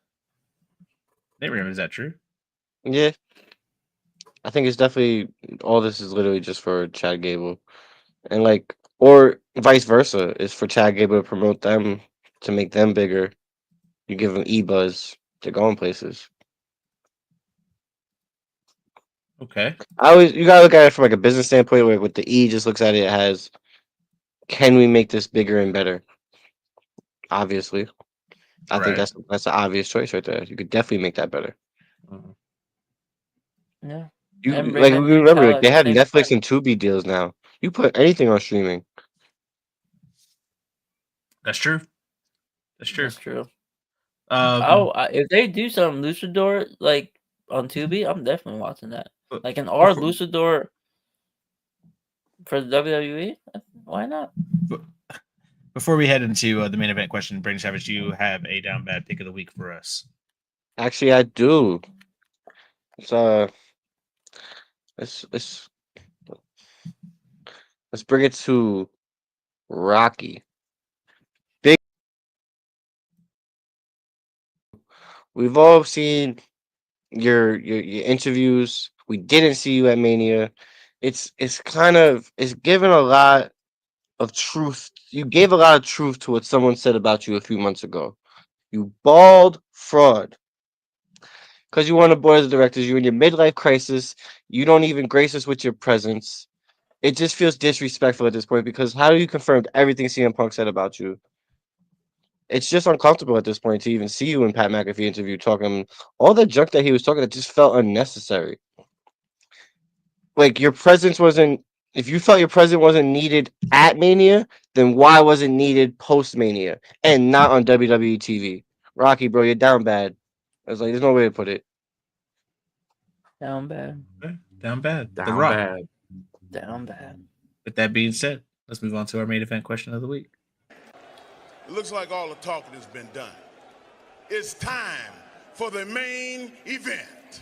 Is that true? Yeah, I think it's definitely all. This is literally just for Chad Gable, and or vice versa. Is for Chad Gable to promote them to make them bigger. You give them e-buzz to go in places. Okay. You gotta look at it from a business standpoint, where with the E just looks at it as, can we make this bigger and better? Obviously, I think that's the obvious choice right there. You could definitely make that better. Yeah. Remember, they have Netflix and Tubi deals now. You put anything on streaming. That's true. That's true. If they do some Luchador on Tubi, I'm definitely watching that. An R Luchador for the WWE, why not? Before we head into the main event question, Brandon Savage, do you have a down bad pick of the week for us? Actually, I do. Let's bring it to Rocky. We've all seen your interviews. We didn't see you at Mania. It's given a lot of truth. You gave a lot of truth to what someone said about you a few months ago. You bald fraud. Because you were on the board of directors, you're in your midlife crisis. You don't even grace us with your presence. It just feels disrespectful at this point, because how do you confirm everything CM Punk said about you? It's just uncomfortable at this point to even see you in Pat McAfee interview talking all the junk that he was talking. That just felt unnecessary. Your presence wasn't. If you felt your presence wasn't needed at Mania, then why was it needed post Mania and not on WWE TV? Rocky, bro, you're down bad. I was there's no way to put it. Down bad. Down bad. Down bad. Down bad. With that being said, let's move on to our main event question of the week. It looks like all the talking has been done. It's time for the main event.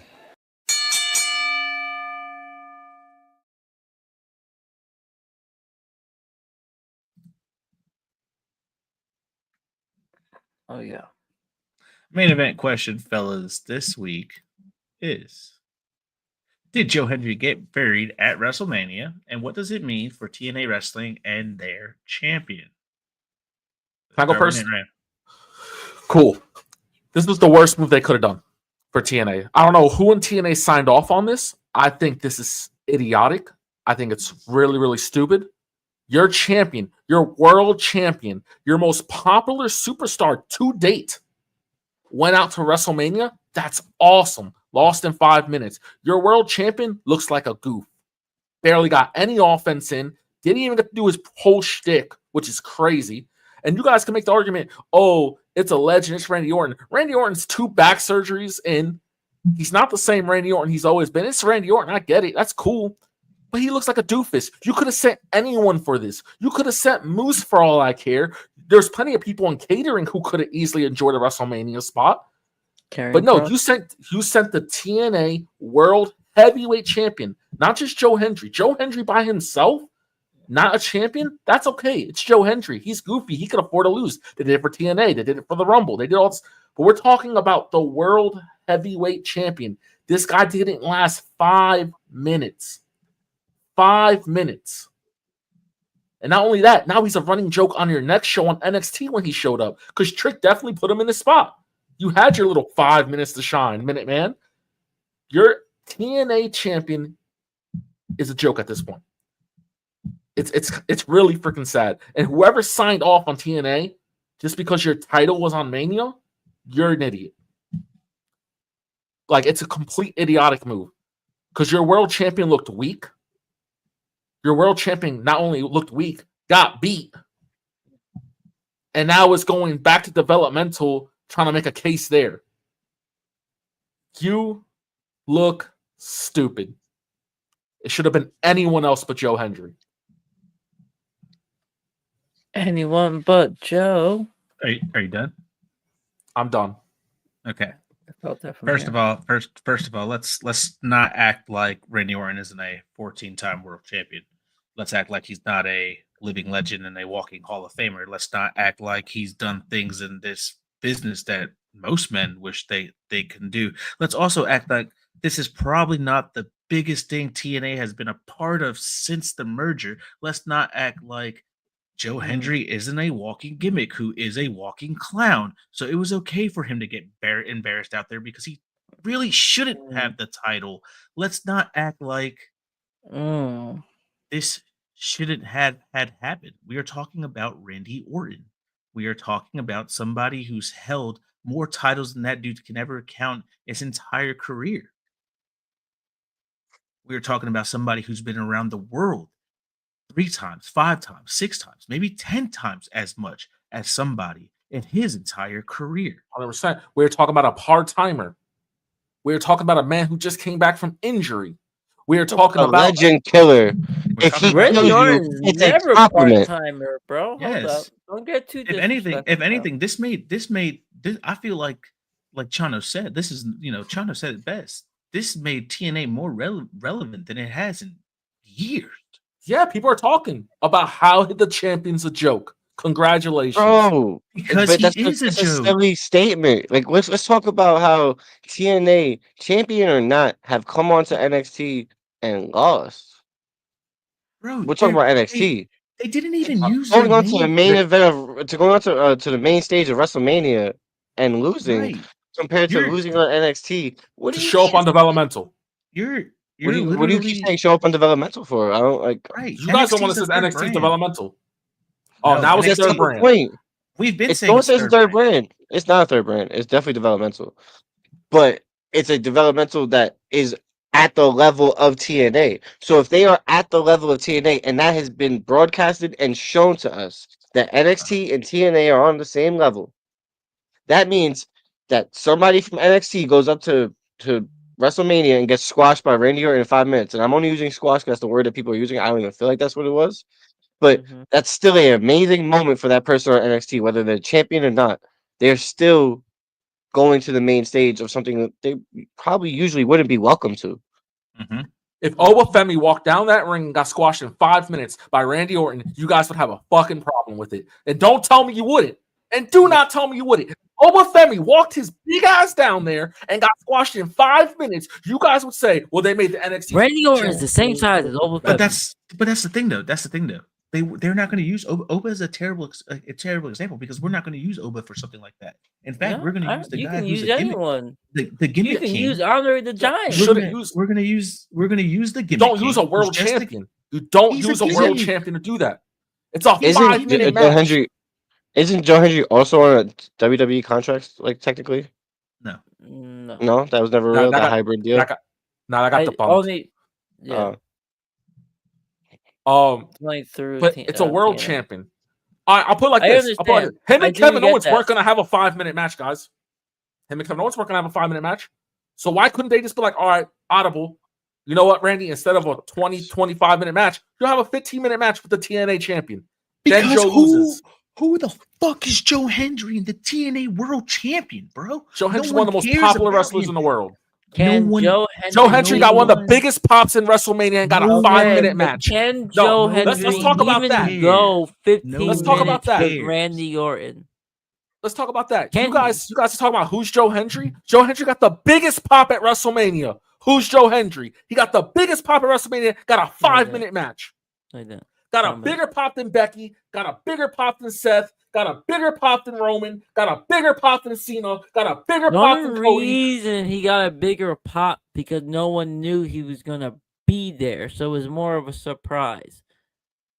Oh, yeah. Main event question, fellas, this week is: did Joe Hendry get buried at WrestleMania, and what does it mean for TNA Wrestling and their champion? Can I go first? Cool. This was the worst move they could have done for TNA. I don't know who in TNA signed off on this. I think this is idiotic. I think it's really, really stupid. Your champion, your world champion, your most popular superstar to date went out to WrestleMania. That's awesome. Lost in 5 minutes. Your world champion looks like a goof. Barely got any offense in. Didn't even get to do his whole shtick, which is crazy. And you guys can make the argument, oh, it's a legend. It's Randy Orton. Randy Orton's 2 back surgeries in. He's not the same Randy Orton he's always been. It's Randy Orton. I get it. That's cool. But he looks like a doofus. You could have sent anyone for this. You could have sent Moose for all I care. There's plenty of people in catering who could have easily enjoyed a WrestleMania spot. But no, you sent the TNA World Heavyweight Champion, not just Joe Hendry. Joe Hendry by himself, not a champion. That's okay. It's Joe Hendry. He's goofy. He could afford to lose. They did it for TNA. They did it for the Rumble. They did all this. But we're talking about the World Heavyweight Champion. This guy didn't last 5 minutes. 5 minutes. And not only that, now he's a running joke on your next show on NXT when he showed up, because Trick definitely put him in the spot. You had your little 5 minutes to shine, Minute Man. Your TNA champion is a joke at this point. It's really freaking sad. And whoever signed off on TNA just because your title was on Mania, you're an idiot. Like, it's a complete idiotic move because your world champion looked weak. Your world champion not only looked weak, got beat, and now it's going back to developmental, trying to make a case there. You look stupid. It should have been anyone else but Joe Hendry. Anyone but Joe. Are you done? I'm done. Okay. I felt that from First here. of all, let's not act like Randy Orton isn't a 14-time world champion. Let's act like he's not a living legend and a walking Hall of Famer. Let's not act like he's done things in this business that most men wish they can do. Let's also act like this is probably not the biggest thing TNA has been a part of since the merger. Let's not act like Joe Hendry isn't a walking gimmick who is a walking clown. So it was okay for him to get embarrassed out there because he really shouldn't have the title. Let's not act like this shouldn't have had happened. We are talking about Randy Orton. We are talking about somebody who's held more titles than that dude can ever count his entire career. We are talking about somebody who's been around the world 3 times, 5 times, 6 times, maybe 10 times as much as somebody in his entire career. 100%. We're talking about a part-timer. We're talking about a man who just came back from injury. We're talking a about legend killer. If he Randy kills you, Orton's it's a never a compliment. part-timer, bro. Yes. Hold up. Don't get too If anything, disrespectful. this made I feel like Chano said, this is, Chano said it best. This made TNA more relevant than it has in years. Yeah, people are talking about how the champion's a joke. Congratulations. Bro, Because that's he is a a joke. silly statement. Like, let's talk about how TNA, champion or not, have come onto NXT and lost. Bro, We're talking about NXT. They didn't even use Going their on to the main event to going on to the main stage of WrestleMania and losing Right. compared to You're- losing on NXT. What To do you show up mean? on developmental. You're What do you literally keep saying show up on developmental for? I don't like. right. You guys don't want NXT to is say a third NXT brand. developmental. Oh, No, now it's NXT a That's third not the brand. point. We've been It's saying don't say it's a third brand. It's not a third brand. It's definitely developmental, but it's a developmental that is at the level of TNA. So if they are at the level of TNA, and that has been broadcasted and shown to us that NXT and TNA are on the same level, that means that somebody from NXT goes up to WrestleMania and gets squashed by Randy Orton in 5 minutes. And I'm only using squash because that's the word that people are using. I don't even feel like that's what it was. But that's still an amazing moment for that person on NXT, whether they're champion or not. They're still going to the main stage of something that they probably usually wouldn't be welcome to. If Obafemi walked down that ring and got squashed in 5 minutes by Randy Orton, you guys would have a fucking problem with it. And don't tell me you wouldn't. And do not tell me you wouldn't. Obafemi walked his big ass down there and got squashed in 5 minutes. You guys would say, well, they made the NXT. Randy Orton is the same size as Obafemi. But that's the thing though. That's the thing though. They're not going to use Oba. Oba is a terrible example because we're not going to use Oba for something like that. In fact, we're going to use the you guy can who's use a gimmick. anyone. The gimmick You can king. use Andre the Giant. We're going to use the gimmick. Don't use a king, world who's just champion. You don't he's use a a world gimmick. champion to do that. It's a Isn't 5-minute Joe match. Hendry? Isn't Joe Hendry also on a WWE contract? Like technically, No. no, that was never real. That hybrid deal. I got the bump. Only, yeah. But it's a world champion. I'll put it like this. I'll put it like, him and Kevin Owens weren't going to have a 5-minute match, guys. Him and Kevin Owens weren't going to have a 5-minute match. So why couldn't they just be like, all right, audible. You know what, Randy? Instead of a 20, 25-minute match, you'll have a 15-minute match with the TNA champion. Because then Joe loses. Who the fuck is Joe Hendry and the TNA World Champion, bro? Joe Hendry's one of the most popular wrestlers in the world. Joe Hendry got one of the biggest pops in WrestleMania and got a 5-minute match. Can Joe Hendry let's talk about that. Go 15 let's talk about that. with Randy Orton? Let's talk about that. You guys are talking about who's Joe Hendry? Joe Hendry got the biggest pop at WrestleMania. Who's Joe Hendry? He got the biggest pop at WrestleMania, got a 5-minute match. Got a bigger pop than Becky, got a bigger pop than Seth, got a bigger pop than Roman, got a bigger pop than Cena, got a bigger pop than Cody. The reason he got a bigger pop because no one knew he was going to be there. So it was more of a surprise.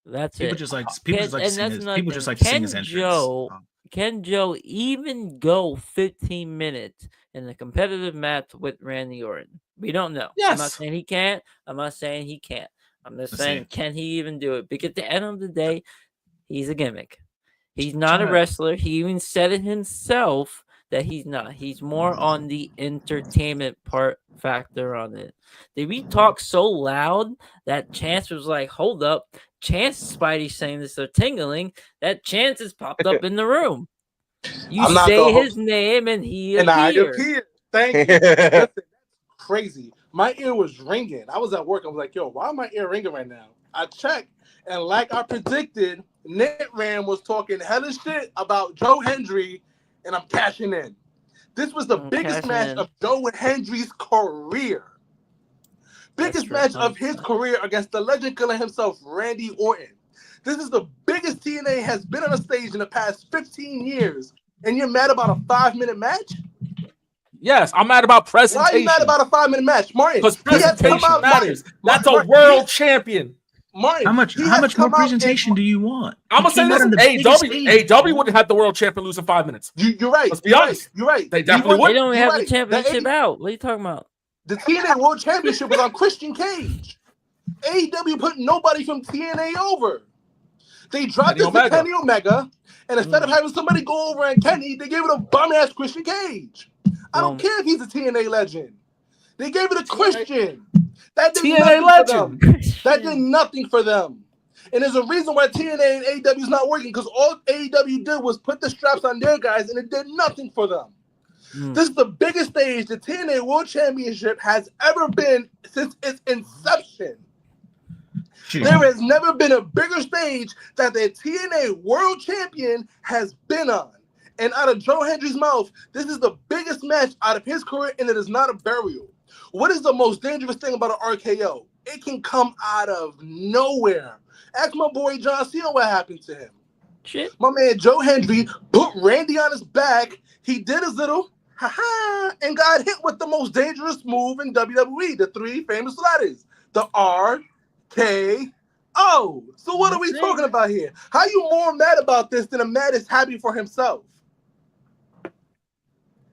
That's People it. just like Can sing his entrance. Can Joe even go 15 minutes in a competitive match with Randy Orton? We don't know. I'm not Yes. saying he can't. I'm not saying he can't. I'm just Let's saying, see. can he even do it? Because at the end of the day, he's a gimmick. He's not a China- wrestler. He even said it himself that he's not. He's more on the entertainment part factor on it. Did we talk so loud that Chance was like, hold up. Chance Spidey saying this, they're tingling. That Chance has popped up in the room. You I'm not say the his name and he and I appears. appeared. Thank you. Listen, crazy. My ear was ringing. I was at work. I was like, yo, why am my ear ringing right now? I checked, and like I predicted, Nitram was talking hella shit about Joe Hendry, and I'm cashing in. This was the biggest match of Joe Hendry's career. Biggest match of his career against the legend killer himself, Randy Orton. This is the biggest TNA has been on a stage in the past 15 years, and you're mad about a 5-minute match? Yes, I'm mad about presentation. Why are you mad about a 5-minute match, Martin? Because presentation matters. That's a world champion. Martin, how much more presentation do you want? I'm gonna say this: AEW wouldn't have the world champion lose in 5 minutes. You're right. Let's be honest. You're right. They definitely would. They don't have the championship out. What are you talking about? The TNA World Championship was on Christian Cage. AEW put nobody from TNA over. They dropped it to Kenny Omega, and instead of having somebody go over and Kenny, they gave it a bum-ass Christian Cage. I don't care if he's a TNA legend. They gave it a Christian. That did TNA legend. That did nothing for them. And there's a reason why TNA and AEW is not working, because all AEW did was put the straps on their guys, and it did nothing for them. This is the biggest stage the TNA World Championship has ever been since its inception. There has never been a bigger stage that the TNA World Champion has been on. And out of Joe Hendry's mouth, this is the biggest match out of his career, and it is not a burial. What is the most dangerous thing about an RKO? It can come out of nowhere. Ask my boy John Cena what happened to him. Shit. My man Joe Hendry put Randy on his back. He did his little and got hit with the most dangerous move in WWE, the 3 famous letters, the RKO. So what are we talking about here? How are you more mad about this than a man is happy for himself?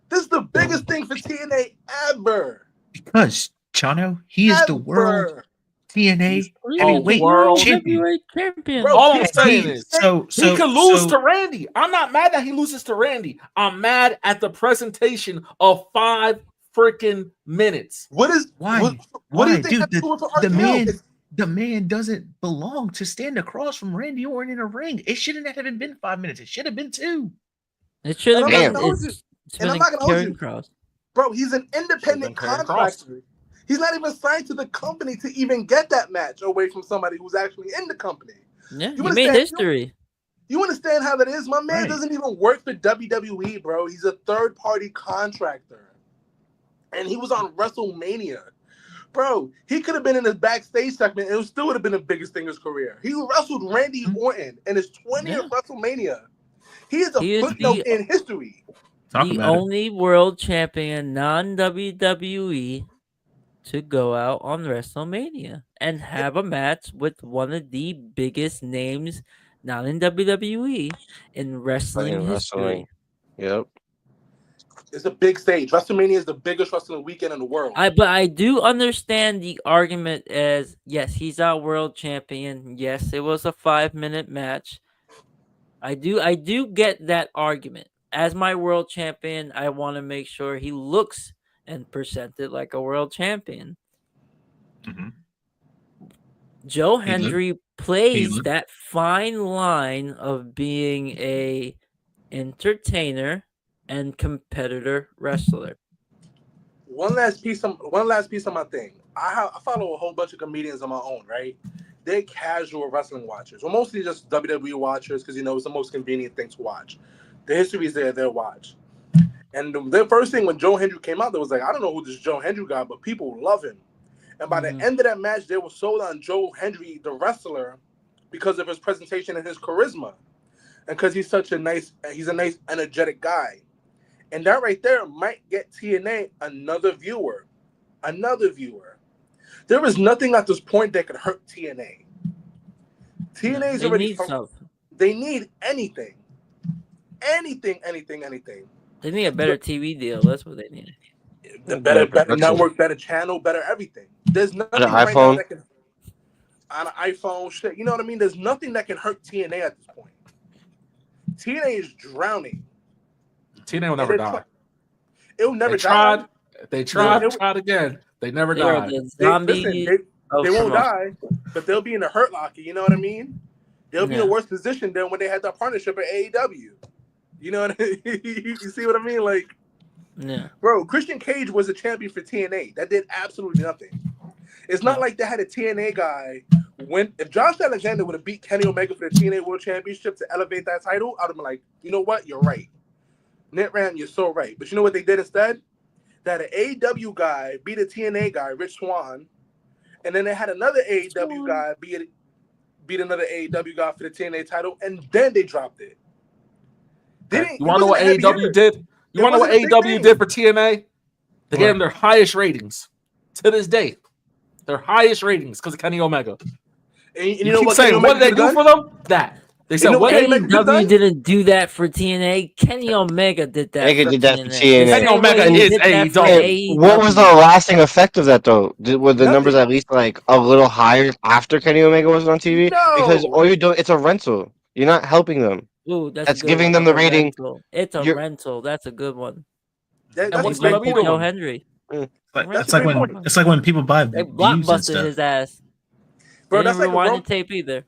This is the biggest thing for TNA ever. Because, Chano, he is the world TNA heavyweight champion. Bro, all I'm saying is, he could lose to Randy. I'm not mad that he loses to Randy. I'm mad at the presentation of 5 freaking minutes. What do you think the man doesn't belong to stand across from Randy Orton in a ring. It shouldn't have even been 5 minutes. It should have been 2. It should have been. And I'm not gonna hold you. Bro, he's an independent contractor. He's not even signed to the company to even get that match away from somebody who's actually in the company. Yeah, he made history. You understand how that is? My man doesn't even work for WWE, bro. He's a third-party contractor. And he was on WrestleMania. Bro, he could have been in his backstage segment and it still would have been the biggest thing in his career. He wrestled Randy Orton in his 20th WrestleMania. He is a footnote in history. The only world champion, non-WWE, to go out on WrestleMania and have a match with one of the biggest names, not in WWE, in wrestling history. Yep. It's a big stage. WrestleMania is the biggest wrestling weekend in the world. But I do understand the argument as, yes, he's our world champion. Yes, it was a 5-minute match. I do get that argument. As my world champion, I want to make sure he looks and presented like a world champion. Mm-hmm. Joe Hendry plays that fine line of being a entertainer and competitor wrestler. One last piece of my thing. I follow a whole bunch of comedians on my own, right? They're casual wrestling watchers. Well, mostly just WWE watchers because, it's the most convenient thing to watch. The history is there, they'll watch. And the first thing when Joe Hendry came out, they was like, I don't know who this Joe Hendry guy, but people love him. And by the end of that match, they were sold on Joe Hendry, the wrestler, because of his presentation and his charisma. And because he's a nice, energetic guy. And that right there might get TNA another viewer. There is nothing at this point that could hurt TNA. TNA's they already. need something. They need anything. Anything. They need a better TV deal. That's what they need. The better production. network, better channel, better everything. There's nothing Better right now iPhone. that can on an iPhone shit. You know what I mean? There's nothing that can hurt TNA at this point. TNA is drowning. TNA will never die. It'll never die. They tried It- again. They never They are died. the zombies. They won't die, but they'll be in the hurt locker. You know what I mean? They'll be in a worse position than when they had that partnership at AEW. You know what I mean? You see what I mean? Like, Yeah. bro, Christian Cage was a champion for TNA. That did absolutely nothing. It's not like they had a TNA guy. If Josh Alexander would have beat Kenny Omega for the TNA World Championship to elevate that title, I'd have been like, you know what? You're right. Netram, you're so right. But you know what they did instead? That an AEW guy beat a TNA guy, Rich Swann, and then they had another AEW guy beat another AEW guy for the TNA title, and then they dropped it. You want to know what AEW did? You want to know what AEW did for TNA? They gave them their highest ratings to this day. Their highest ratings because of Kenny Omega. And you you know keep what saying, what did they do for them? That. They said, what AEW didn't do that for TNA. Kenny Omega did that. Omega for did that TNA. for TNA. Kenny Omega is AEW. What was the lasting effect of that, though? Were the numbers at least like a little higher after Kenny Omega was on TV? No. Because all you're doing, it's a rental. You're not helping them. Ooh, that's a good giving one. them the rating. It's a rental. That's a good one. That's what's great WWE point. Joe Henry. It's like when people buy They views and blockbusted stuff. his ass. Bro, They that's didn't like rewind the tape either.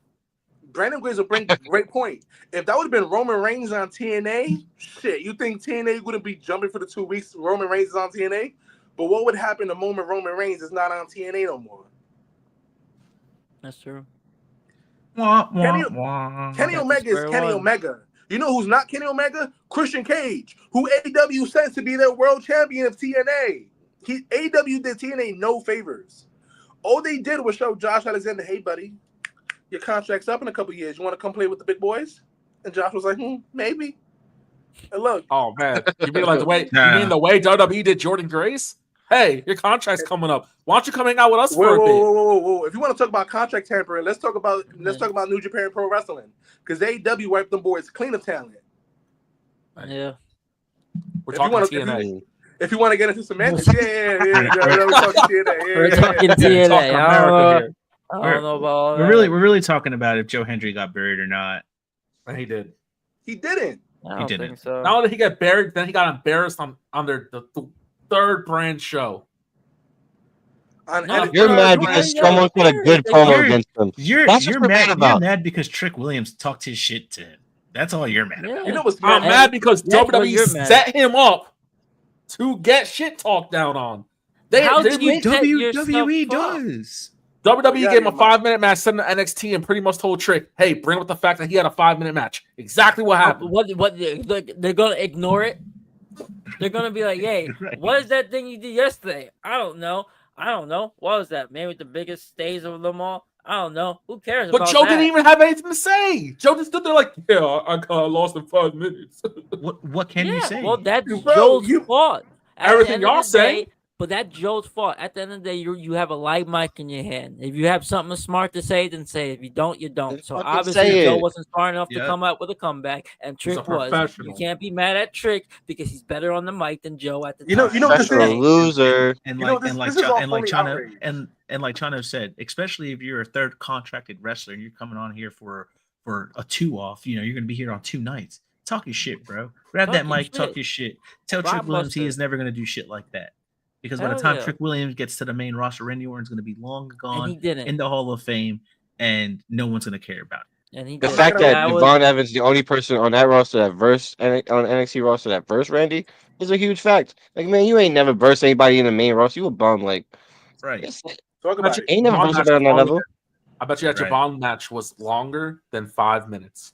Brandon Graves will bring great point. If that would have been Roman Reigns on TNA, shit, you think TNA wouldn't be jumping for the 2 weeks Roman Reigns is on TNA? But what would happen the moment Roman Reigns is not on TNA no more? That's true. Kenny Omega is Kenny Omega. You know who's not Kenny Omega? Christian Cage, who AEW sent to be their world champion of TNA. AEW did TNA no favors. All they did was show Josh Alexander, hey, buddy, your contract's up in a couple years. You want to come play with the big boys? And Josh was like, maybe. And look. Oh, man. You mean like the way WWE did Jordan Grace? Hey, your contract's coming up. Why don't you come hang out with us for a bit? Whoa. If you want to talk about contract tampering, let's talk about New Japan Pro Wrestling. Because AEW wiped them boys clean of talent. Yeah. We're talking TNA. If you want to get into semantics, yeah. We're talking TNA. We're talking TNA. I don't know about all that. We're really talking about if Joe Hendry got buried or not. And he did. He didn't. I don't think so. Not only did he get buried, then he got embarrassed on the third brand show. You're mad because someone put a good promo against him. You're mad because Trick Williams talked his shit to him. That's all you're mad about. You know what's I'm mad because WWE set him up to get shit talked down on. WWE does. WWE gave him a 5-minute match, sent him to NXT, and pretty much told Trick, "Hey, bring up the fact that he had a 5-minute match." Exactly what happened. What they're gonna ignore it? They're gonna be like, "Hey, what is that thing you did yesterday? I don't know. What was that? Maybe the biggest stage of them all. I don't know. Who cares?" But Joe didn't even have anything to say. Joe just stood there like, "Yeah, I lost in 5 minutes." What can you say? Well, that's Joe's fault. Everything y'all say. But that's Joe's fault. At the end of the day, you have a live mic in your hand. If you have something smart to say, then say it. If you don't, you don't. So obviously, Joe wasn't smart enough to come out with a comeback, and Trick was. You can't be mad at Trick because he's better on the mic than Joe at the time. You know what a loser. And like Chano said, especially if you're a third contracted wrestler and you're coming on here for a 2-off, you're going to be here on 2 nights. Talk your shit, bro. Grab that mic, talk your shit. Tell Trick Williams he is never going to do shit like that. Because by the time Trick Williams gets to the main roster, Randy Orton's going to be long gone in the Hall of Fame, and no one's going to care about it. And the fact that Devon Evans, the only person on that roster that versed on NXT roster that versed Randy, is a huge fact. Like, man, you ain't never versed anybody in the main roster. You a bum, like, right? Talk about it. Ain't never versed on that level. I bet you that Javon match was longer than 5 minutes.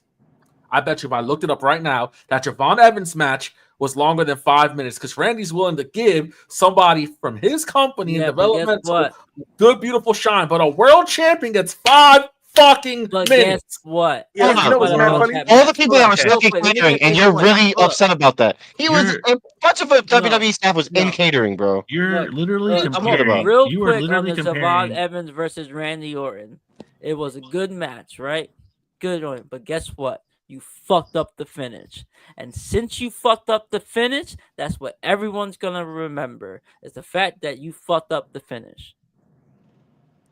I bet you if I looked it up right now, that Javon Evans match was longer than 5 minutes because Randy's willing to give somebody from his company in developmental good, beautiful shine. But a world champion gets 5 fucking minutes. Guess what? Yeah, all the people that were stuck in catering, and you're really upset about that. A bunch of WWE staff was in catering, bro. You're literally comparing. Real quick on the Javon Evans versus Randy Orton. It was a good match, right? good on it. But guess what? You fucked up the finish. And since you fucked up the finish, that's what everyone's going to remember is the fact that you fucked up the finish.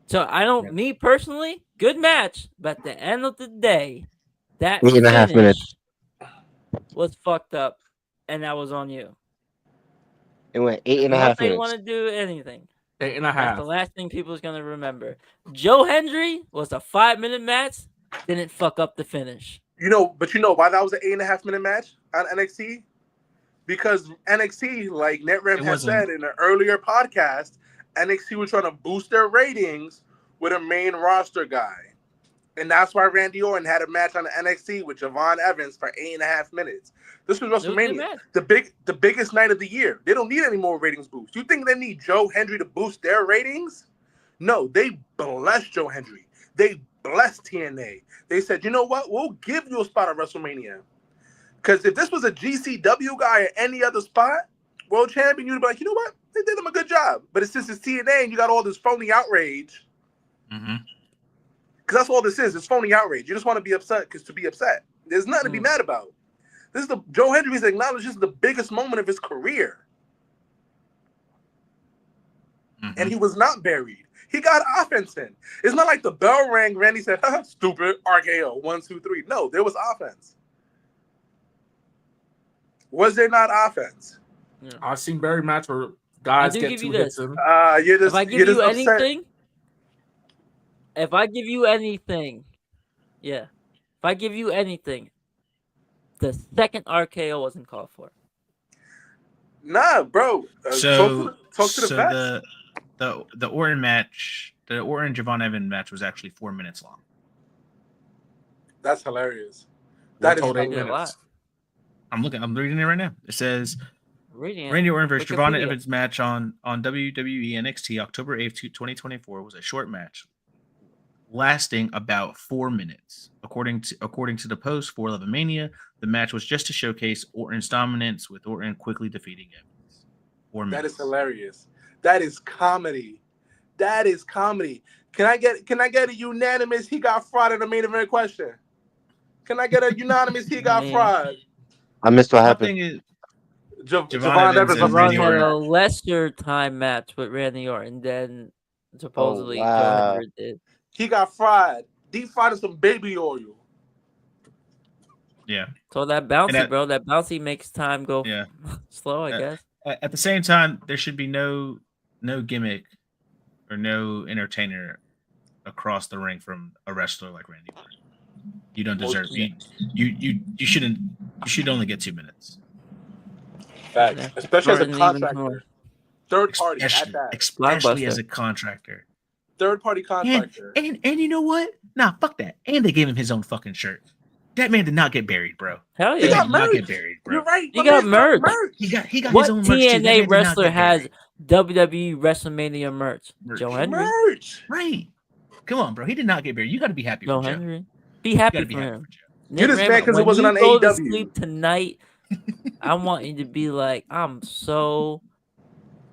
So I don't, me personally, good match. But at the end of the day, that 8.5 minutes. was fucked up. And that was on you. It went If 8.5 they minutes. want to do anything, 8.5. that's the last thing people's going to remember. Joe Hendry was a 5-minute match. Didn't fuck up the finish. But you know why that was an 8.5 minute match on NXT? Because NXT, like NetRam has said in an earlier podcast, NXT was trying to boost their ratings with a main roster guy. And that's why Randy Orton had a match on the NXT with Javon Evans for 8.5 minutes. This was WrestleMania, the biggest night of the year. They don't need any more ratings boost. You think they need Joe Hendry to boost their ratings? No, they blessed Joe Hendry. They blessed TNA. They said, you know what? We'll give you a spot at WrestleMania. Because if this was a GCW guy at any other spot, world champion, you'd be like, you know what? They did him a good job. But since it's TNA and you got all this phony outrage, because that's all this is. It's phony outrage. You just want to be upset because to be upset. There's nothing to be mad about. This is Joe Hendry's acknowledged this is the biggest moment of his career. And he was not buried. He got offense in. It's not like the bell rang, Randy said, stupid, RKO, 1, 2, 3. No, there was offense. Was there not offense? Yeah. I've seen buried match where guys get 2 hits in. If I give you anything, if I give you anything, the second RKO wasn't called for. Nah, bro. So talk to the vets. The Orton match, the Orton Javon Evans match was actually 4 minutes long. That's hilarious. That is 8 minutes. I'm reading it right now. It says Randy Orton versus Javon Evans match on WWE NXT October 8th, 2024 was a short match lasting about 4 minutes. According to the post for WrestleMania, the match was just to showcase Orton's dominance, with Orton quickly defeating Evans. 4 minutes. That is hilarious. That is comedy. That is comedy. Can I get a unanimous he got fried in the main event question? Can I get a unanimous he got fried? I missed what happened. Javon Evans had a lesser time match with Randy Orton than supposedly Joe Hendry did. He got fried. Deep fried in some baby oil. Yeah. So that bouncy, bro, that bouncy makes time go slow, I guess. At the same time, there should be no gimmick or no entertainer across the ring from a wrestler like Randy Orton. You don't deserve you shouldn't. You should only get 2 minutes. Facts. Especially as a contractor. Third party at that. Especially as a contractor. Third party contractor. And you know what? Nah, fuck that. And they gave him his own fucking shirt. That man did not get buried, bro. Hell yeah. He got not get buried, bro. You're right. He got merch. He got what his own merch. TNA wrestler has WWE WrestleMania merch? Joe Hendry. Merch. Right. Come on, bro. He did not get buried. You got to be happy Joe for Hendry. Joe. Be happy for him. You're just mad because it wasn't on AEW. When you go to sleep tonight, I want you to be like, I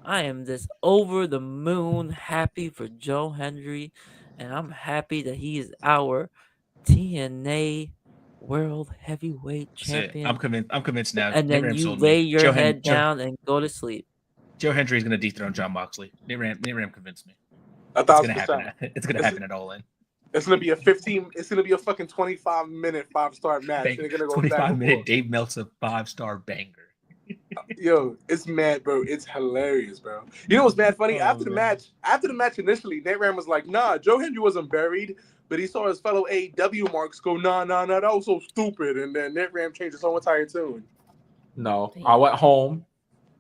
am this over the moon happy for Joe Hendry, and I'm happy that he is our TNA World Heavyweight Champion. I'm convinced now. And then you lay your head down and go to sleep. Joe Hendry is going to dethrone Jon Moxley. Nate Ram convinced me. 1,000%. It's going to happen at All In. It's gonna be a 15. It's gonna be a fucking 25-minute 5-star match. They're gonna go 25-minute Dave Meltzer 5-star banger. Yo, it's mad, bro. It's hilarious, bro. You know what's mad funny? After the match initially, Nate Ram was like, "Nah, Joe Hendry wasn't buried," but he saw his fellow AEW marks go, "Nah, that was so stupid." And then Nate Ram changed his whole entire tune. No, I went home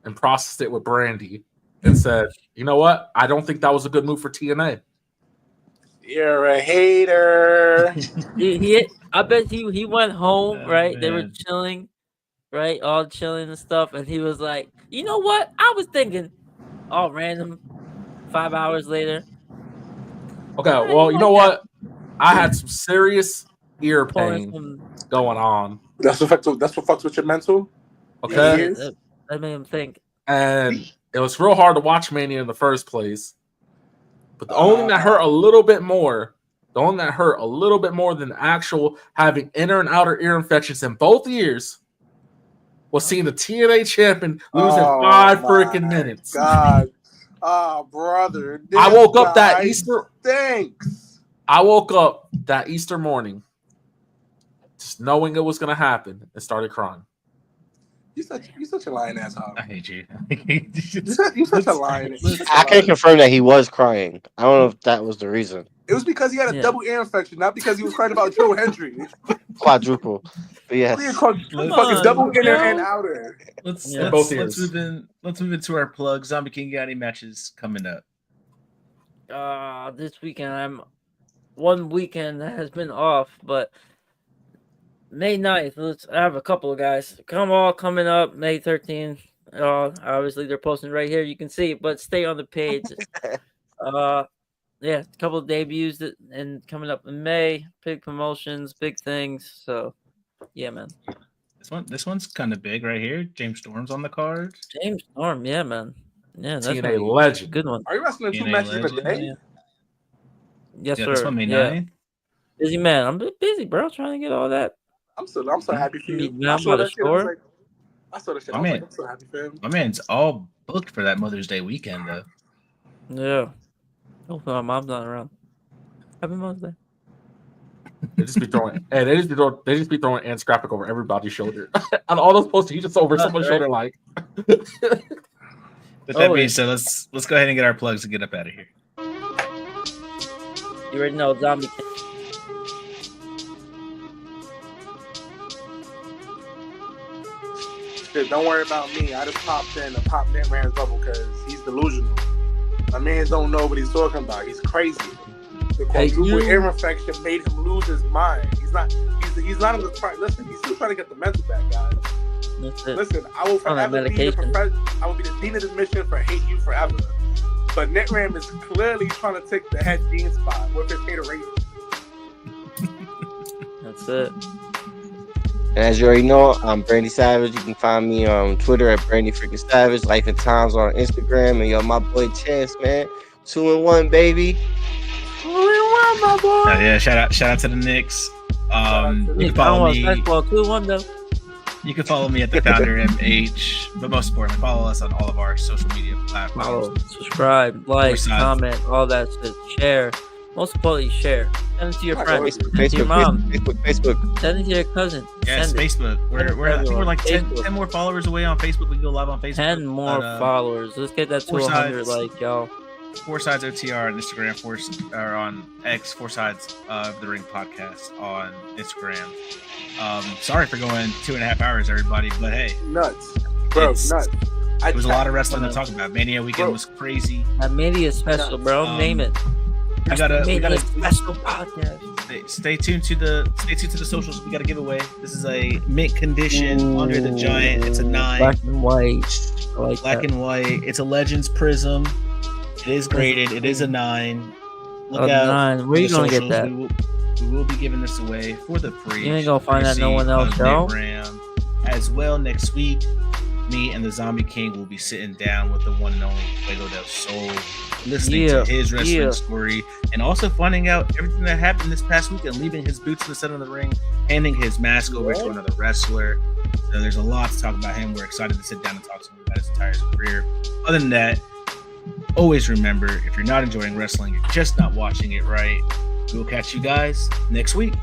and processed it with Brandy and said, "You know what? I don't think that was a good move for TNA." You're a hater. I bet he went home, right? Man. They were chilling, right? All chilling and stuff. And he was like, you know what? I was thinking, all random, 5 hours later. Okay, well, you know what? I had some serious ear pain going on. That's what fucks with your mental. Okay. That made him think. And it was real hard to watch Mania in the first place. But the only thing that hurt a little bit more The one that hurt a little bit more than the actual having inner and outer ear infections in both ears was seeing the TNA champion lose in 5 freaking minutes. God. Oh, brother. I woke up that Easter. Thanks. I woke up that Easter morning just knowing it was going to happen and started crying. You're such a lying asshole. I hate you. You're such a lying. I can confirm that he was crying. I don't know if that was the reason. It was because he had a double ear infection, not because he was crying about Joe Hendry. Quadruple. But yes. Fucking double inner and outer. Let's move into our plug. Zombie King, got any matches coming up? This weekend one weekend that has been off, but May 9th, I have a couple of guys. Coming up May 13th. Obviously they're posting right here. You can see it, but stay on the page. Yeah, a couple of debuts and coming up in May. Big promotions, big things. So, yeah, man. This one's kind of big right here. James Storm's on the card. James Storm, yeah, man. Yeah, that's TNA legend. Good one. Are you wrestling 2 matches a day? Yeah. Yes, sir. This one May 9th. Busy man. I'm busy, bro. Trying to get all that. I'm so happy for you. I saw that shit. I saw that shit. I'm so happy for him. My man's all booked for that Mother's Day weekend, though. Yeah. Hopefully my mom's not around. Happy Mother's Day. They just be throwing Ant Scrappic over everybody's shoulder. On all those posts, he just over someone's shoulder like. With that being said, let's go ahead and get our plugs and get up out of here. You already know Zombie King. Shit, don't worry about me. I just popped in that man's bubble because he's delusional. My man don't know what he's talking about. He's crazy. The quadruple ear infection made him lose his mind. He's not in the part. Listen, he's still trying to get the mental back, guys. Listen, I will forever be I will be the dean of admission for Hate You Forever. But NetRam is clearly trying to take the head dean spot with his hateration. That's it. And as you already know, I'm Brandy Savage. You can find me on Twitter at Brandy freaking Savage, Life and Times on Instagram, and my boy Chance, man. 2-1, baby. 2-1, my boy. Yeah, shout out to the Knicks. You can follow me. 2-1 though. You can follow me at the Founder MH, but most importantly, follow us on all of our social media platforms. Subscribe, like, comment, all that shit. Share. Most importantly, share. Send it to your friends. Send it to your mom. Facebook. Send it to your cousin. Yes, Facebook. We're like 10 more followers away on Facebook. We can go live on Facebook. 10 more followers. Let's get that to 100, y'all. 4 Sides OTR on Instagram, or on X, 4 Sides of the Ring podcast on Instagram. Sorry for going 2.5 hours, everybody, but hey, nuts, bro, nuts. It was a lot of wrestling to talk about. Mania weekend was crazy. That Mania special, bro. Name it. We got a special podcast. Stay tuned to the socials. We got a giveaway. This is a mint condition Andre the Giant. It's a 9. Black and white. Black and white. It's a Legends Prism. It is graded. It is a 9. Look out. 9. Where you gonna get that? We will be giving this away for the free. You ain't gonna find that no one else, though. As well, next week, me and the Zombie King will be sitting down with the one and only Fuego del Sol, listening to his wrestling story, and also finding out everything that happened this past weekend, leaving his boots in the center of the ring, handing his mask over to another wrestler. So there's a lot to talk about him. We're excited to sit down and talk to him about his entire career. Other than that, always remember, if you're not enjoying wrestling, you're just not watching it right. We'll catch you guys next week.